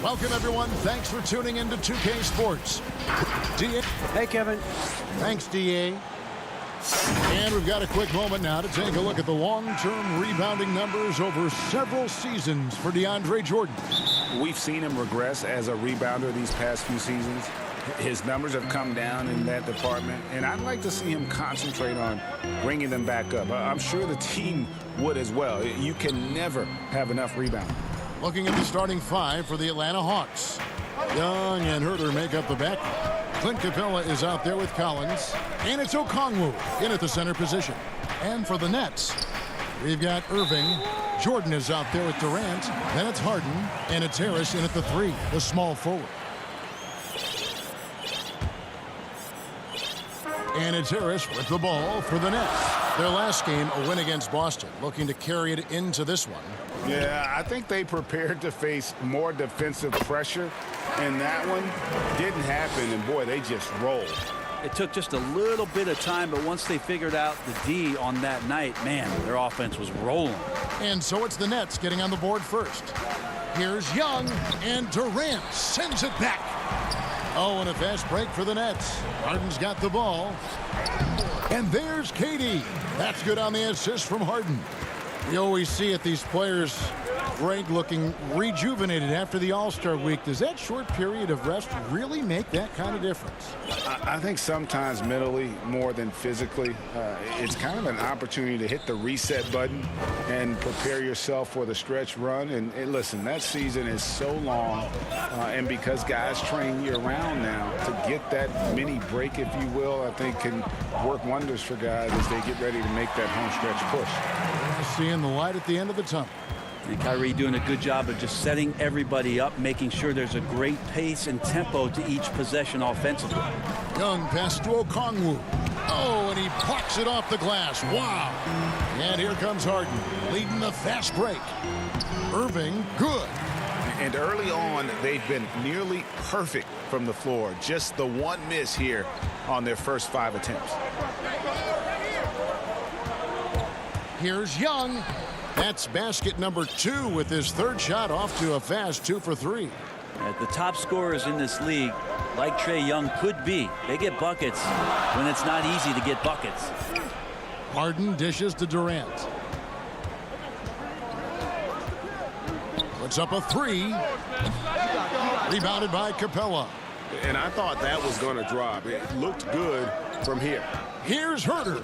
Welcome, everyone. Thanks for tuning in to 2K Sports. DA. Hey, Kevin. Thanks, DA. And we've got a quick moment now to take a look at the long-term rebounding numbers over several seasons for DeAndre Jordan. We've seen him regress as a rebounder these past few seasons. His numbers have come down in that department, and I'd like to see him concentrate on bringing them back up. I'm sure the team would as well. You can never have enough rebounding. Looking at the starting five for the Atlanta Hawks. Young and Herter make up the back. Clint Capella is out there with Collins. And it's Okongwu in at the center position. And for the Nets, we've got Irving. Jordan is out there with Durant. Then it's Harden. And it's Harris in at the three, the small forward. And it's Harris with the ball for the Nets. Their last game, a win against Boston, looking to carry it into this one. Yeah, I think they prepared to face more defensive pressure, and that one didn't happen, and boy, they just rolled. It took just a little bit of time, but once they figured out the D on that night, man, their offense was rolling. And so it's the Nets getting on the board first. Here's Young, and Durant sends it back. Oh, and a fast break for the Nets. Harden's got the ball. And there's KD. That's good on the assist from Harden. You always see it, these players, Greg, looking rejuvenated after the All-Star week. Does that short period of rest really make that kind of difference? I think sometimes mentally more than physically. It's kind of an opportunity to hit the reset button and prepare yourself for the stretch run. And listen, that season is so long, and because guys train year-round now, to get that mini break, if you will, I think can work wonders for guys as they get ready to make that home stretch push. Seeing the light at the end of the tunnel. And Kyrie doing a good job of just setting everybody up, making sure there's a great pace and tempo to each possession offensively. Young pass to Okongwu. Oh, and he blocks it off the glass. Wow. And here comes Harden, leading the fast break. Irving, good. And early on, they've been nearly perfect from the floor. Just the one miss here on their first 5 attempts. Here's Young. That's basket number 2 with his third shot off to a fast 2 for 3. The top scorers in this league, like Trae Young could be, they get buckets when it's not easy to get buckets. Harden dishes to Durant. Puts up a 3. Rebounded by Capella. And I thought that was going to drop. It looked good from here. Here's Herter.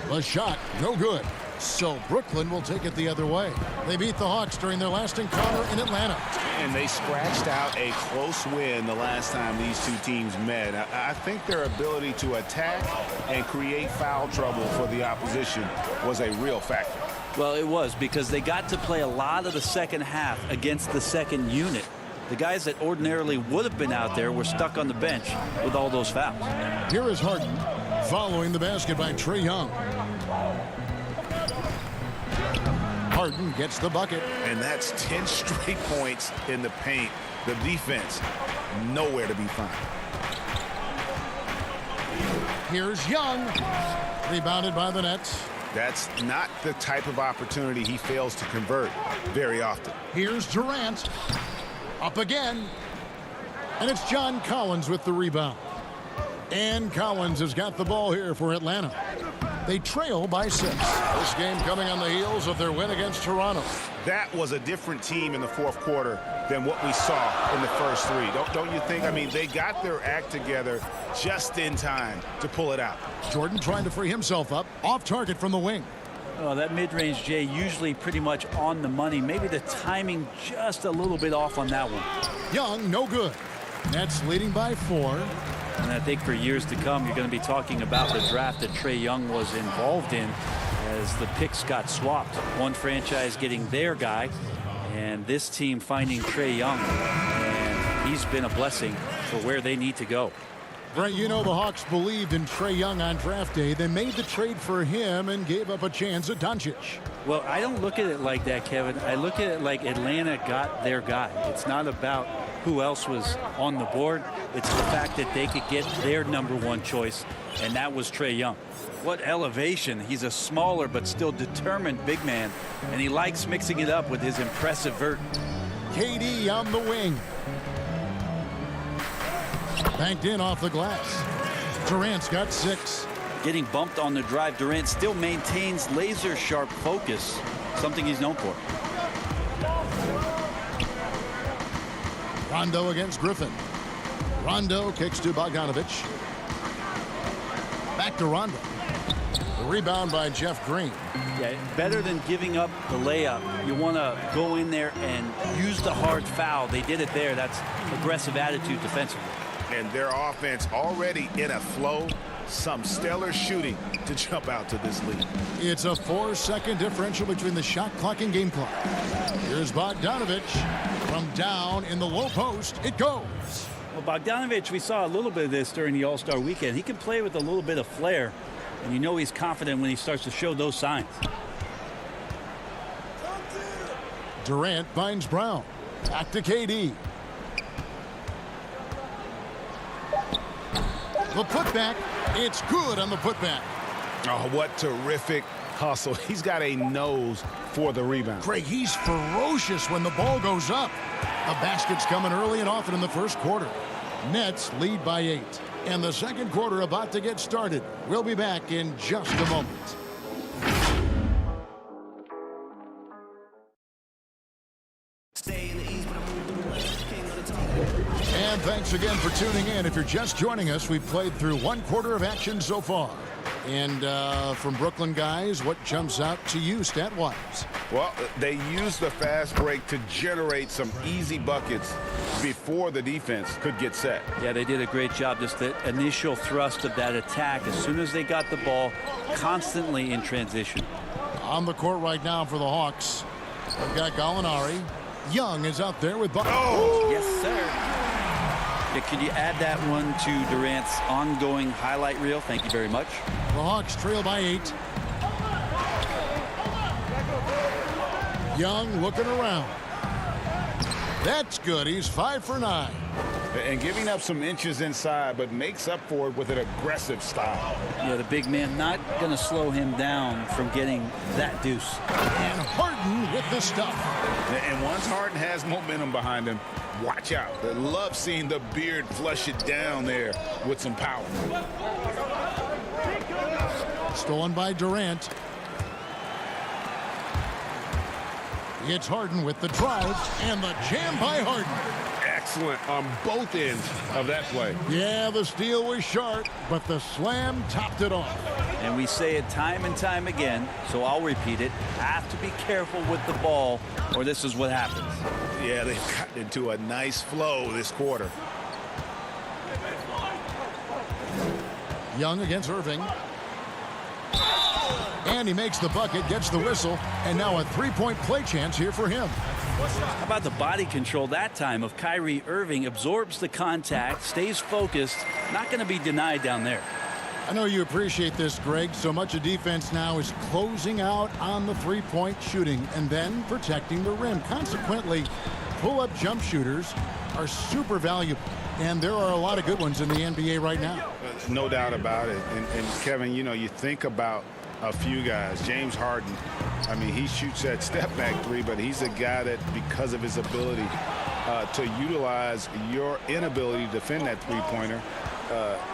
The shot, no good. So Brooklyn will take it the other way. They beat the Hawks during their last encounter in Atlanta. And they scratched out a close win the last time these two teams met. I think their ability to attack and create foul trouble for the opposition was a real factor. Well, it was, because they got to play a lot of the second half against the second unit. The guys that ordinarily would have been out there were stuck on the bench with all those fouls. Here is Harden following the basket by Trae Young. Harden gets the bucket. And that's 10 straight points in the paint. The defense, nowhere to be found. Here's Young. Rebounded by the Nets. That's not the type of opportunity he fails to convert very often. Here's Durant. Up again. And it's John Collins with the rebound. And Collins has got the ball here for Atlanta. They trail by 6. This game coming on the heels of their win against Toronto. That was a different team in the fourth quarter than what we saw in the first 3. Don't you think? I mean, they got their act together just in time to pull it out. Jordan trying to free himself up. Off target from the wing. Oh, that mid-range, Jay, usually pretty much on the money. Maybe the timing just a little bit off on that one. Young, no good. Nets leading by 4. And I think for years to come, you're going to be talking about the draft that Trae Young was involved in as the picks got swapped. One franchise getting their guy, and this team finding Trae Young. And he's been a blessing for where they need to go. Brent, you know the Hawks believed in Trae Young on draft day. They made the trade for him and gave up a chance at Doncic. Well, I don't look at it like that, Kevin. I look at it like Atlanta got their guy. It's not about who else was on the board. It's the fact that they could get their #1 choice, and that was Trae Young. What elevation. He's a smaller but still determined big man, and he likes mixing it up with his impressive vert. KD on the wing. Banked in off the glass. Durant's got 6. Getting bumped on the drive, Durant still maintains laser-sharp focus, something he's known for. Rondo against Griffin. Rondo kicks to Bogdanovich. Back to Rondo. The rebound by Jeff Green. Yeah, better than giving up the layup. You want to go in there and use the hard foul. They did it there. That's aggressive attitude defensively. And their offense already in a flow. Some stellar shooting to jump out to this lead. It's a 4-second differential between the shot clock and game clock. Here's Bogdanovich from down in the low post. It goes. Well, Bogdanovich, we saw a little bit of this during the All-Star weekend. He can play with a little bit of flair, and you know he's confident when he starts to show those signs. Durant finds Brown. Back to KD. The putback. It's good on the putback. Oh, what terrific hustle. He's got a nose for the rebound. Craig, he's ferocious when the ball goes up. The basket's coming early and often in the first quarter. Nets lead by 8. And the second quarter about to get started. We'll be back in just a moment. And thanks again for tuning in. If you're just joining us, we've played through 1 quarter of action so far. And from Brooklyn guys, what jumps out to you stat-wise? Well, they used the fast break to generate some easy buckets before the defense could get set. Yeah, they did a great job. Just the initial thrust of that attack, as soon as they got the ball, constantly in transition. On the court right now for the Hawks, they've got Gallinari. Young is out there with... Oh! Yes, sir. Yeah, could you add that one to Durant's ongoing highlight reel? Thank you very much. The Hawks trail by 8. Young looking around. That's good. He's 5 for 9. And giving up some inches inside, but makes up for it with an aggressive style. Yeah, the big man not going to slow him down from getting that deuce. And Harden with the stuff. And once Harden has momentum behind him, watch out. I love seeing the beard flush it down there with some power. Stolen by Durant. It's Harden with the drive and the jam by Harden. Excellent on both ends of that play. Yeah, the steal was sharp, but the slam topped it off. And we say it time and time again, so I'll repeat it. Have to be careful with the ball, or this is what happens. Yeah, they've gotten into a nice flow this quarter. Young against Irving. And he makes the bucket, gets the whistle, and now a 3-point play chance here for him. How about the body control that time of Kyrie Irving? Absorbs the contact, stays focused, not going to be denied down there. I know you appreciate this, Greg. So much of defense now is closing out on the 3-point shooting and then protecting the rim. Consequently, pull-up jump shooters are super valuable. And there are a lot of good ones in the NBA right now. No doubt about it. And Kevin, you know, you think about a few guys. James Harden, I mean, he shoots that step-back 3, but he's a guy that, because of his ability to utilize your inability to defend that three-pointer,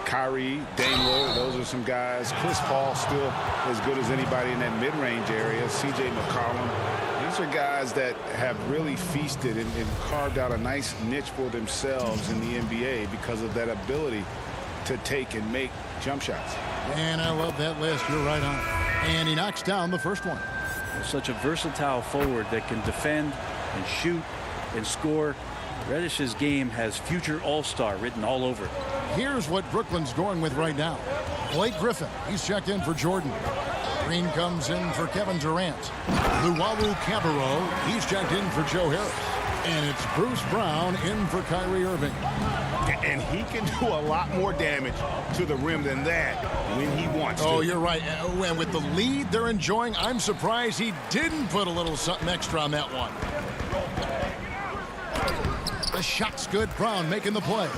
Kyrie, Dame Lillard, those are some guys. Chris Paul still as good as anybody in that mid-range area. C.J. McCollum. These are guys that have really feasted and carved out a nice niche for themselves in the NBA because of that ability to take and make jump shots. And I love that list. You're right on. And he knocks down the first one. Such a versatile forward that can defend and shoot and score. Reddish's game has future all-star written all over it. Here's what Brooklyn's going with right now. Blake Griffin, he's checked in for Jordan. Green comes in for Kevin Durant. Luwawu Cabarro, he's checked in for Joe Harris. And it's Bruce Brown in for Kyrie Irving. And he can do a lot more damage to the rim than that when he wants to. Oh, you're right. And with the lead they're enjoying, I'm surprised he didn't put a little something extra on that one. The shot's good. Brown making the play.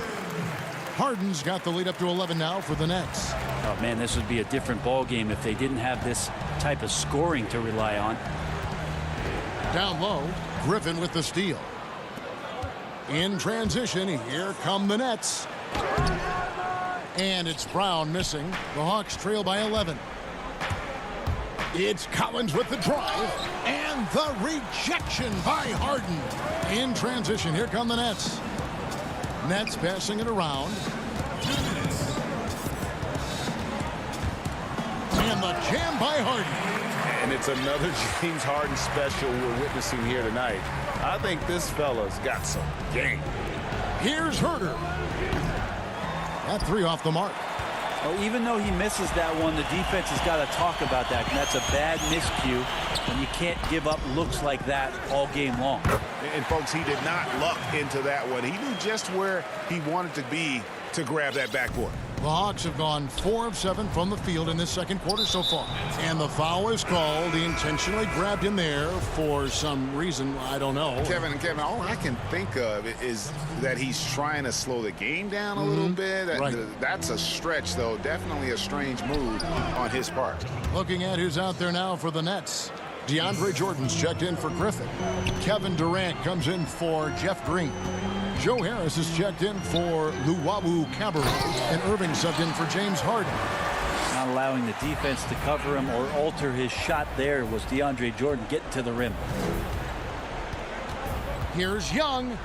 Harden's got the lead up to 11 now for the Nets. Oh, man, this would be a different ball game if they didn't have this type of scoring to rely on. Down low, Griffin with the steal. In transition, here come the Nets. And it's Brown missing. The Hawks trail by 11. It's Collins with the drive. And the rejection by Harden. In transition, here come the Nets. Nets passing it around. And the jam by Harden. And it's another James Harden special we're witnessing here tonight. I think this fella's got some game. Here's Herter. That three off the mark. Well, even though he misses that one, the defense has got to talk about that. And that's a bad miscue, and you can't give up looks like that all game long. And folks, he did not luck into that one. He knew just where he wanted to be to grab that backboard. The Hawks have gone 4 of 7 from the field in this second quarter so far. And the foul is called. He intentionally grabbed him there for some reason. I don't know. Kevin, all I can think of is that he's trying to slow the game down a little bit. Right. That's a stretch, though. Definitely a strange move on his part. Looking at who's out there now for the Nets. DeAndre Jordan's checked in for Griffin. Kevin Durant comes in for Jeff Green. Joe Harris is checked in for Luwawu Cabarrot, and Irving subbed in for James Harden. Not allowing the defense to cover him or alter his shot there was DeAndre Jordan getting to the rim. Here's Young.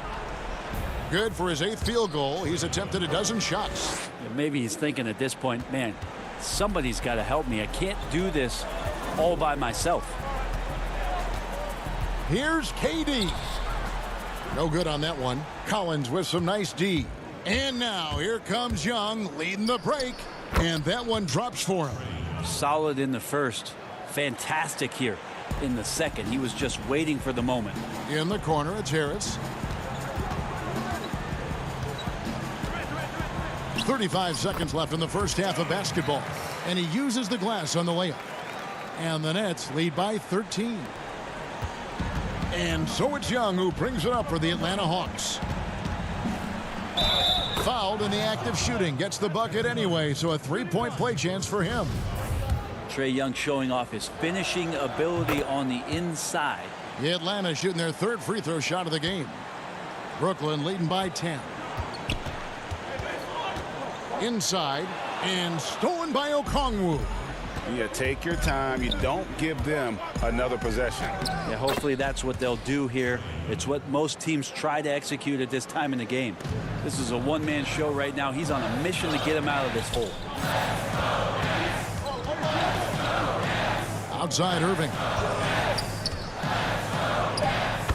Good for his 8th field goal. He's attempted a dozen shots. Maybe he's thinking at this point, man, somebody's got to help me. I can't do this all by myself. Here's KD. No good on that one. Collins with some nice D. And now here comes Young leading the break. And that one drops for him. Solid in the first. Fantastic here in the second. He was just waiting for the moment. In the corner, it's Harris. 35 seconds left in the first half of basketball. And he uses the glass on the layup. And the Nets lead by 13. And so it's Young who brings it up for the Atlanta Hawks. Fouled in the act of shooting. Gets the bucket anyway, so a 3-point play chance for him. Trae Young showing off his finishing ability on the inside. Atlanta shooting their 3rd free throw shot of the game. Brooklyn leading by 10. Inside and stolen by Okongwu. You take your time. You don't give them another possession. Yeah, hopefully that's what they'll do here. It's what most teams try to execute at this time in the game. This is a one-man show right now. He's on a mission to get him out of this hole. Outside Irving.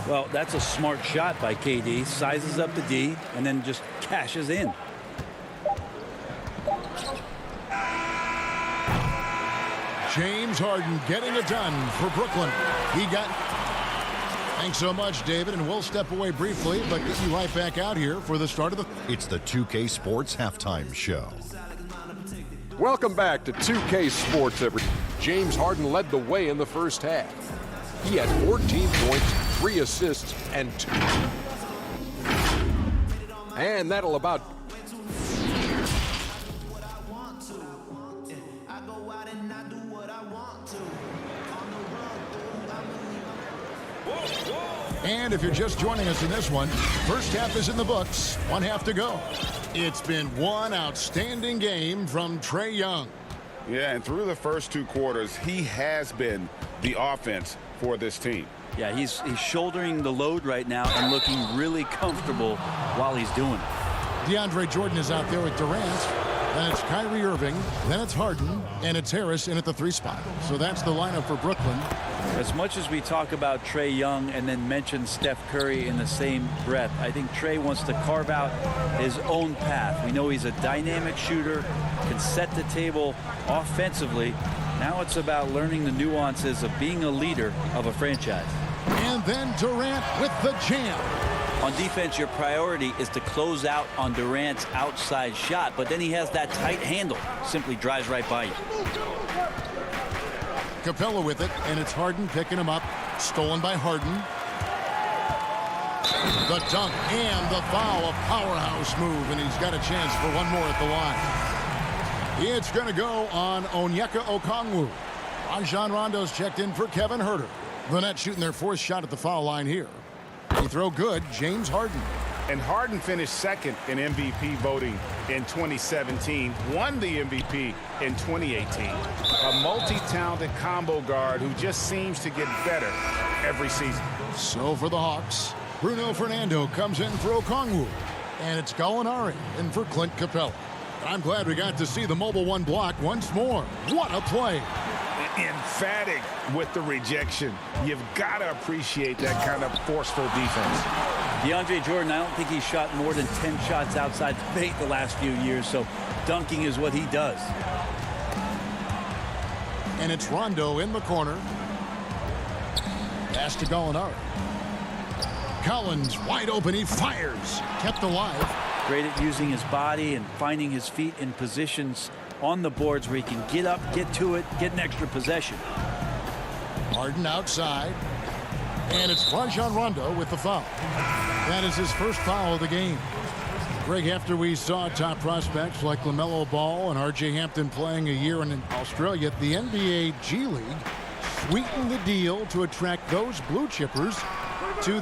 Well, that's a smart shot by KD. Sizes up the D and then just cashes in. James Harden getting it done for Brooklyn. He got... Thanks so much, David, and we'll step away briefly, but get you right back out here for the start of the... It's the 2K Sports Halftime Show. Welcome back to 2K Sports, everyone. James Harden led the way in the first half. He had 14 points, 3 assists, and 2. And that'll about... And if you're just joining us in this one, first half is in the books, 1 half to go. It's been one outstanding game from Trae Young. Yeah, and through the first 2 quarters, he has been the offense for this team. Yeah, he's shouldering the load right now and looking really comfortable while he's doing it. DeAndre Jordan is out there with Durant. Then it's Kyrie Irving. Then it's Harden. And it's Harris in at the 3 spot. So that's the lineup for Brooklyn. As much as we talk about Trae Young and then mention Steph Curry in the same breath, I think Trae wants to carve out his own path. We know he's a dynamic shooter, can set the table offensively. Now it's about learning the nuances of being a leader of a franchise. And then Durant with the jam. On defense, your priority is to close out on Durant's outside shot, but then he has that tight handle. Simply drives right by you. Capella with it, and it's Harden picking him up. Stolen by Harden. The dunk and the foul, a powerhouse move, and he's got a chance for one more at the line. It's going to go on Onyeka Okongwu. Rajon Rondo's checked in for Kevin Huerter. The Nets shooting their fourth shot at the foul line here. He throw good, James Harden. And Harden finished second in MVP voting in 2017, won the MVP in 2018. A multi-talented combo guard who just seems to get better every season. So for the Hawks, Bruno Fernando comes in for Okongwu. And it's Gallinari in for Clint Capella. I'm glad we got to see the Mobile One block once more. What a play. Emphatic with the rejection. You've got to appreciate that kind of forceful defense. DeAndre Jordan, I don't think he's shot more than 10 shots outside the paint the last few years, so dunking is what he does. And it's Rondo in the corner. Pass to Gallinari. Collins wide open, he fires. Kept alive. Great at using his body and finding his feet in positions on the boards where he can get up, get to it, get an extra possession. Harden outside. And it's Rajon Rondo with the foul. That is his first foul of the game. Greg, after we saw top prospects like LaMelo Ball and R.J. Hampton playing a year in Australia, the NBA G League sweetened the deal to attract those blue chippers to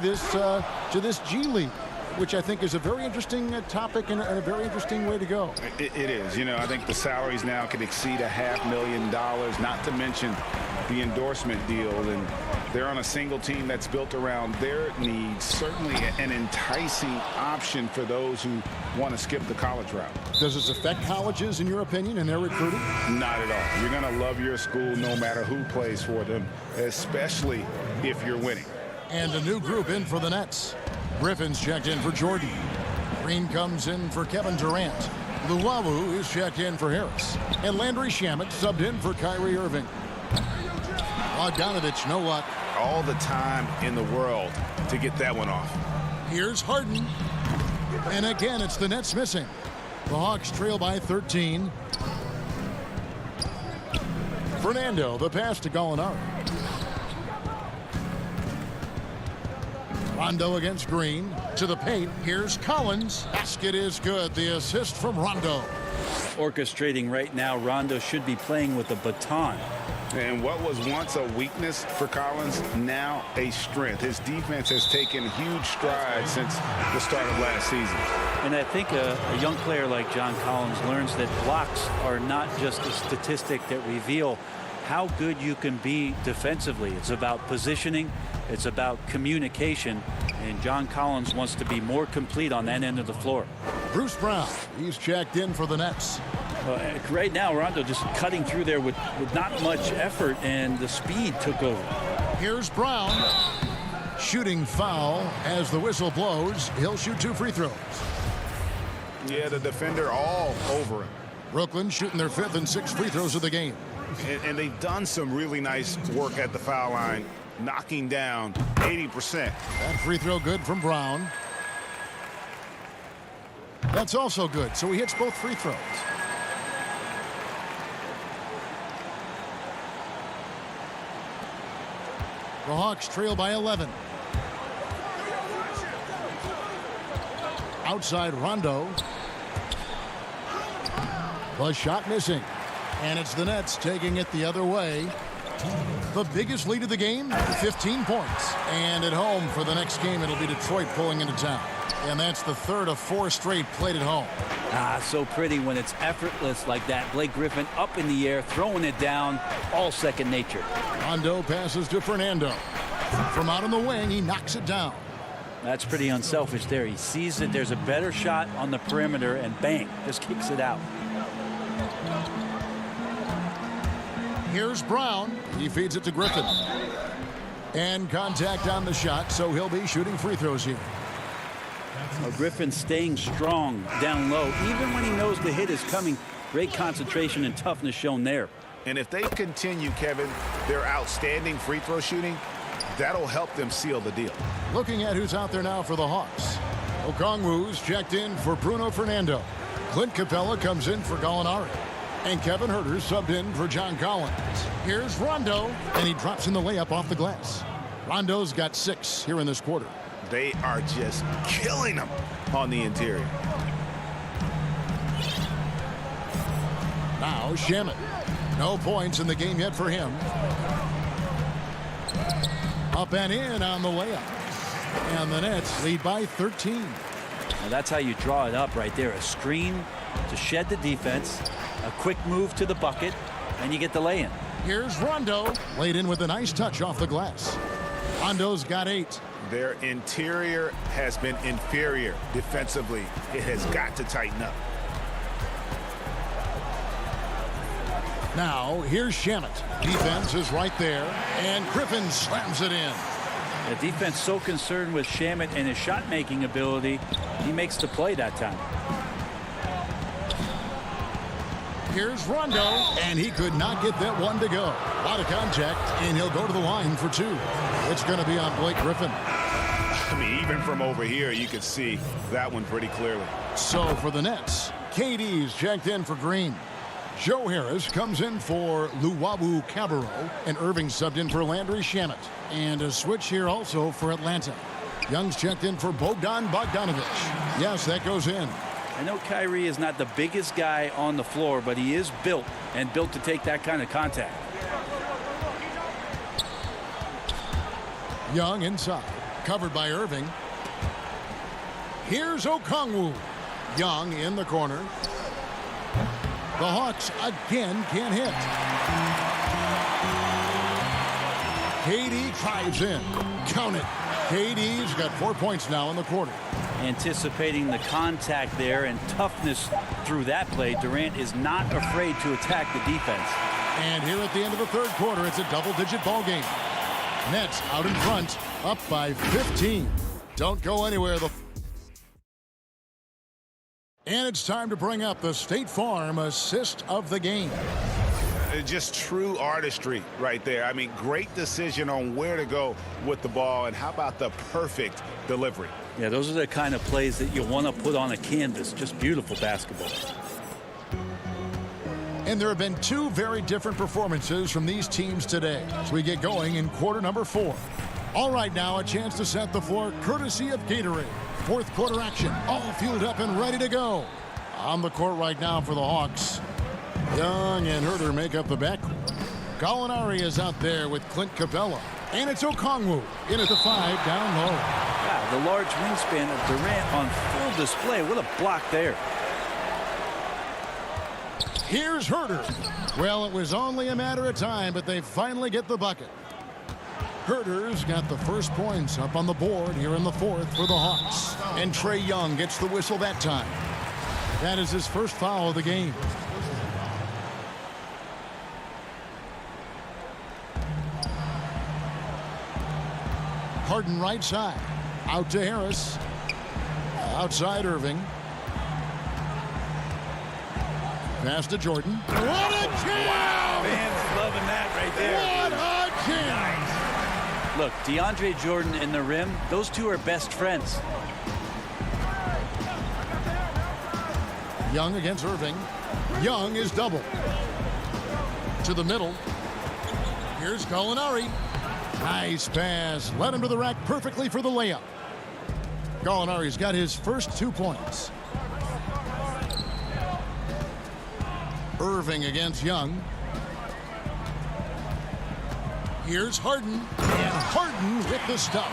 this G League, which I think is a very interesting topic and a very interesting way to go. It is. You know, I think the salaries now could exceed $500,000, not to mention the endorsement deal. And they're on a single team that's built around their needs. Certainly an enticing option for those who want to skip the college route. Does this affect colleges, in your opinion, in their recruiting? Not at all. You're going to love your school no matter who plays for them, especially if you're winning. And a new group in for the Nets. Griffin's checked in for Jordan. Green comes in for Kevin Durant. Luwawu is checked in for Harris. And Landry Shamet subbed in for Kyrie Irving. Bogdanovich, no luck. All the time in the world to get that one off. Here's Harden. And again, it's the Nets missing. The Hawks trail by 13. Fernando, the pass to Gallinari. Rondo against Green. To the paint. Here's Collins. Basket is good. The assist from Rondo. Orchestrating right now. Rondo should be playing with a baton. And what was once a weakness for Collins, now a strength. His defense has taken huge strides since the start of last season. And I think a young player like John Collins learns that blocks are not just a statistic that reveal how good you can be defensively. It's about positioning. It's about communication. And John Collins wants to be more complete on that end of the floor. Bruce Brown, he's checked in for the Nets. Right now, Rondo just cutting through there with not much effort, and the speed took over. Here's Brown. Shooting foul as the whistle blows. He'll shoot 2 free throws. Yeah, the defender all over him. Brooklyn shooting their 5th and 6th free throws of the game. And they've done some really nice work at the foul line, knocking down 80%. That free throw good from Brown. That's also good, so he hits both free throws. The Hawks trail by 11. Outside Rondo. The shot missing. And it's the Nets taking it the other way. The biggest lead of the game, 15 points. And at home for the next game, it'll be Detroit pulling into town. And that's the 3rd of 4 straight played at home. So pretty when it's effortless like that. Blake Griffin up in the air, throwing it down, all second nature. Rondo passes to Fernando. From out on the wing, he knocks it down. That's pretty unselfish there. He sees that there's a better shot on the perimeter, and bang, just kicks it out. Here's Brown. He feeds it to Griffin. And contact on the shot, so he'll be shooting free throws here. Griffin staying strong down low, even when he knows the hit is coming. Great concentration and toughness shown there. And if they continue, Kevin, their outstanding free throw shooting, that'll help them seal the deal. Looking at who's out there now for the Hawks. Okongwu's checked in for Bruno Fernando. Clint Capella comes in for Gallinari. And Kevin Huerter subbed in for John Collins. Here's Rondo, and he drops in the layup off the glass. Rondo's got 6 here in this quarter. They are just killing them on the interior. Now Shamet. No points in the game yet for him. Up and in on the layup. And the Nets lead by 13. Now that's how you draw it up right there. A screen to shed the defense, a quick move to the bucket, and you get the lay-in. Here's Rondo. Laid in with a nice touch off the glass. Rondo's got 8. Their interior has been inferior defensively. It has got to tighten up. Now, here's Shamet. Defense is right there, and Griffin slams it in. The defense so concerned with Shamet and his shot-making ability, he makes the play that time. Here's Rondo, and he could not get that one to go. A lot of contact, and he'll go to the line for 2. It's going to be on Blake Griffin. I mean, even from over here, you could see that one pretty clearly. So for the Nets, KD's checked in for Green. Joe Harris comes in for Luwawu Cabarro, and Irving subbed in for Landry Shamet. And a switch here also for Atlanta. Young's checked in for Bogdan Bogdanovic. Yes, that goes in. I know Kyrie is not the biggest guy on the floor, but he is built to take that kind of contact. Young inside, covered by Irving. Here's Okongwu. Young in the corner. The Hawks again can't hit. KD drives in. Count it. KD's got 4 points now in the quarter. Anticipating the contact there and toughness through that play, Durant is not afraid to attack the defense. And here at the end of the third quarter, it's a double-digit ball game. Nets out in front, up by 15. Don't go anywhere. And it's time to bring up the State Farm assist of the game. Just true artistry right there. I mean, great decision on where to go with the ball, and how about the perfect delivery? Yeah, those are the kind of plays that you want to put on a canvas. Just beautiful basketball. And there have been 2 very different performances from these teams today as we get going in quarter number 4. All right, now a chance to set the floor courtesy of Gatorade. Fourth quarter action, all fueled up and ready to go. On the court right now for the Hawks. Young and Herter make up the backcourt. Gallinari is out there with Clint Capella. And it's Okongwu in at the 5 down low. Wow, the large wingspan of Durant on full display. What a block there. Here's Herter. Well, it was only a matter of time, but they finally get the bucket. Herter's got the first points up on the board here in the fourth for the Hawks. And Trae Young gets the whistle that time. That is his first foul of the game. Harden right side. Out to Harris. Outside Irving. Pass to Jordan. What a jam! Wow, fans loving that right there. What a jam! Look, DeAndre Jordan and the rim, those two are best friends. Young against Irving. Young is double. To the middle. Here's Gallinari. Nice pass. Led him to the rack perfectly for the layup. Gallinari's got his first 2 points. Irving against Young. Here's Harden. And Harden with the stuff.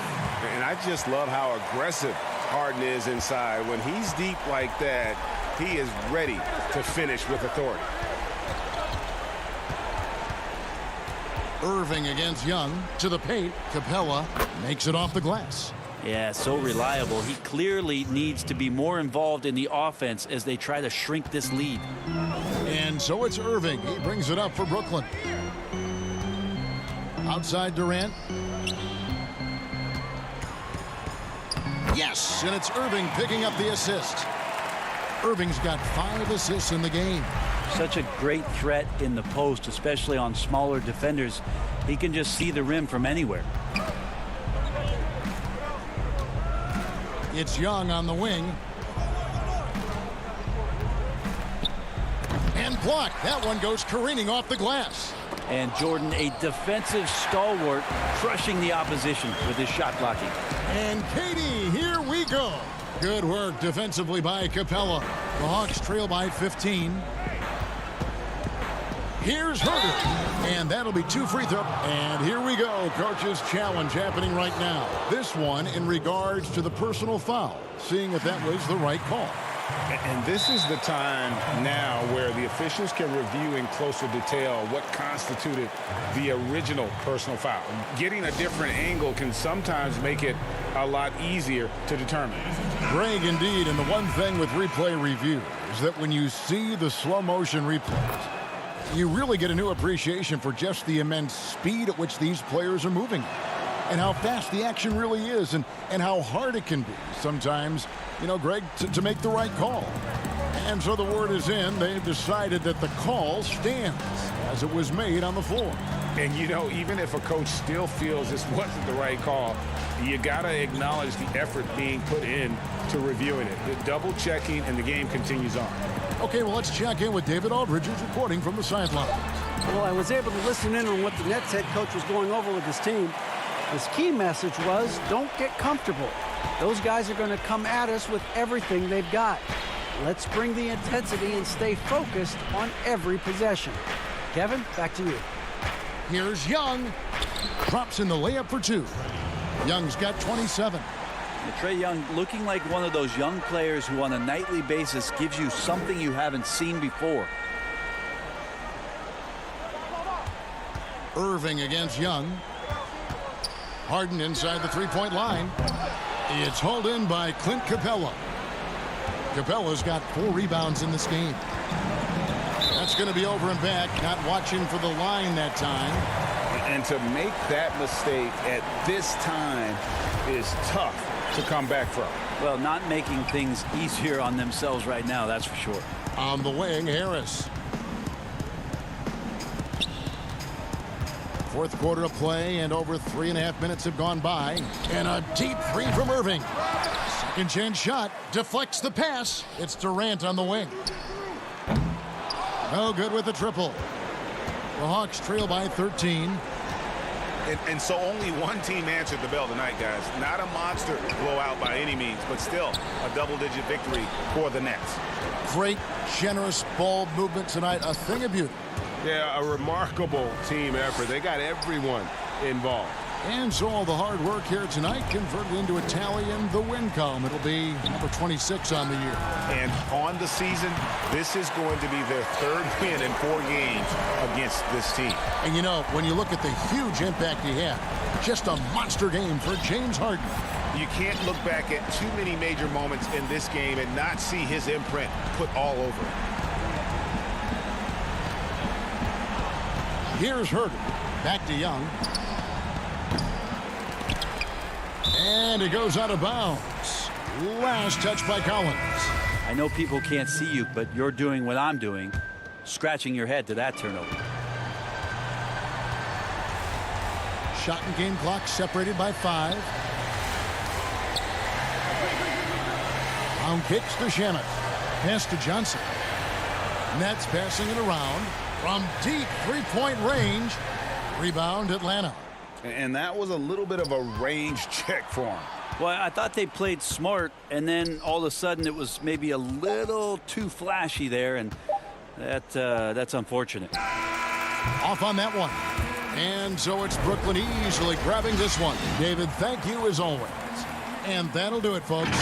And I just love how aggressive Harden is inside. When he's deep like that, he is ready to finish with authority. Irving against Young. To the paint. Capella makes it off the glass. Yeah, so reliable. He clearly needs to be more involved in the offense as they try to shrink this lead. And so it's Irving. He brings it up for Brooklyn. Outside Durant. Yes, and it's Irving picking up the assist. Irving's got 5 assists in the game. Such a great threat in the post, especially on smaller defenders. He can just see the rim from anywhere. It's Young on the wing. And blocked. That one goes careening off the glass. And Jordan, a defensive stalwart, crushing the opposition with his shot blocking. And Katie, here we go. Good work defensively by Capella. The Hawks trail by 15. Here's Herder, and that'll be 2 free throws. And here we go, coach's challenge happening right now. This one in regards to the personal foul, seeing if that was the right call. And this is the time now where the officials can review in closer detail what constituted the original personal foul. Getting a different angle can sometimes make it a lot easier to determine. Greg, indeed, and the one thing with replay review is that when you see the slow motion replays, you really get a new appreciation for just the immense speed at which these players are moving and how fast the action really is and how hard it can be sometimes, you know, Greg, to make the right call. And so the word is in. They've decided that the call stands as it was made on the floor. And, you know, even if a coach still feels this wasn't the right call, you got to acknowledge the effort being put in to reviewing it. The double checking, and the game continues on. Okay, well, let's check in with David Aldridge, who's reporting from the sidelines. Well, I was able to listen in on what the Nets head coach was going over with his team. His key message was, don't get comfortable. Those guys are going to come at us with everything they've got. Let's bring the intensity and stay focused on every possession. Kevin, back to you. Here's Young. Drops in the layup for 2. Young's got 27. Trae Young looking like one of those young players who on a nightly basis gives you something you haven't seen before. Irving against Young. Harden inside the three-point line. It's hauled in by Clint Capella. Capella's got 4 rebounds in this game. That's going to be over and back. Not watching for the line that time. And to make that mistake at this time is tough to come back from. Well, not making things easier on themselves right now, that's for sure. On the wing, Harris. Fourth quarter of play, and over 3.5 minutes have gone by. And a deep three from Irving. Second chance shot. Deflects the pass. It's Durant on the wing. No good with the triple. The Hawks trail by 13. And so only one team answered the bell tonight, guys. Not a monster blowout by any means, but still a double-digit victory for the Nets. Great, generous ball movement tonight. A thing of beauty. Yeah, a remarkable team effort. They got everyone involved. And so all the hard work here tonight converted into a tally in the win column. It'll be number 26 on the year. And on the season, this is going to be their 3rd win in 4 games against this team. And you know, when you look at the huge impact he had, just a monster game for James Harden. You can't look back at too many major moments in this game and not see his imprint put all over it. Here's Herder. Back to Young. And it goes out of bounds. Last touch by Collins. I know people can't see you, but you're doing what I'm doing, scratching your head to that turnover. Shot and game clock separated by 5. Brown kicks to Shamet. Pass to Johnson. Nets passing it around from deep three-point range. Rebound Atlanta. And that was a little bit of a range check for him. Well, I thought they played smart, and then all of a sudden it was maybe a little too flashy there, and that's unfortunate. Off on that one. And so it's Brooklyn easily grabbing this one. David, thank you as always. And that'll do it, folks.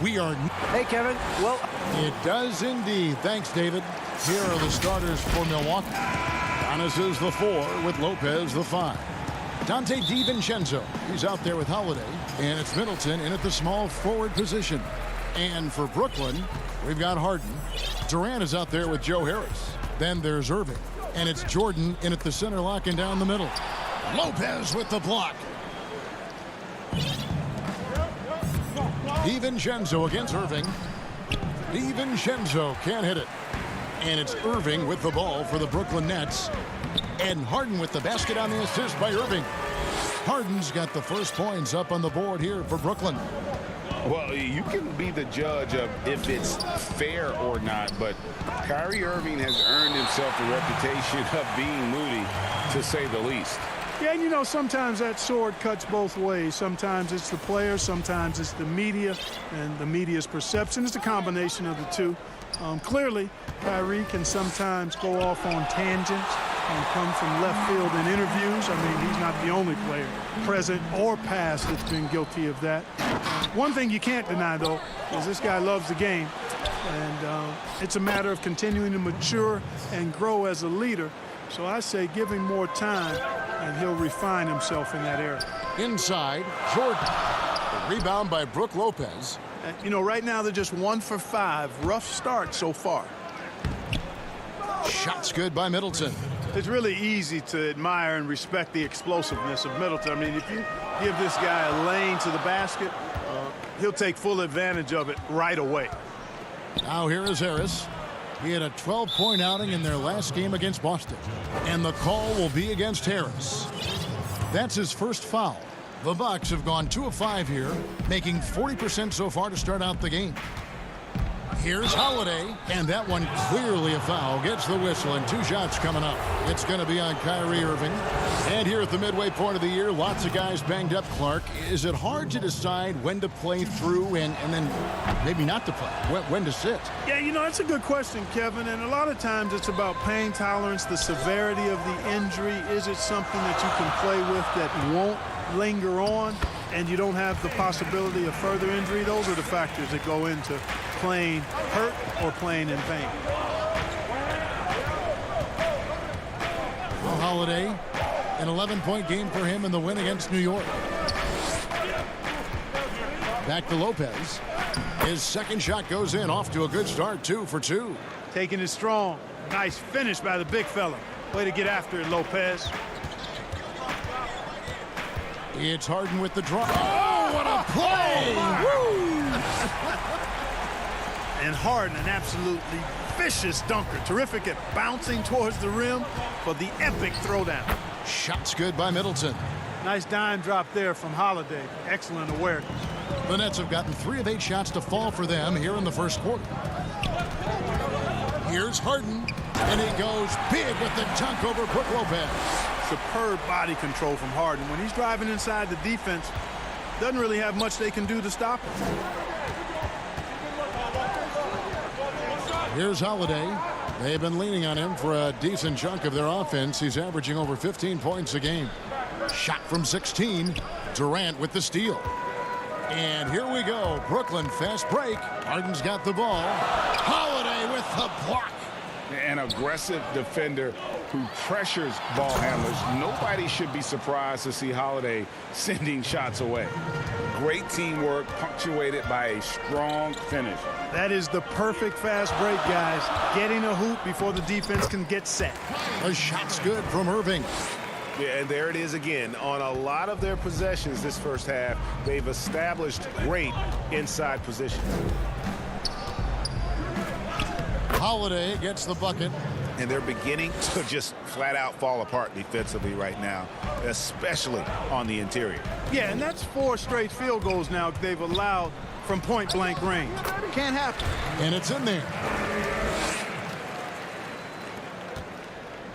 We are... Hey, Kevin. Well... It does indeed. Thanks, David. Here are the starters for Milwaukee. Giannis is the 4 with Lopez the 5. Dante DiVincenzo, he's out there with Holiday. And it's Middleton in at the small forward position. And for Brooklyn, we've got Harden. Durant is out there with Joe Harris. Then there's Irving. And it's Jordan in at the center, locking down the middle. Lopez with the block. DiVincenzo against Irving. DiVincenzo can't hit it. And it's Irving with the ball for the Brooklyn Nets. And Harden with the basket on the assist by Irving. Harden's got the first points up on the board here for Brooklyn. Well, you can be the judge of if it's fair or not, but Kyrie Irving has earned himself the reputation of being moody, to say the least. Yeah, you know, sometimes that sword cuts both ways. Sometimes it's the players, sometimes it's the media, and the media's perception. It's a combination of the two. Clearly, Kyrie can sometimes go off on tangents and come from left field in interviews. I mean, he's not the only player, present or past, that's been guilty of that. One thing you can't deny, though, is this guy loves the game. And it's a matter of continuing to mature and grow as a leader. So I say give him more time, and he'll refine himself in that area. Inside, Jordan. The rebound by Brook Lopez. You know, right now they're just 1 for 5. Rough start so far. Shots good by Middleton. It's really easy to admire and respect the explosiveness of Middleton. I mean, if you give this guy a lane to the basket, he'll take full advantage of it right away. Now here is Harris. He had a 12-point outing in their last game against Boston. And the call will be against Harris. That's his first foul. The Bucks have gone 2 of 5 here, making 40% so far to start out the game. Here's Holiday, and that one clearly a foul. Gets the whistle, and 2 shots coming up. It's going to be on Kyrie Irving. And here at the midway point of the year, lots of guys banged up, Clark. Is it hard to decide when to play through and then maybe not to play, when to sit? Yeah, you know, that's a good question, Kevin. And a lot of times it's about pain tolerance, the severity of the injury. Is it something that you can play with that won't linger on, and you don't have the possibility of further injury? Those are the factors that go into playing hurt or playing in pain. Well, Holiday, an 11-point game for him in the win against New York. Back to Lopez. His second shot goes in, off to a good start, 2 for 2. Taking it strong. Nice finish by the big fella. Way to get after it, Lopez. It's Harden with the draw. Oh, what a play! Woo! And Harden, an absolutely vicious dunker. Terrific at bouncing towards the rim for the epic throwdown. Shots good by Middleton. Nice dime drop there from Holiday. Excellent awareness. The Nets have gotten 3 of 8 shots to fall for them here in the first quarter. Here's Harden, and he goes big with the dunk over Brook Lopez. Superb body control from Harden. When he's driving inside the defense, doesn't really have much they can do to stop him. Here's Holiday. They've been leaning on him for a decent chunk of their offense. He's averaging over 15 points a game. Shot from 16. Durant with the steal. And here we go. Brooklyn fast break. Harden's got the ball. Holiday with the block. An aggressive defender who pressures ball handlers. Nobody should be surprised to see Holiday sending shots away. Great teamwork punctuated by a strong finish. That is the perfect fast break, guys. Getting a hoop before the defense can get set. The shot's good from Irving. Yeah, and there it is again. On a lot of their possessions this first half, they've established great inside position. Holiday gets the bucket. And they're beginning to just flat out fall apart defensively right now, especially on the interior. Yeah, and that's 4 straight field goals now they've allowed from point-blank range. Can't happen. And it's in there.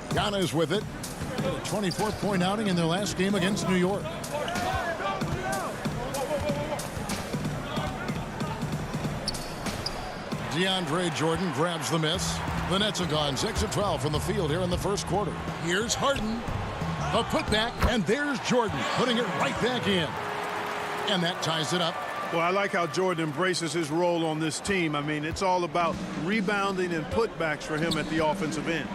Giannis with it. A 24-point outing in their last game against New York. DeAndre Jordan grabs the miss. The Nets have gone 6 of 12 from the field here in the first quarter. Here's Harden. A putback, and there's Jordan putting it right back in. And that ties it up. Well, I like how Jordan embraces his role on this team. I mean, it's all about rebounding and putbacks for him at the offensive end.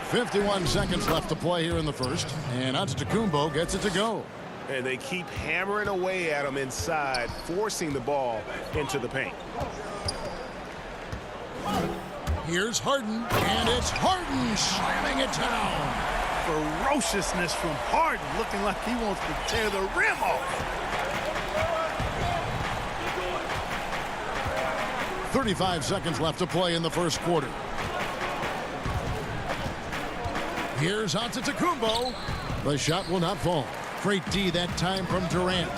51 seconds left to play here in the first. And Antetokounmpo gets it to go. And they keep hammering away at him inside, forcing the ball into the paint. Here's Harden, and it's Harden slamming it down. ferociousness from Harden, looking like he wants to tear the rim off. 35 seconds left to play in the first quarter. Here's Antetokounmpo. The shot will not fall. Great D that time from Durant.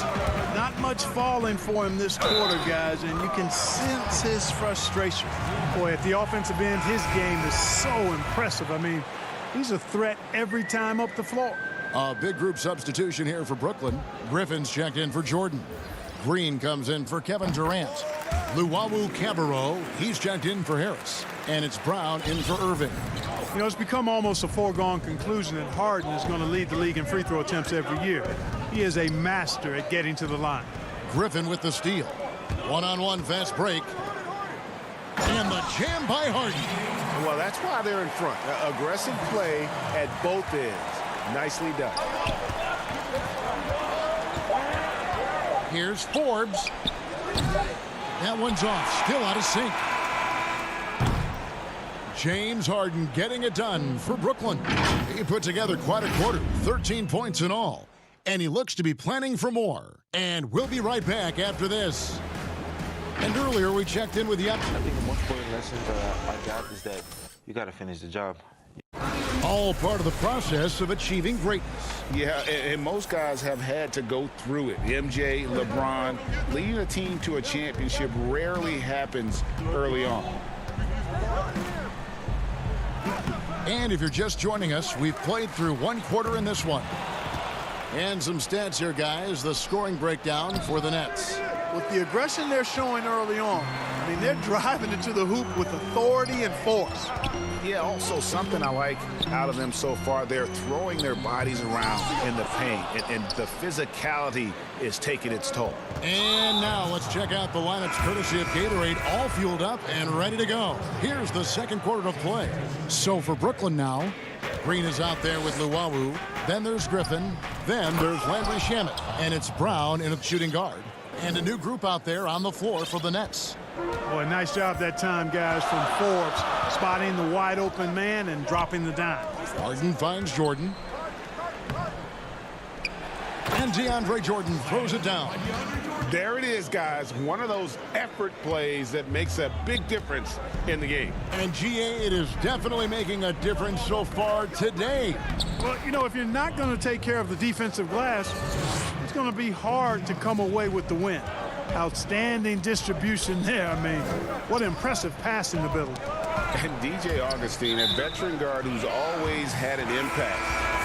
Not much falling for him this quarter, guys, and you can sense his frustration. Boy, at the offensive end, his game is so impressive. I mean, he's a threat every time up the floor. A big group substitution here for Brooklyn. Griffin's checked in for Jordan. Green comes in for Kevin Durant. Luwawu Cabarro, he's checked in for Harris. And it's Brown in for Irving. You know, it's become almost a foregone conclusion that Harden is going to lead the league in free throw attempts every year. He is a master at getting to the line. Griffin with the steal. One-on-one fast break. And the jam by Harden. Well, that's why they're in front. Aggressive play at both ends. Nicely done. Here's Forbes. That one's off. Still out of sync. James Harden getting it done for Brooklyn. He put together quite a quarter, 13 points in all. And he looks to be planning for more. And we'll be right back after this. And earlier we checked in with Yep. I think the most important lesson that I got is that you got to finish the job. All part of the process of achieving greatness. Yeah, and most guys have had to go through it. MJ, LeBron, leading a team to a championship rarely happens early on. And if you're just joining us, we've played through one quarter in this one. And some stats here, guys. The scoring breakdown for the Nets. With the aggression they're showing early on, I mean, they're driving into the hoop with authority and force. Yeah, also something I like out of them so far, they're throwing their bodies around in the paint, and the physicality is taking its toll. And now let's check out the lineups courtesy of Gatorade, all fueled up and ready to go. Here's the second quarter of play. So for Brooklyn now, Green is out there with Luwawu. Then there's Griffin. Then there's Landry Shamet. And it's Brown in a shooting guard. And a new group out there on the floor for the Nets. Boy, nice job that time, guys, from Forbes, spotting the wide open man and dropping the dime. Harden finds Jordan. And DeAndre Jordan throws it down. There it is, guys. One of those effort plays that makes a big difference in the game. And GA, it is definitely making a difference so far today. Well, you know, if you're not going to take care of the defensive glass, it's going to be hard to come away with the win. Outstanding distribution there. I mean, what impressive passing ability. And DJ Augustine, a veteran guard who's always had an impact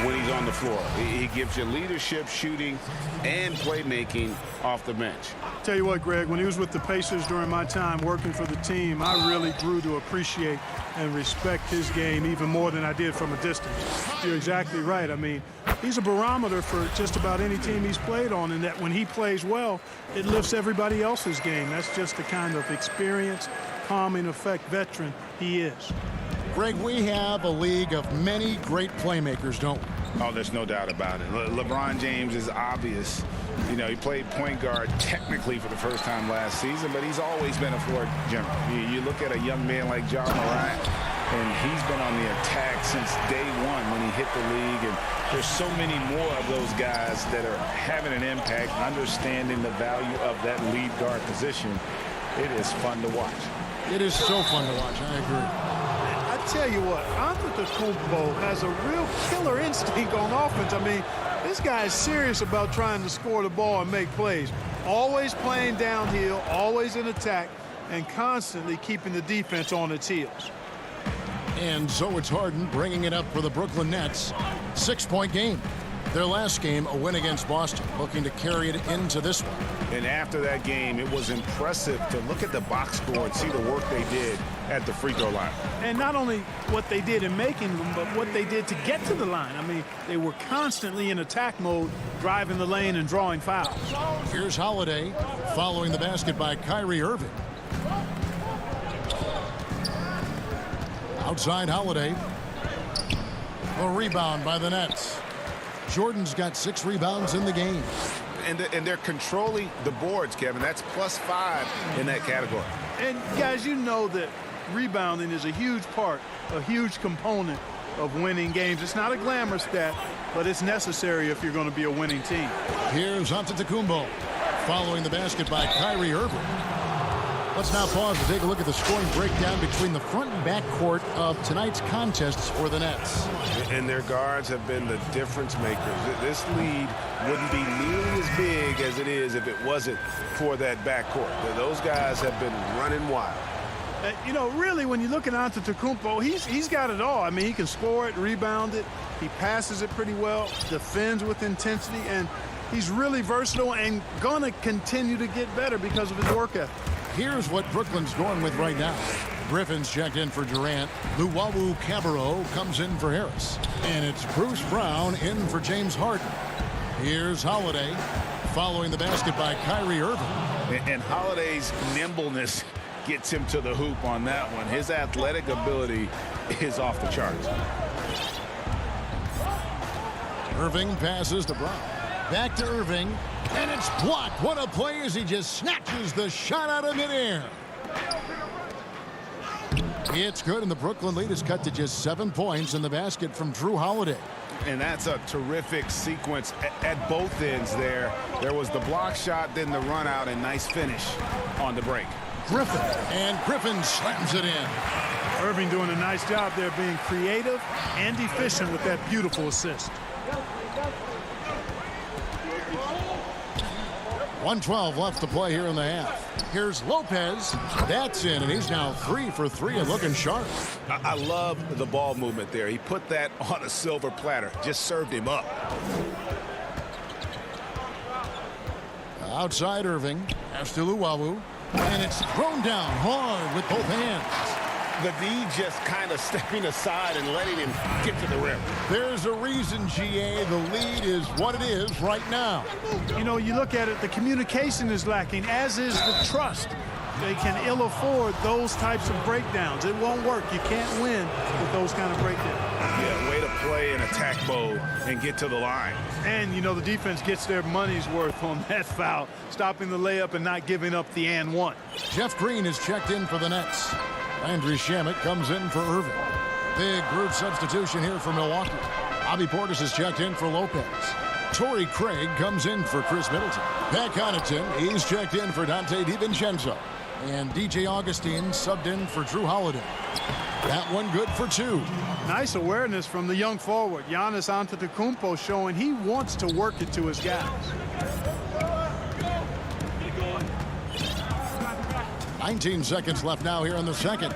when he's on the floor. He gives you leadership, shooting, and playmaking off the bench. Tell you what, Greg, when he was with the Pacers during my time working for the team, I really grew to appreciate and respect his game even more than I did from a distance. You're exactly right. I mean, he's a barometer for just about any team he's played on, and that when he plays well, it lifts everybody else's game. That's just the kind of experience, calming effect veteran he is. Greg, we have a league of many great playmakers, don't we? Oh, there's no doubt about it. LeBron James is obvious. You know, he played point guard technically for the first time last season, but he's always been a floor general. You look at a young man like Ja Morant, and he's been on the attack since day one when he hit the league. And there's so many more of those guys that are having an impact, understanding the value of that lead guard position. It is fun to watch. It is so fun to watch. I agree. I tell you what, Antetokounmpo has a real killer instinct on offense. I mean, this guy is serious about trying to score the ball and make plays. Always playing downhill, always in attack, and constantly keeping the defense on its heels. And so it's Harden bringing it up for the Brooklyn Nets. 6-point game. Their last game, a win against Boston, looking to carry it into this one. And after that game, it was impressive to look at the box score and see the work they did at the free throw line. And not only what they did in making them, but what they did to get to the line. I mean, they were constantly in attack mode, driving the lane and drawing fouls. Here's Holiday following the basket by Kyrie Irving. Outside Holiday. A rebound by the Nets. Jordan's got 6 rebounds in the game. And they're controlling the boards, Kevin. That's +5 in that category. And, guys, you know that rebounding is a huge part, a huge component of winning games. It's not a glamour stat, but it's necessary if you're going to be a winning team. Here's Antetokounmpo following the basket by Kyrie Irving. Let's now pause to take a look at the scoring breakdown between the front and back court of tonight's contests for the Nets. And their guards have been the difference makers. This lead wouldn't be nearly as big as it is if it wasn't for that backcourt. Those guys have been running wild. You know, really, when you look at Antetokounmpo, he's got it all. I mean, he can score it, rebound it, he passes it pretty well, defends with intensity, and he's really versatile and going to continue to get better because of his work ethic. Here's what Brooklyn's going with right now. Griffin's checked in for Durant. Luwawu-Cabarrot comes in for Harris. And it's Bruce Brown in for James Harden. Here's Holiday following the basket by Kyrie Irving. And Holiday's nimbleness gets him to the hoop on that one. His athletic ability is off the charts. Irving passes to Brown. Back to Irving, and it's blocked. What a play as he just snatches the shot out of midair. It's good, and the Brooklyn lead is cut to just 7 points in the basket from Drew Holiday. And that's a terrific sequence at both ends there. There was the block shot, then the run out, and nice finish on the break. Griffin, and Griffin slams it in. Irving doing a nice job there being creative and efficient with that beautiful assist. 1:12 left to play here in the half. Here's Lopez. That's in, and he's now 3 for 3 and looking sharp. I love the ball movement there. He put that on a silver platter. Just served him up. Outside Irving. Pass to Luwawu. And it's thrown down hard with both hands. The D just kind of stepping aside and letting him get to the rim. There's a reason, GA, the lead is what it is right now. You know, you look at it, the communication is lacking, as is the trust. They can ill afford those types of breakdowns. It won't work. You can't win with those kind of breakdowns. Yeah, way to play in attack mode and get to the line. And, you know, the defense gets their money's worth on that foul, stopping the layup and not giving up the and one. Jeff Green is checked in for the Nets. Landry Shamet comes in for Irving. Big group substitution here for Milwaukee. Bobby Portis is checked in for Lopez. Torrey Craig comes in for Chris Middleton. Pat Connaughton, he's checked in for Dante DiVincenzo. And DJ Augustine subbed in for Drew Holiday. That one good for 2. Nice awareness from the young forward. Giannis Antetokounmpo showing he wants to work it to his guys. 19 seconds left now here in the second.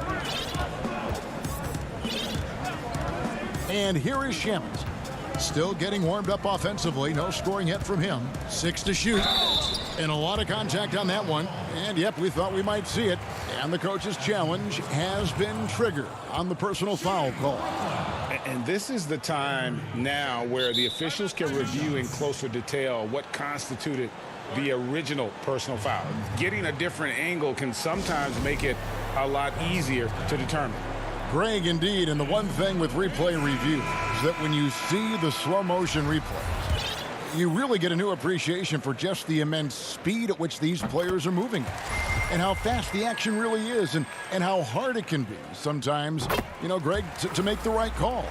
And here is Shamet. Still getting warmed up offensively. No scoring yet from him. 6 to shoot. And a lot of contact on that one. And, yep, we thought we might see it. And the coach's challenge has been triggered on the personal foul call. And this is the time now where the officials can review in closer detail what constituted the original personal foul. Getting a different angle can sometimes make it a lot easier to determine. Greg, indeed, and the one thing with replay review is that when you see the slow motion replays, you really get a new appreciation for just the immense speed at which these players are moving and how fast the action really is and how hard it can be sometimes, you know, Greg, to make the right call.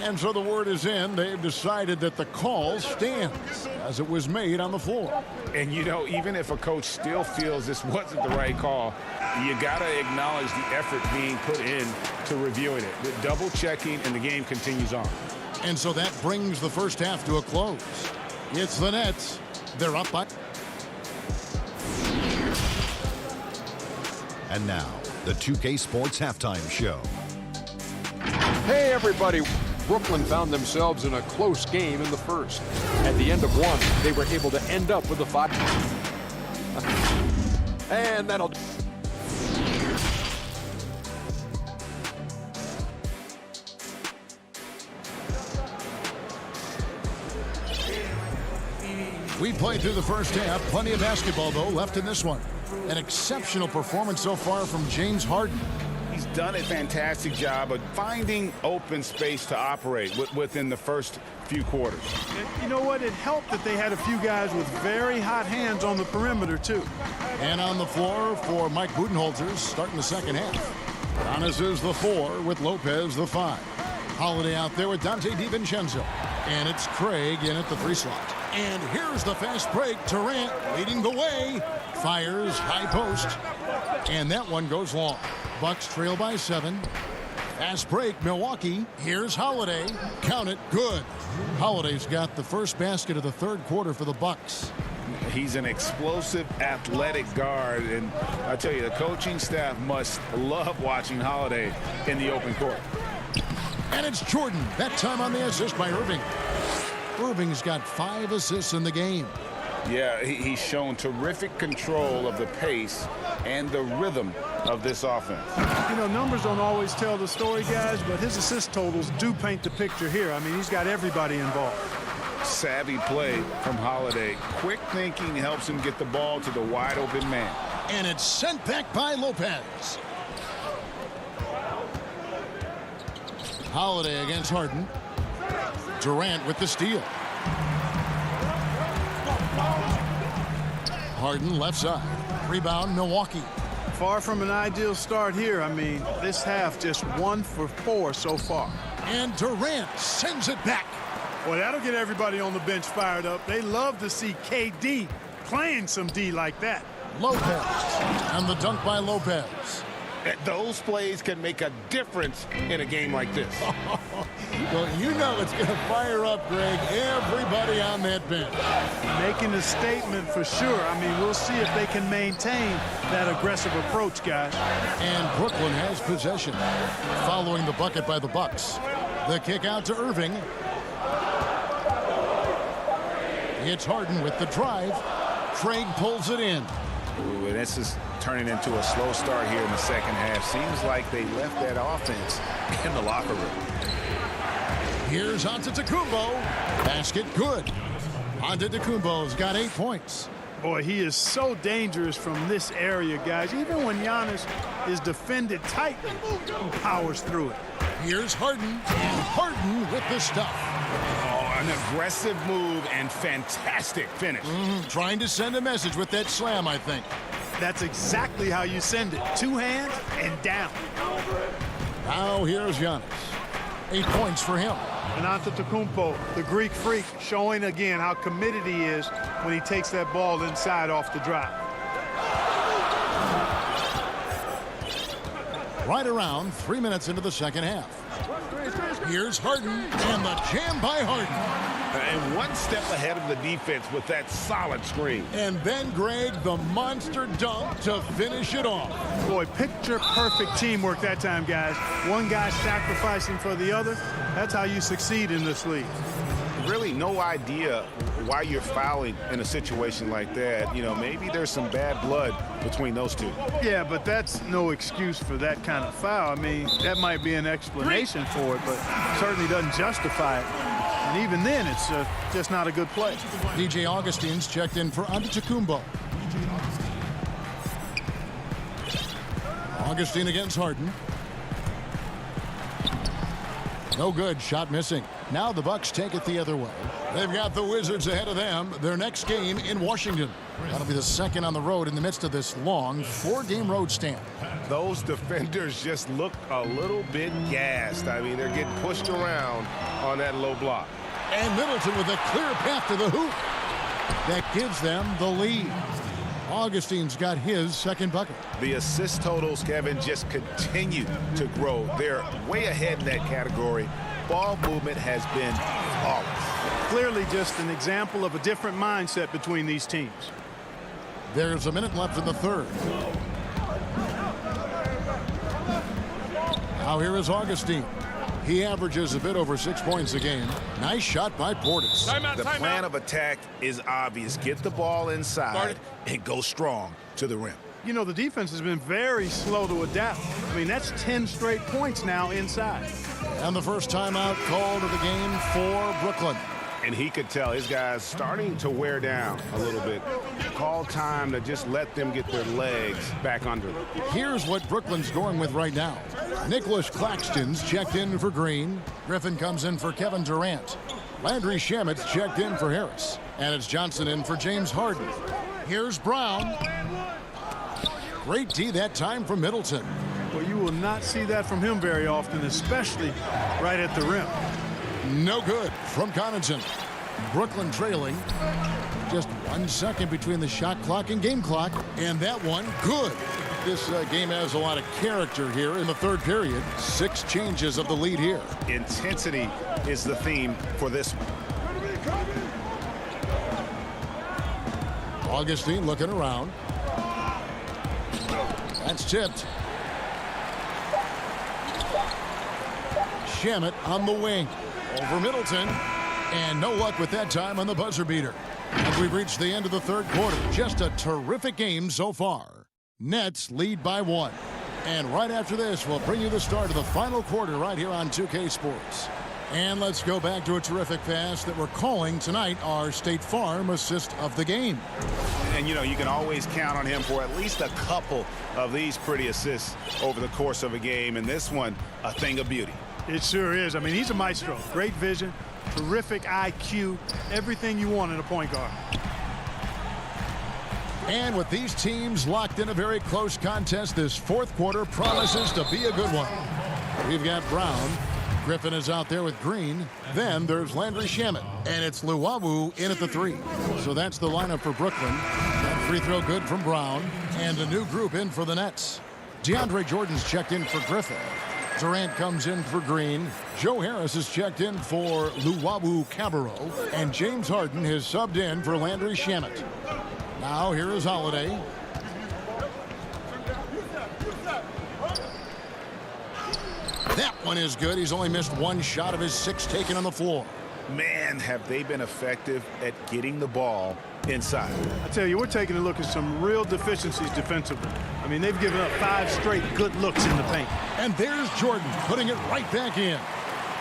And so the word is in. They've decided that the call stands as it was made on the floor. And, you know, even if a coach still feels this wasn't the right call, you got to acknowledge the effort being put in to reviewing it. The double checking, and the game continues on. And so that brings the first half to a close. It's the Nets. They're up by. And now, the 2K Sports Halftime Show. Hey, everybody. Brooklyn found themselves in a close game in the first. At the end of one, they were able to end up with a 5. And that'll... We played through the first half. Plenty of basketball, though, left in this one. An exceptional performance so far from James Harden. He's done a fantastic job of finding open space to operate within the first few quarters. You know what? It helped that they had a few guys with very hot hands on the perimeter, too. And on the floor for Mike Budenholzer starting the second half. Giannis is the 4 with Lopez the 5. Holiday out there with Dante DiVincenzo. And it's Craig in at the 3 slot. And here's the fast break. Durant leading the way. Fires high post. And that one goes long. Bucks trail by 7. Fast break, Milwaukee. Here's Holiday. Count it, good. Holiday's got the first basket of the 3rd quarter for the Bucks. He's an explosive, athletic guard, and I tell you, the coaching staff must love watching Holiday in the open court. And it's Jordan, that time on the assist by Irving. Irving's got 5 assists in the game. Yeah, he's shown terrific control of the pace and the rhythm of this offense. You know, numbers don't always tell the story, guys, but his assist totals do paint the picture here. I mean, he's got everybody involved. Savvy play from Holiday. Quick thinking helps him get the ball to the wide open man. And it's sent back by Lopez. Holiday against Harden. Durant with the steal. Harden left side. Rebound, Milwaukee. Far from an ideal start here. I mean, this half just 1 for 4 so far. And Durant sends it back. Well, that'll get everybody on the bench fired up. They love to see KD playing some D like that. Lopez. And the dunk by Lopez. Those plays can make a difference in a game like this. Well, you know it's going to fire up, Greg, everybody on that bench. Making a statement for sure. I mean, we'll see if they can maintain that aggressive approach, guys. And Brooklyn has possession. Following the bucket by the Bucks. The kick out to Irving. It's Harden with the drive. Craig pulls it in. Ooh, and this is turning into a slow start here in the second half. Seems like they left that offense in the locker room. Here's Antetokounmpo. Basket good. Antetokounmpo's got 8 points. Boy, he is so dangerous from this area, guys. Even when Giannis is defended tightly, he powers through it. Here's Harden. And Harden with the stuff. Oh, an aggressive move and fantastic finish. Trying to send a message with that slam, I think. That's exactly how you send it. 2 hands and down. Now here's Giannis. 8 points for him. And Antetokounmpo, the Greek freak, showing again how committed he is when he takes that ball inside off the drive. Right around 3 minutes into the second half. Here's Harden, and the jam by Harden. And 1 step ahead of the defense with that solid screen. And then, Greg, the monster dunk to finish it off. Boy, picture-perfect teamwork that time, guys. One guy sacrificing for the other. That's how you succeed in this league. Really no idea why you're fouling in a situation like that. You know, maybe there's some bad blood between those two. Yeah, but that's no excuse for that kind of foul. I mean, that might be an explanation for it, but certainly doesn't justify it. And even then, it's just not a good play. DJ Augustine's checked in for Antetokounmpo. Augustine against Harden. No good, shot missing. Now the Bucks take it the other way. They've got the Wizards ahead of them. Their next game in Washington. That'll be the second on the road in the midst of this long 4-game road stand. Those defenders just look a little bit gassed. I mean, they're getting pushed around on that low block. And Middleton with a clear path to the hoop. That gives them the lead. Augustine's got his second bucket. The assist totals, Kevin, just continue to grow. They're way ahead in that category. Ball movement has been flawless. Clearly just an example of a different mindset between these teams. There's a minute left in the third. Now here is Augustine. He averages a bit over 6 points a game. Nice shot by Portis. The plan of attack is obvious. Get the ball inside and go strong to the rim. You know, the defense has been very slow to adapt. I mean, that's 10 straight points now inside. And the first timeout called of the game for Brooklyn. And he could tell his guys starting to wear down a little bit. Call time to just let them get their legs back under them. Here's what Brooklyn's going with right now. Nicholas Claxton's checked in for Green. Griffin comes in for Kevin Durant. Landry Shamit's checked in for Harris. And it's Johnson in for James Harden. Here's Brown. Great D that time from Middleton. Well, you will not see that from him very often, especially right at the rim. No good from Connaughton. Brooklyn trailing. Just 1 second between the shot clock and game clock. And that one, good. This game has a lot of character here in the third period. 6 changes of the lead here. Intensity is the theme for this one. Augustine looking around. That's tipped. Shamet on the wing. Over Middleton. And no luck with that time on the buzzer beater. And we've reached the end of the third quarter. Just a terrific game so far. Nets lead by 1. And right after this, we'll bring you the start of the final quarter right here on 2K Sports. And let's go back to a terrific pass that we're calling tonight our State Farm assist of the game. And, you know, you can always count on him for at least a couple of these pretty assists over the course of a game. And this one, a thing of beauty. It sure is. I mean, he's a maestro. Great vision, terrific IQ, everything you want in a point guard. And with these teams locked in a very close contest, this fourth quarter promises to be a good one. We've got Brown. Griffin is out there with Green. Then there's Landry Shamet. And it's Luwawu in at the 3. So that's the lineup for Brooklyn. That free throw good from Brown. And a new group in for the Nets. DeAndre Jordan's checked in for Griffin. Durant comes in for Green. Joe Harris is checked in for Luwawu-Cabarrot. And James Harden has subbed in for Landry Shamet. Now here is Holiday. That one is good. He's only missed 1 shot of his 6 taken on the floor. Man, have they been effective at getting the ball inside. I tell you, we're taking a look at some real deficiencies defensively. I mean, they've given up 5 straight good looks in the paint. And there's Jordan putting it right back in.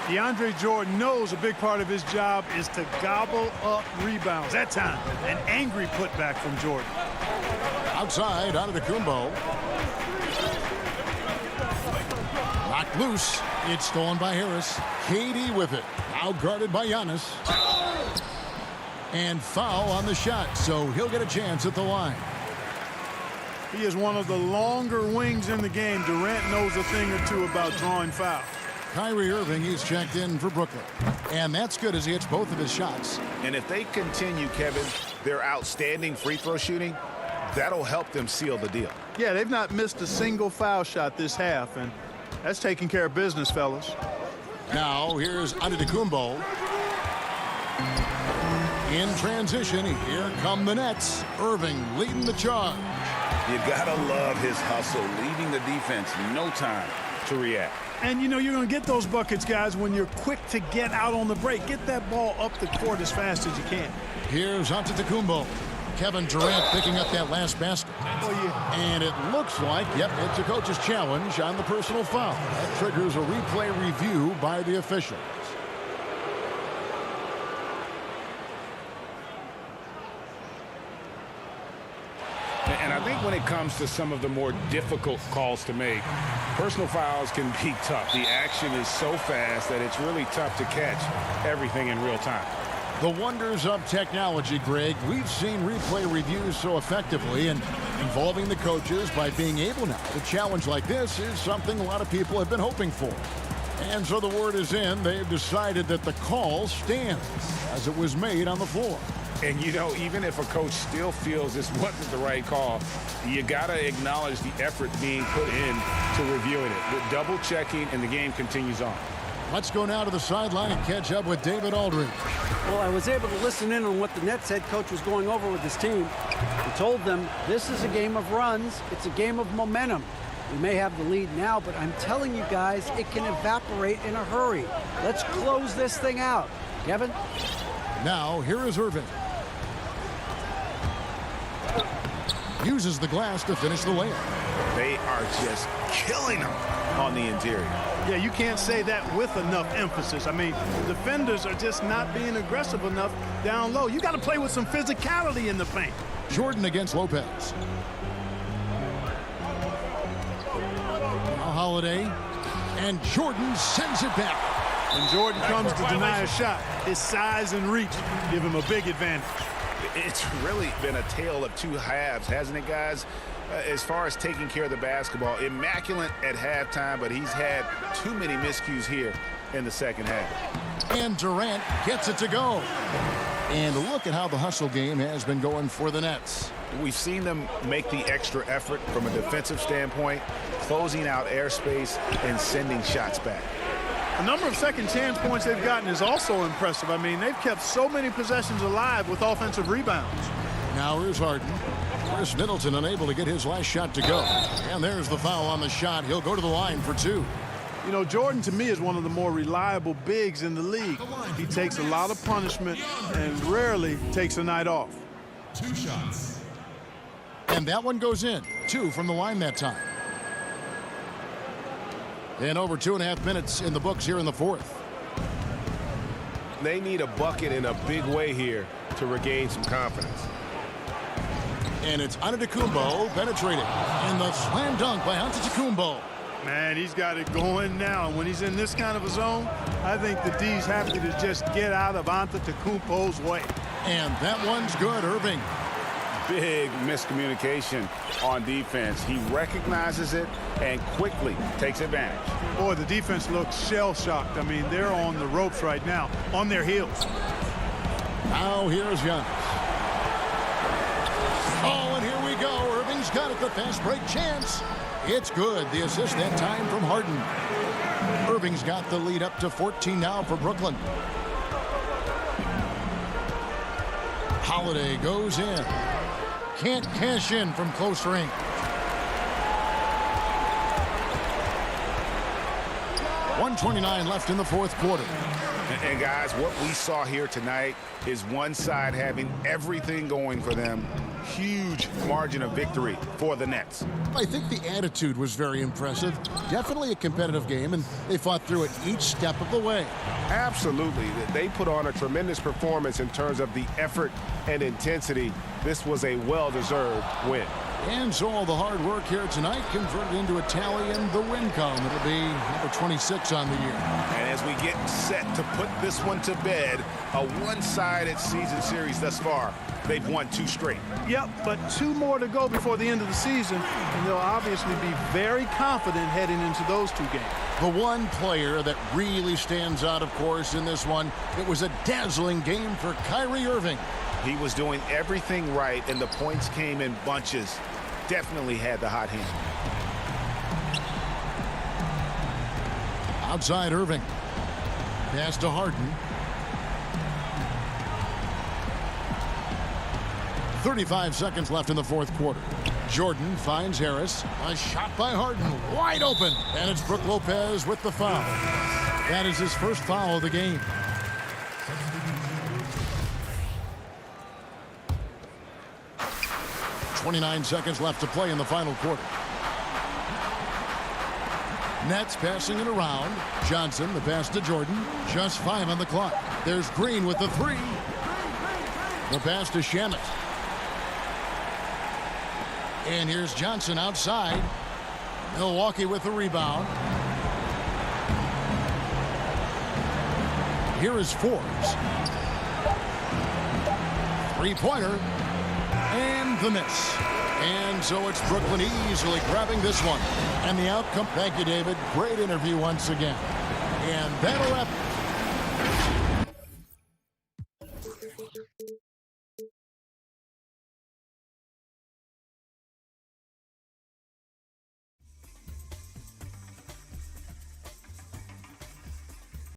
DeAndre Jordan knows a big part of his job is to gobble up rebounds. That time, an angry putback from Jordan. Outside, Antetokounmpo. Knocked loose. It's stolen by Harris. KD with it. Now guarded by Giannis. And foul on the shot, so he'll get a chance at the line. He is one of the longer wings in the game. Durant knows a thing or two about drawing fouls. Kyrie Irving, he's checked in for Brooklyn. And that's good as he hits both of his shots. And if they continue, Kevin, their outstanding free throw shooting, that'll help them seal the deal. Yeah, they've not missed a single foul shot this half, and that's taking care of business, fellas. Now, here's Antetokounmpo. In transition, here come the Nets. Irving leading the charge. You gotta love his hustle, leaving the defense no time to react. And, you know, you're going to get those buckets, guys, when you're quick to get out on the break. Get that ball up the court as fast as you can. Here's Antetokounmpo. Kevin Durant picking up that last basket. Oh, yeah. And it looks like, yep, it's a coach's challenge on the personal foul. That triggers a replay review by the officials. And I think when it comes to some of the more difficult calls to make, personal fouls can be tough. The action is so fast that it's really tough to catch everything in real time. The wonders of technology, Greg. We've seen replay reviews so effectively, and involving the coaches by being able now to challenge like this is something a lot of people have been hoping for. And so the word is in. They've decided that the call stands as it was made on the floor. And, you know, even if a coach still feels this wasn't the right call, you got to acknowledge the effort being put in to reviewing it. With double checking, and the game continues on. Let's go now to the sideline and catch up with David Aldridge. Well, I was able to listen in on what the Nets head coach was going over with his team. He told them this is a game of runs. It's a game of momentum. We may have the lead now, but I'm telling you guys, it can evaporate in a hurry. Let's close this thing out. Kevin? Now, here is Irving. Uses the glass to finish the layup. They are just killing them on the interior. Yeah, you can't say that with enough emphasis. I mean, defenders are just not being aggressive enough down low. You got to play with some physicality in the paint. Jordan against Lopez. Now Holiday. And Jordan sends it back. When Jordan comes to deny a shot, his size and reach give him a big advantage. It's really been a tale of two halves, hasn't it, guys? As far as taking care of the basketball, immaculate at halftime, but he's had too many miscues here in the second half. And Durant gets it to go. And look at how the hustle game has been going for the Nets. We've seen them make the extra effort from a defensive standpoint, closing out airspace and sending shots back. The number of second chance points they've gotten is also impressive. I mean, they've kept so many possessions alive with offensive rebounds. Now here's Harden. Chris Middleton unable to get his last shot to go. And there's the foul on the shot. He'll go to the line for two. You know, Jordan, to me, is one of the more reliable bigs in the league. He takes a lot of punishment and rarely takes a night off. 2 shots. And that one goes in. 2 from the line that time. And over 2.5 minutes in the books here in the fourth. They need a bucket in a big way here to regain some confidence. And it's Antetokounmpo penetrating. And the slam dunk by Antetokounmpo. Man, he's got it going now. When he's in this kind of a zone, I think the D's happy to just get out of Antetokounmpo's way. And that one's good, Irving. Big miscommunication on defense. He recognizes it and quickly takes advantage. Boy, the defense looks shell-shocked. I mean, they're on the ropes right now, on their heels. Now here's Giannis. Oh, and here we go. Irving's got it, the fast break chance. It's good. The assist that time from Harden. Irving's got the lead up to 14 now for Brooklyn. Holiday goes in. Can't cash in from close range. .129 left in the fourth quarter. And guys, what we saw here tonight is one side having everything going for them. Huge margin of victory for the Nets. I think the attitude was very impressive. Definitely a competitive game, and they fought through it each step of the way. Absolutely. They put on a tremendous performance in terms of the effort and intensity. This was a well-deserved win. And so all the hard work here tonight converted into a tally in the win column. It'll be number 26 on the year. And as we get set to put this one to bed, a one-sided season series thus far. They've won 2 straight. Yep, but 2 more to go before the end of the season, and they'll obviously be very confident heading into those 2 games. The one player that really stands out, of course, in this one, it was a dazzling game for Kyrie Irving. He was doing everything right, and the points came in bunches. Definitely had the hot hand. Outside Irving. Pass to Harden. 35 seconds left in the fourth quarter. Jordan finds Harris. A shot by Harden. Wide open. And it's Brook Lopez with the foul. That is his first foul of the game. .29 seconds left to play in the final quarter. Nets passing it around. Johnson, the pass to Jordan. Just 5 on the clock. There's Green with the 3. The pass to Shamet. And here's Johnson outside. Milwaukee with the rebound. Here is Forbes. 3-pointer. And the miss. And so it's Brooklyn easily grabbing this one. And the outcome. Thank you, David. Great interview once again. And that'll wrap it.